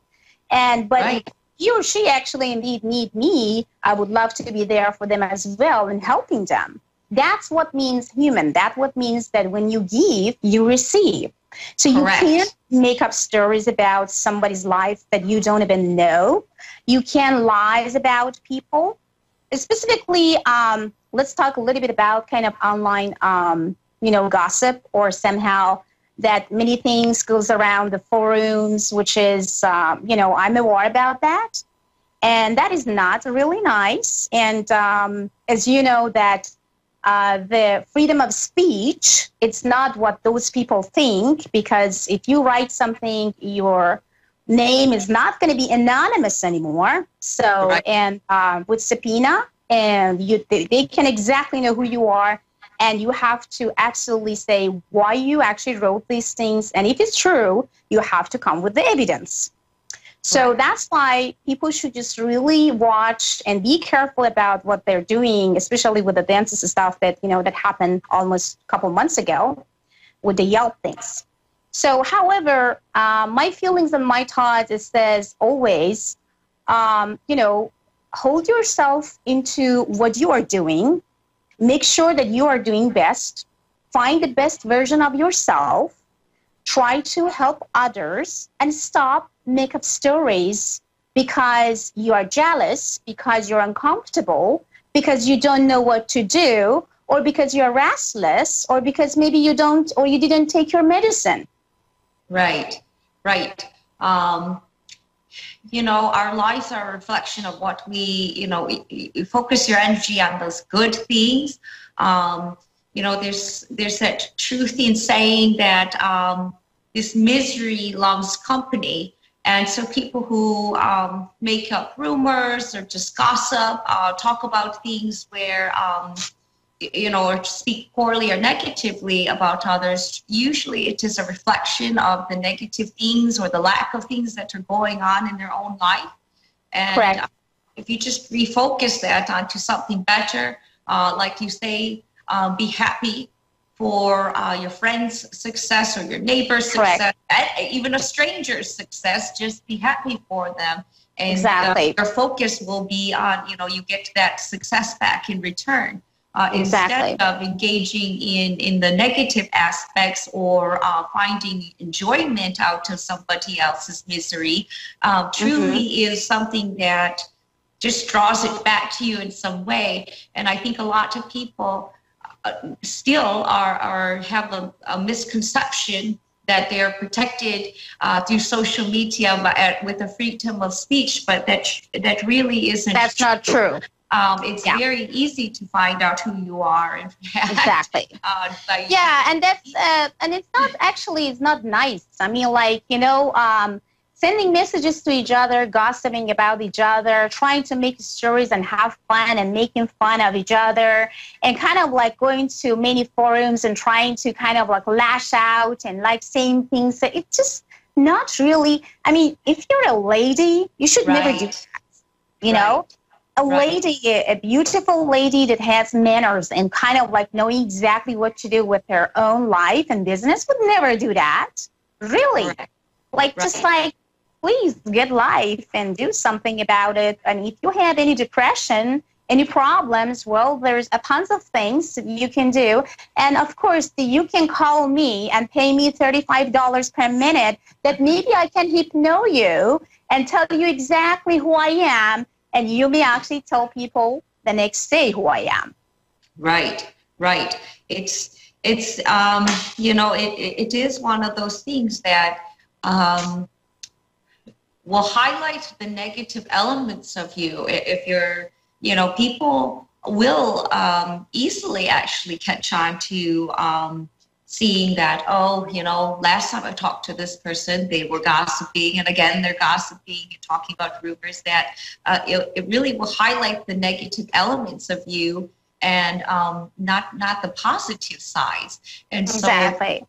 But if he or she actually indeed need me, I would love to be there for them as well and helping them. That's what means human. That's what means that when you give, you receive. So you can't make up stories about somebody's life that you don't even know. You can lie about people. Specifically, let's talk a little bit about kind of online, gossip or somehow that many things goes around the forums, which is, I'm aware about that. And that is not really nice. And as you know, that the freedom of speech, it's not what those people think, because if you write something, your name is not going to be anonymous anymore. So, right. And with subpoena, and they can exactly know who you are, and you have to actually say why you actually wrote these things. And if it's true, you have to come with the evidence. So right. That's why people should just really watch and be careful about what they're doing, especially with the dances stuff that, that happened almost a couple months ago with the Yelp things. So, however, my feelings and my thoughts, it says always, hold yourself into what you are doing. Make sure that you are doing best. Find the best version of yourself. Try to help others and stop make up stories because you are jealous, because you're uncomfortable, because you don't know what to do, or because you're restless, or because maybe you don't, or you didn't take your medicine. Right. Our lives are a reflection of what we focus your energy on those good things. There's that truth in saying that this misery loves company. And so people who make up rumors or just gossip, talk about things where, or speak poorly or negatively about others, usually it is a reflection of the negative things or the lack of things that are going on in their own life. And if you just refocus that onto something better, like you say, be happy for your friend's success or your neighbor's success, even a stranger's success, just be happy for them. And exactly. Your focus will be on, you get that success back in return. Instead of engaging in the negative aspects or finding enjoyment out of somebody else's misery, truly is something that just draws it back to you in some way. And I think a lot of people still have a misconception that they're protected through social media with the freedom of speech, but that really isn't. That's not true. It's very easy to find out who you are. In fact. Exactly. And that's and it's not nice. I mean, sending messages to each other, gossiping about each other, trying to make stories and have fun and making fun of each other, and kind of like going to many forums and trying to kind of like lash out and like saying things that it's just not really. I mean, if you're a lady, you should never do that. You know? A lady, a beautiful lady that has manners and kind of like knowing exactly what to do with her own life and business would never do that. Really. Just like, please get life and do something about it. And if you have any depression, any problems, well, there's a tons of things you can do. And of course, you can call me and pay me $35 per minute that maybe I can hypnose you and tell you exactly who I am. And you may actually tell people the next day who I am. Right. It's it is one of those things that will highlight the negative elements of you. If you're, people will easily actually catch on to seeing that, last time I talked to this person, they were gossiping, and again, they're gossiping and talking about rumors, that it really will highlight the negative elements of you and not the positive sides. And so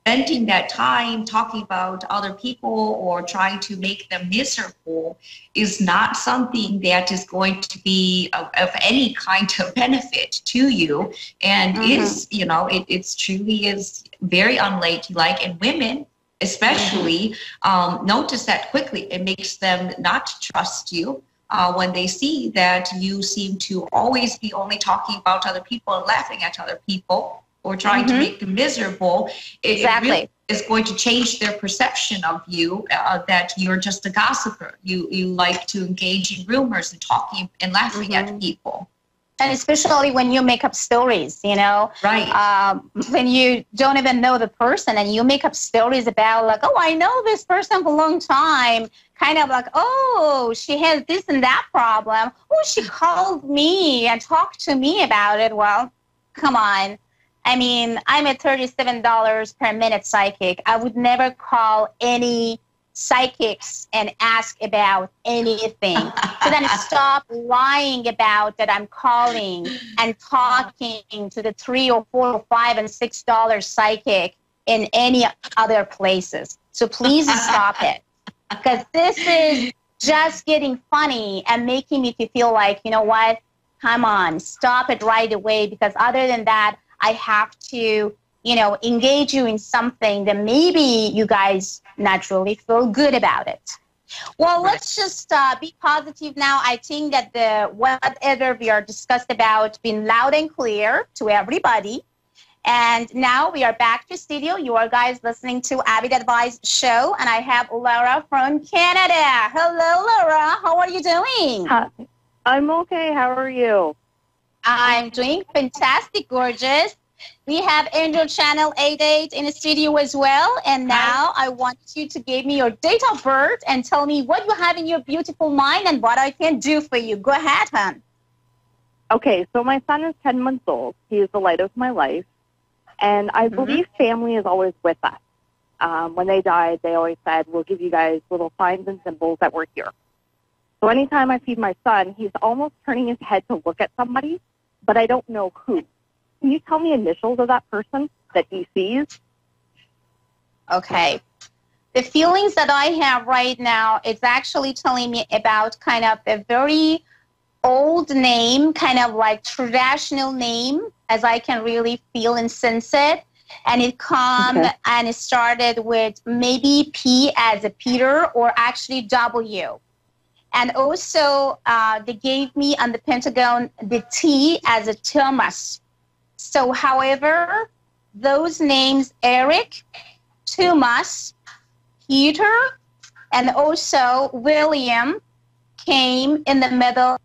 spending that time talking about other people or trying to make them miserable is not something that is going to be of any kind of benefit to you. And it's truly is very unladylike. And women especially notice that quickly. It makes them not trust you. When they see that you seem to always be only talking about other people and laughing at other people or trying to make them miserable, it really is going to change their perception of you, that you're just a gossiper. You like to engage in rumors and talking and laughing at people. And especially when you make up stories, you know, right? When you don't even know the person and you make up stories about like, oh, I know this person for a long time, kind of like, oh, she has this and that problem. Oh, she called me and talked to me about it. Well, come on. I mean, I'm a $37 per minute psychic. I would never call any psychics and ask about anything. So then stop lying about that I'm calling and talking to the $3 or $4 or $5 and $6 psychic in any other places. So please stop it, because this is just getting funny and making me feel like, you know what, come on, stop it right away, because other than that, I have to, you know, engage you in something that maybe you guys naturally feel good about it. Well, let's just be positive now. I think that the whatever we are discussed about been loud and clear to everybody. And now we are back to studio. You are guys listening to Avid Advice Show, and I have Laura from Canada. Hello, Laura. How are you doing? Hi. I'm okay. How are you? I'm doing fantastic, gorgeous. We have Angel Channel 88 in the studio as well. And now I want you to give me your date of birth and tell me what you have in your beautiful mind and what I can do for you. Go ahead, hon. Okay, so my son is 10 months old. He is the light of my life. And I believe family is always with us. When they died, they always said, we'll give you guys little signs and symbols that we're here. So anytime I feed my son, he's almost turning his head to look at somebody, but I don't know who. Can you tell me initials of that person that he sees? Okay. The feelings that I have right now, it's actually telling me about kind of a very old name, kind of like traditional name, as I can really feel and sense it. And it and it started with maybe P as a Peter or actually W. And also they gave me on the pentagon the T as a Thomas. So, however, those names, Eric, Thomas, Peter, and also William, came in the middle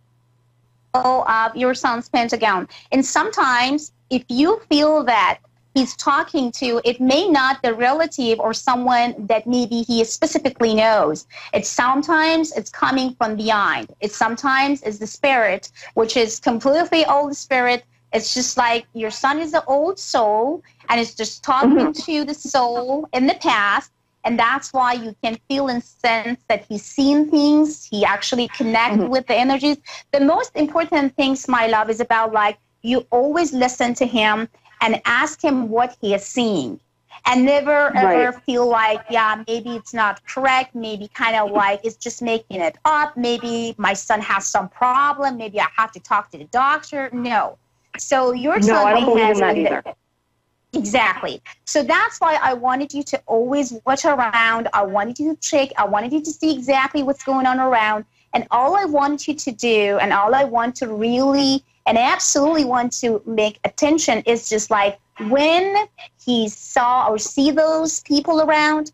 of your son's pentagon. And sometimes, if you feel that he's talking to, it may not the relative or someone that maybe he specifically knows. Sometimes it's coming from behind. Sometimes it's the spirit, which is completely old spirit. It's just like your son is an old soul, and it's just talking to the soul in the past, and that's why you can feel and sense that he's seen things. He actually connected with the energies. The most important things, my love, is about like you always listen to him and ask him what he is seeing, and never ever feel like, yeah, maybe it's not correct, maybe kind of like it's just making it up, maybe my son has some problem, maybe I have to talk to the doctor. No. So your son I don't believe in that either. Exactly. So that's why I wanted you to always watch around. I wanted you to check. I wanted you to see exactly what's going on around. And all I want you to do, and all I want to really and absolutely want to make attention is just like when he saw or see those people around,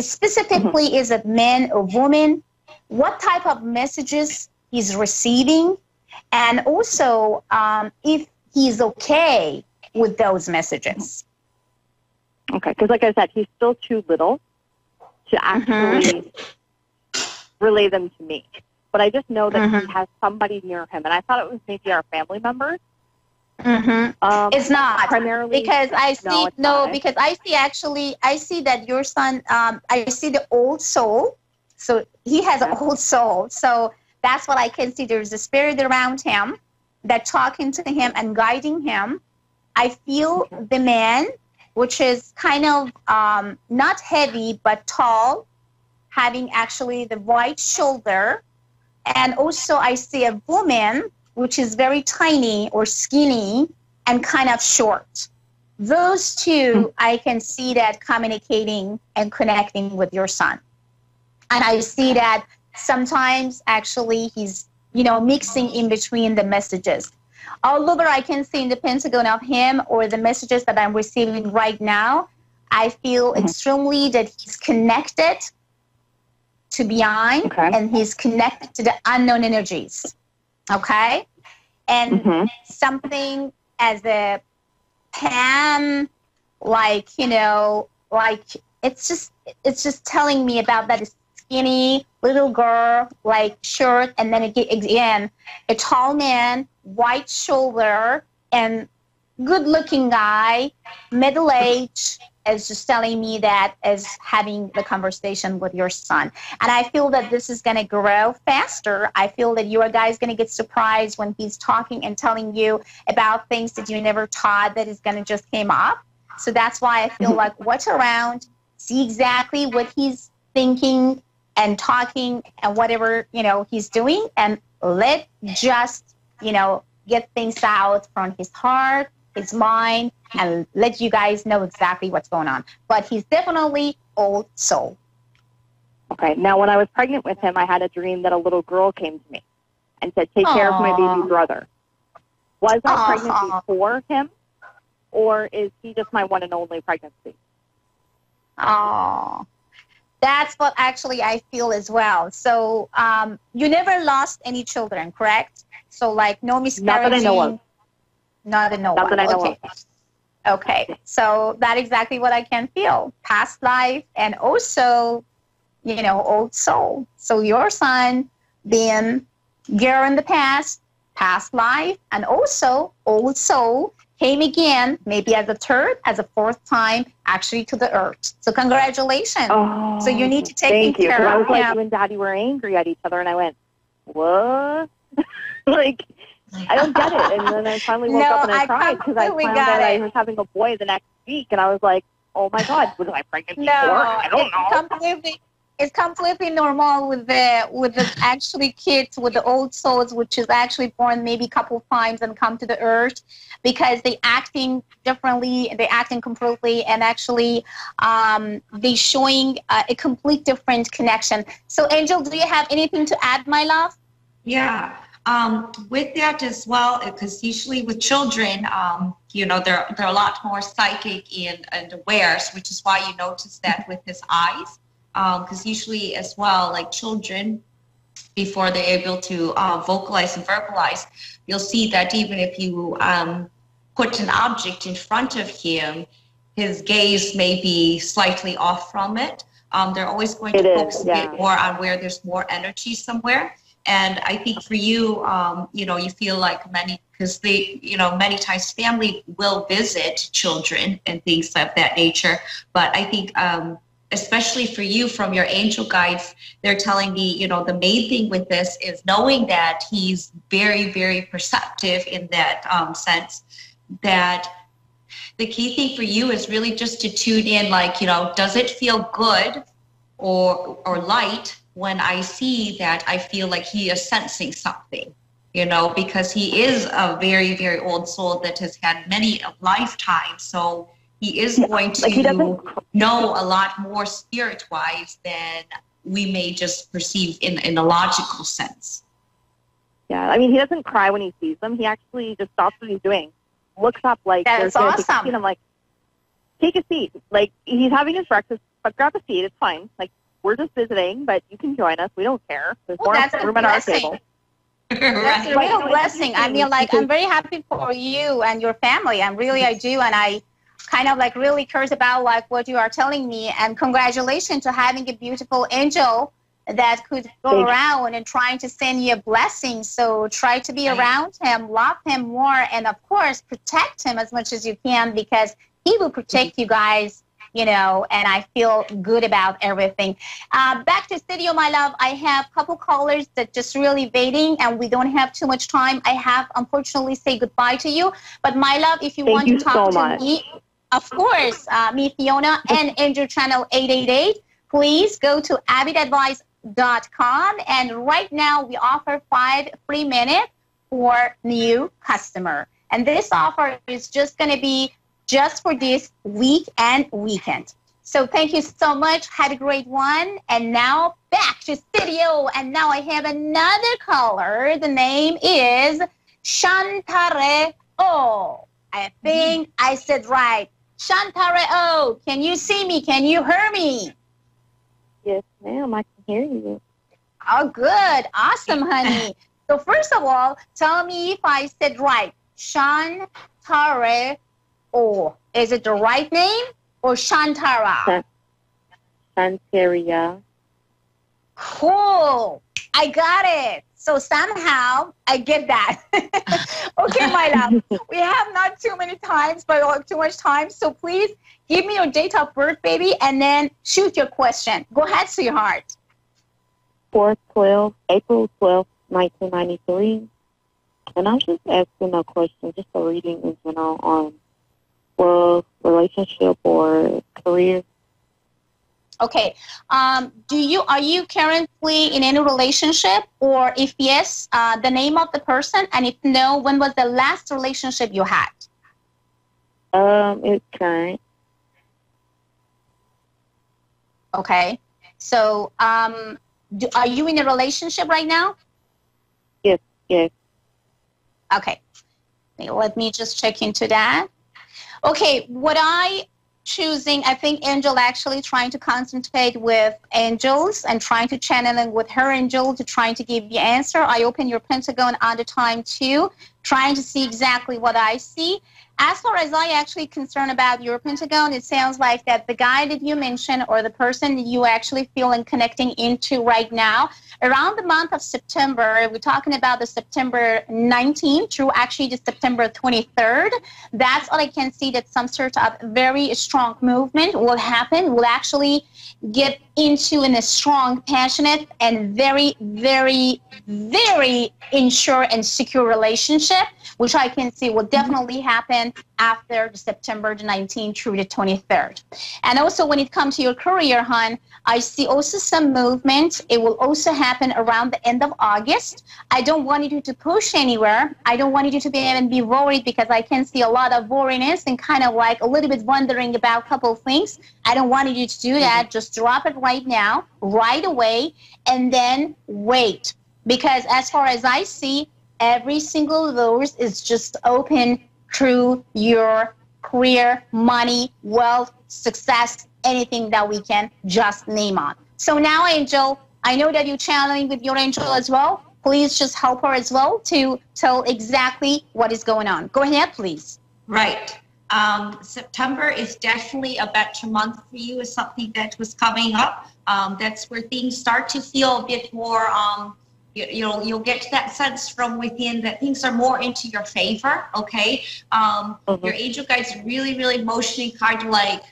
specifically is it man or woman, what type of messages he's receiving, and also if he's okay with those messages. Okay, because like I said, he's still too little to actually relay them to me. But I just know that he has somebody near him, and I thought it was maybe our family members. It's not primarily because I see because I see that your son. I see the old soul, so he has an old soul. So that's what I can see. There's a spirit around him that talking to him and guiding him. I feel the man, which is kind of not heavy but tall, having actually the white shoulder. And also I see a woman, which is very tiny or skinny and kind of short. Those two, I can see that communicating and connecting with your son. And I see that sometimes actually he's, mixing in between the messages. Although I can see in the pentagon of him or the messages that I'm receiving right now, I feel extremely that he's connected to beyond and he's connected to the unknown energies. Okay? and something as a Pam, like, you know, like it's just telling me about that skinny little girl, like shirt, and then again a tall man, white shoulder, and good looking guy, middle age, is just telling me that is having the conversation with your son. And I feel that this is going to grow faster. I feel that your guy is going to get surprised when he's talking and telling you about things that you never thought that is going to just came up. So that's why I feel like watch around, see exactly what he's thinking and talking and whatever, you know, he's doing, and let just, you know, get things out from his heart, his mind, and let you guys know exactly what's going on. But he's definitely old soul. Okay. Now, when I was pregnant with him, I had a dream that a little girl came to me and said, take care of my baby brother. Was I pregnant before him, or is he just my one and only pregnancy? Oh, that's what actually I feel as well. So you never lost any children, correct? So like no miscarriage? Not that I know of. Not that I know of. Okay, so that's exactly what I can feel. Past life and also, you know, old soul. So your son being girl in the past life, and also old soul came again, maybe as a third, as a fourth time, actually to the earth. So congratulations. Oh, so you need to take care of him. I was like, you and Daddy were angry at each other, and I went, what? Like, I don't get it. And then I finally woke up and I cried because I found out I was having a boy the next week, and I was like, oh my God, was I pregnant before? I don't know. It's completely normal with the actually kids with the old souls, which is actually born maybe a couple of times and come to the earth, because they acting differently, they acting completely, and actually they showing a complete different connection. So Angel, do you have anything to add, my love? Yeah. With that as well, because usually with children, you know, they're a lot more psychic and aware, which is why you notice that with his eyes. Because usually as well, like children, before they're able to vocalize and verbalize, you'll see that even if you put an object in front of him, his gaze may be slightly off from it. They're always going to focus a bit more on where there's more energy somewhere. And I think for you, you know, you feel like because many times family will visit children and things of that nature. But I think, especially for you, from your angel guides, they're telling me, you know, the main thing with this is knowing that he's very, very perceptive in that sense, that the key thing for you is really just to tune in, like, you know, does it feel good or light when I see that I feel like he is sensing something, you know, because he is a very, very old soul that has had many lifetimes. So he is going to know a lot more spirit-wise than we may just perceive in a logical sense. Yeah, I mean, he doesn't cry when he sees them. He actually just stops what he's doing, looks up like, that's awesome. And I'm like, take a seat. Like, he's having his breakfast, but grab a seat. It's fine. Like, we're just visiting, but you can join us. We don't care. There's more room at our table. That's a real blessing. I mean, like, I'm very happy for you and your family. I do. And I kind of like really cares about like what you are telling me. And congratulations to having a beautiful angel that could go around and trying to send you a blessing. So try to be around him, love him more, and of course, protect him as much as you can, because he will protect you guys. You know, and I feel good about everything. Back to studio, my love. I have a couple callers that just really waiting, and we don't have too much time. I have, unfortunately, say goodbye to you. But my love, if you want to talk to me, of course, me, Fiona, and Angel Channel 888, please go to avidadvice.com. And right now, we offer 5 free minutes for new customer. And this offer is just going to be just for this week and weekend. So thank you so much. Had a great one. And now back to studio. And now I have another caller. The name is Shantare O. I think I said right. Shantare O. Can you see me? Can you hear me? Yes, ma'am. I can hear you. Oh, good. Awesome, honey. So first of all, tell me if I said right. Shantara, or is it the right name, or Shantara? Santeria. Cool. I got it. So somehow I get that. Okay, my love. We have not too many times, but too much time. So please give me your date of birth, baby, and then shoot your question. Go ahead, sweetheart. April 12th, 1993. And I'm just asking a question, just a reading in general on, well, relationship or career. Okay. Are you currently in any relationship? Or if yes, the name of the person? And if no, when was the last relationship you had? It's current. Okay. So, are you in a relationship right now? Yes. Okay. Let me just check into that. Okay. I think Angel actually trying to concentrate with angels and trying to channel in with her angel to trying to give you answer. I open your pentagon at the time too, trying to see exactly what I see. As far as I actually concerned about your pentagon, it sounds like that the guy that you mentioned or the person that you actually feel and connecting into right now, around the month of September, we're talking about the September 19th through actually the September 23rd. That's what I can see, that some sort of very strong movement will happen, will actually get into in a strong, passionate, and very, very, very insure and secure relationship, which I can see will definitely happen after the September 19th through the 23rd. And also when it comes to your career, hon, I see also some movement. It will also happen around the end of August. I don't want you to push anywhere. I don't want you to be worried, because I can see a lot of worriness and kind of like a little bit wondering about a couple of things. I don't want you to do that. Just drop it right now, right away, and then wait. Because as far as I see, every single doors is just open through your career, money, wealth, success, anything that we can just name on. So now, Angel, I know that you're channeling with your angel as well. Please just help her as well to tell exactly what is going on. Go ahead, please. Right. September is definitely a better month for you, is something that was coming up. That's where things start to feel a bit more, you'll get that sense from within that things are more into your favor, okay? Your angel guides really, really motioning, kind of like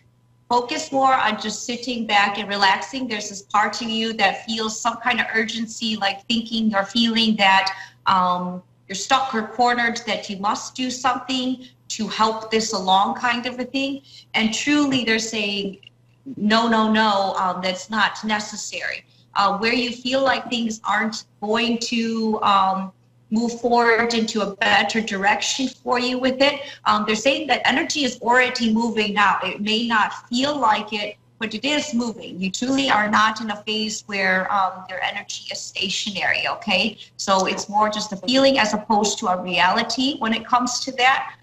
focus more on just sitting back and relaxing. There's this part of you that feels some kind of urgency, like thinking or feeling that you're stuck or cornered, that you must do something to help this along, kind of a thing. And truly they're saying, no, that's not necessary. Where you feel like things aren't going to move forward into a better direction for you with it, they're saying that energy is already moving now. It may not feel like it, but it is moving. You truly are not in a phase where your energy is stationary, okay? So it's more just a feeling as opposed to a reality when it comes to that.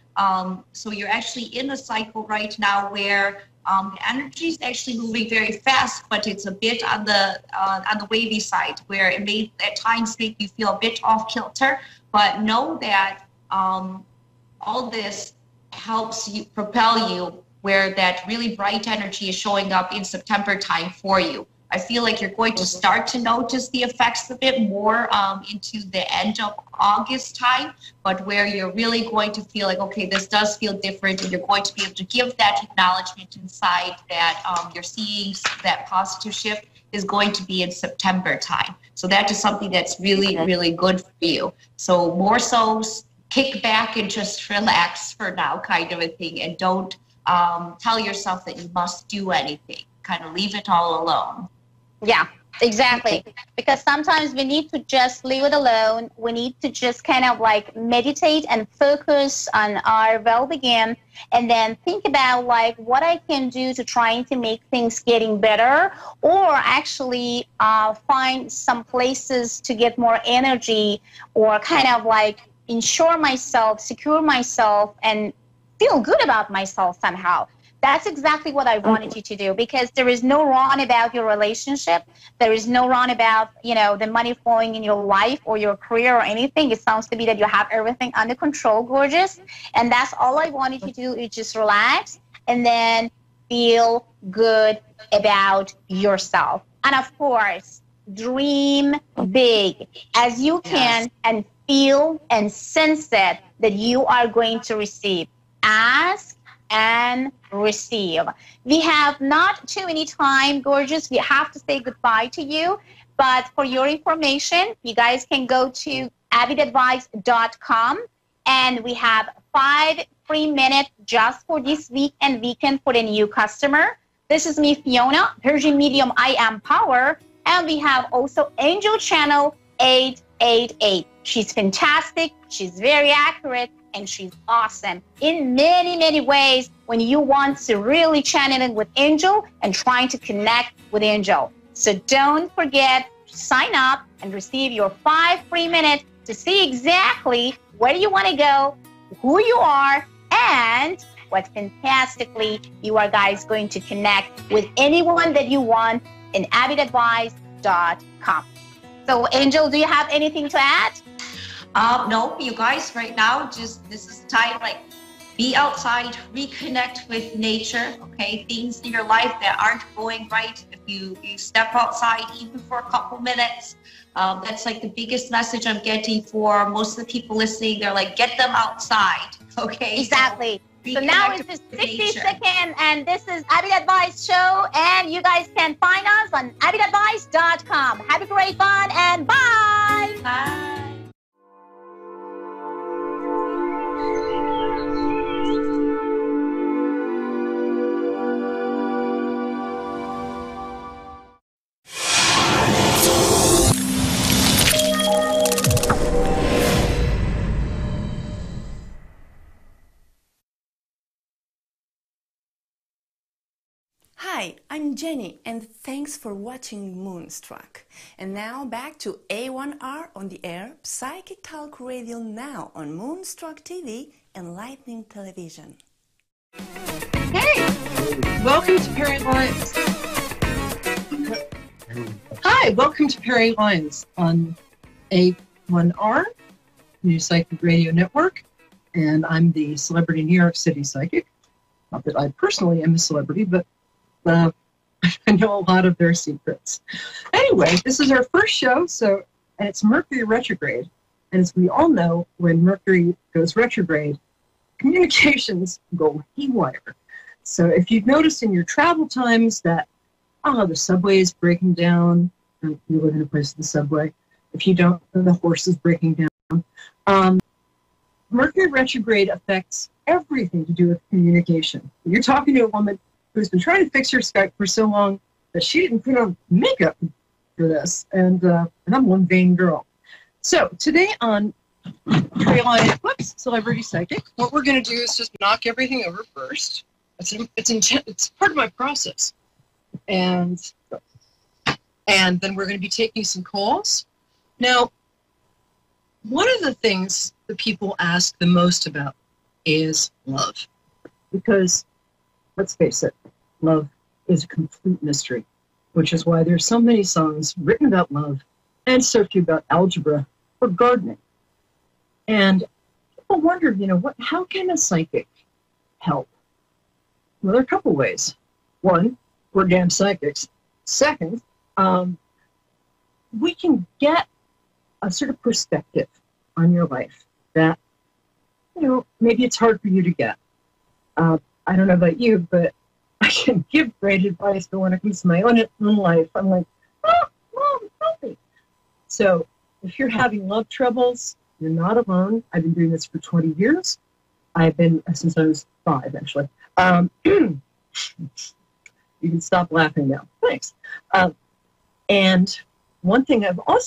So you're actually in a cycle right now where the energy is actually moving very fast, but it's a bit on the wavy side, where it may at times make you feel a bit off kilter. But know that all this helps you propel you, where that really bright energy is showing up in September time for you. I feel like you're going to start to notice the effects of it more into the end of August time, but where you're really going to feel like, okay, this does feel different, and you're going to be able to give that acknowledgement inside that you're seeing that positive shift is going to be in September time. So that is something that's really, really good for you. So more so kick back and just relax for now, kind of a thing, and don't tell yourself that you must do anything. Kind of leave it all alone. Yeah, exactly. Because sometimes we need to just leave it alone. We need to just kind of like meditate and focus on our well-being, and then think about like what I can do to trying to make things getting better, or actually find some places to get more energy, or kind of like ensure myself, secure myself, and feel good about myself somehow. That's exactly what I wanted you to do, because there is no wrong about your relationship. There is no wrong about, you know, the money flowing in your life or your career or anything. It sounds to be that you have everything under control, gorgeous. And that's all I wanted you to do, is just relax and then feel good about yourself. And of course, dream big as you can, and feel and sense it that you are going to receive. Ask and receive. We have not too many time, gorgeous. We have to say goodbye to you. But for your information, you guys can go to avidadvice.com, and we have 5 free minutes just for this week and weekend for the new customer. This is me, Fiona, Persian Medium I Am Power, and we have also Angel Channel 888. She's fantastic, she's very accurate, and she's awesome in many, many ways when you want to really channel in with Angel and trying to connect with Angel. So don't forget to sign up and receive your 5 free minutes to see exactly where you want to go, who you are, and what fantastically you are guys going to connect with anyone that you want in avidadvice.com. So Angel, do you have anything to add? No, you guys, right now, just this is time, like, be outside, reconnect with nature, okay? Things in your life that aren't going right, if you step outside even for a couple minutes, that's like the biggest message I'm getting for most of the people listening. They're like, get them outside, okay? Exactly. So now it's just 60 seconds, and this is Avid Advice Show, and you guys can find us on avidadvice.com. Have a great fun, and bye! Bye! Hi, I'm Jenny, and thanks for watching Moonstruck. And now back to A1R on the air, Psychic Talk Radio now on Moonstruck TV and Lightning Television. Hey, welcome to Perry Lines. Hi, welcome to Perry Lines on A1R, New Psychic Radio Network, and I'm the celebrity New York City psychic. Not that I personally am a celebrity, but I know a lot of their secrets. Anyway, this is our first show, and it's Mercury retrograde. And as we all know, when Mercury goes retrograde, communications go haywire. So if you've noticed in your travel times that, the subway is breaking down, and you live in a place with the subway. If you don't, the horse is breaking down. Mercury retrograde affects everything to do with communication. You're talking to a woman who's been trying to fix her Skype for so long that she didn't put on makeup for this, and I'm one vain girl. So today on Celebrity Psychic, what we're going to do is just knock everything over first. It's part of my process, and then we're going to be taking some calls. Now, one of the things that people ask the most about is love, because let's face it, love is a complete mystery, which is why there's so many songs written about love and so few about algebra or gardening. And people wonder, how can a psychic help? Well, there are a couple ways. One, we're damn psychics. Second, we can get a sort of perspective on your life that, maybe it's hard for you to get. I don't know about you, but I can give great advice, but when it comes to my own life, I'm like, Mom, help me. So if you're having love troubles, you're not alone. I've been doing this for 20 years. I've been, since I was 5, actually. You can stop laughing now. Thanks. And one thing I've also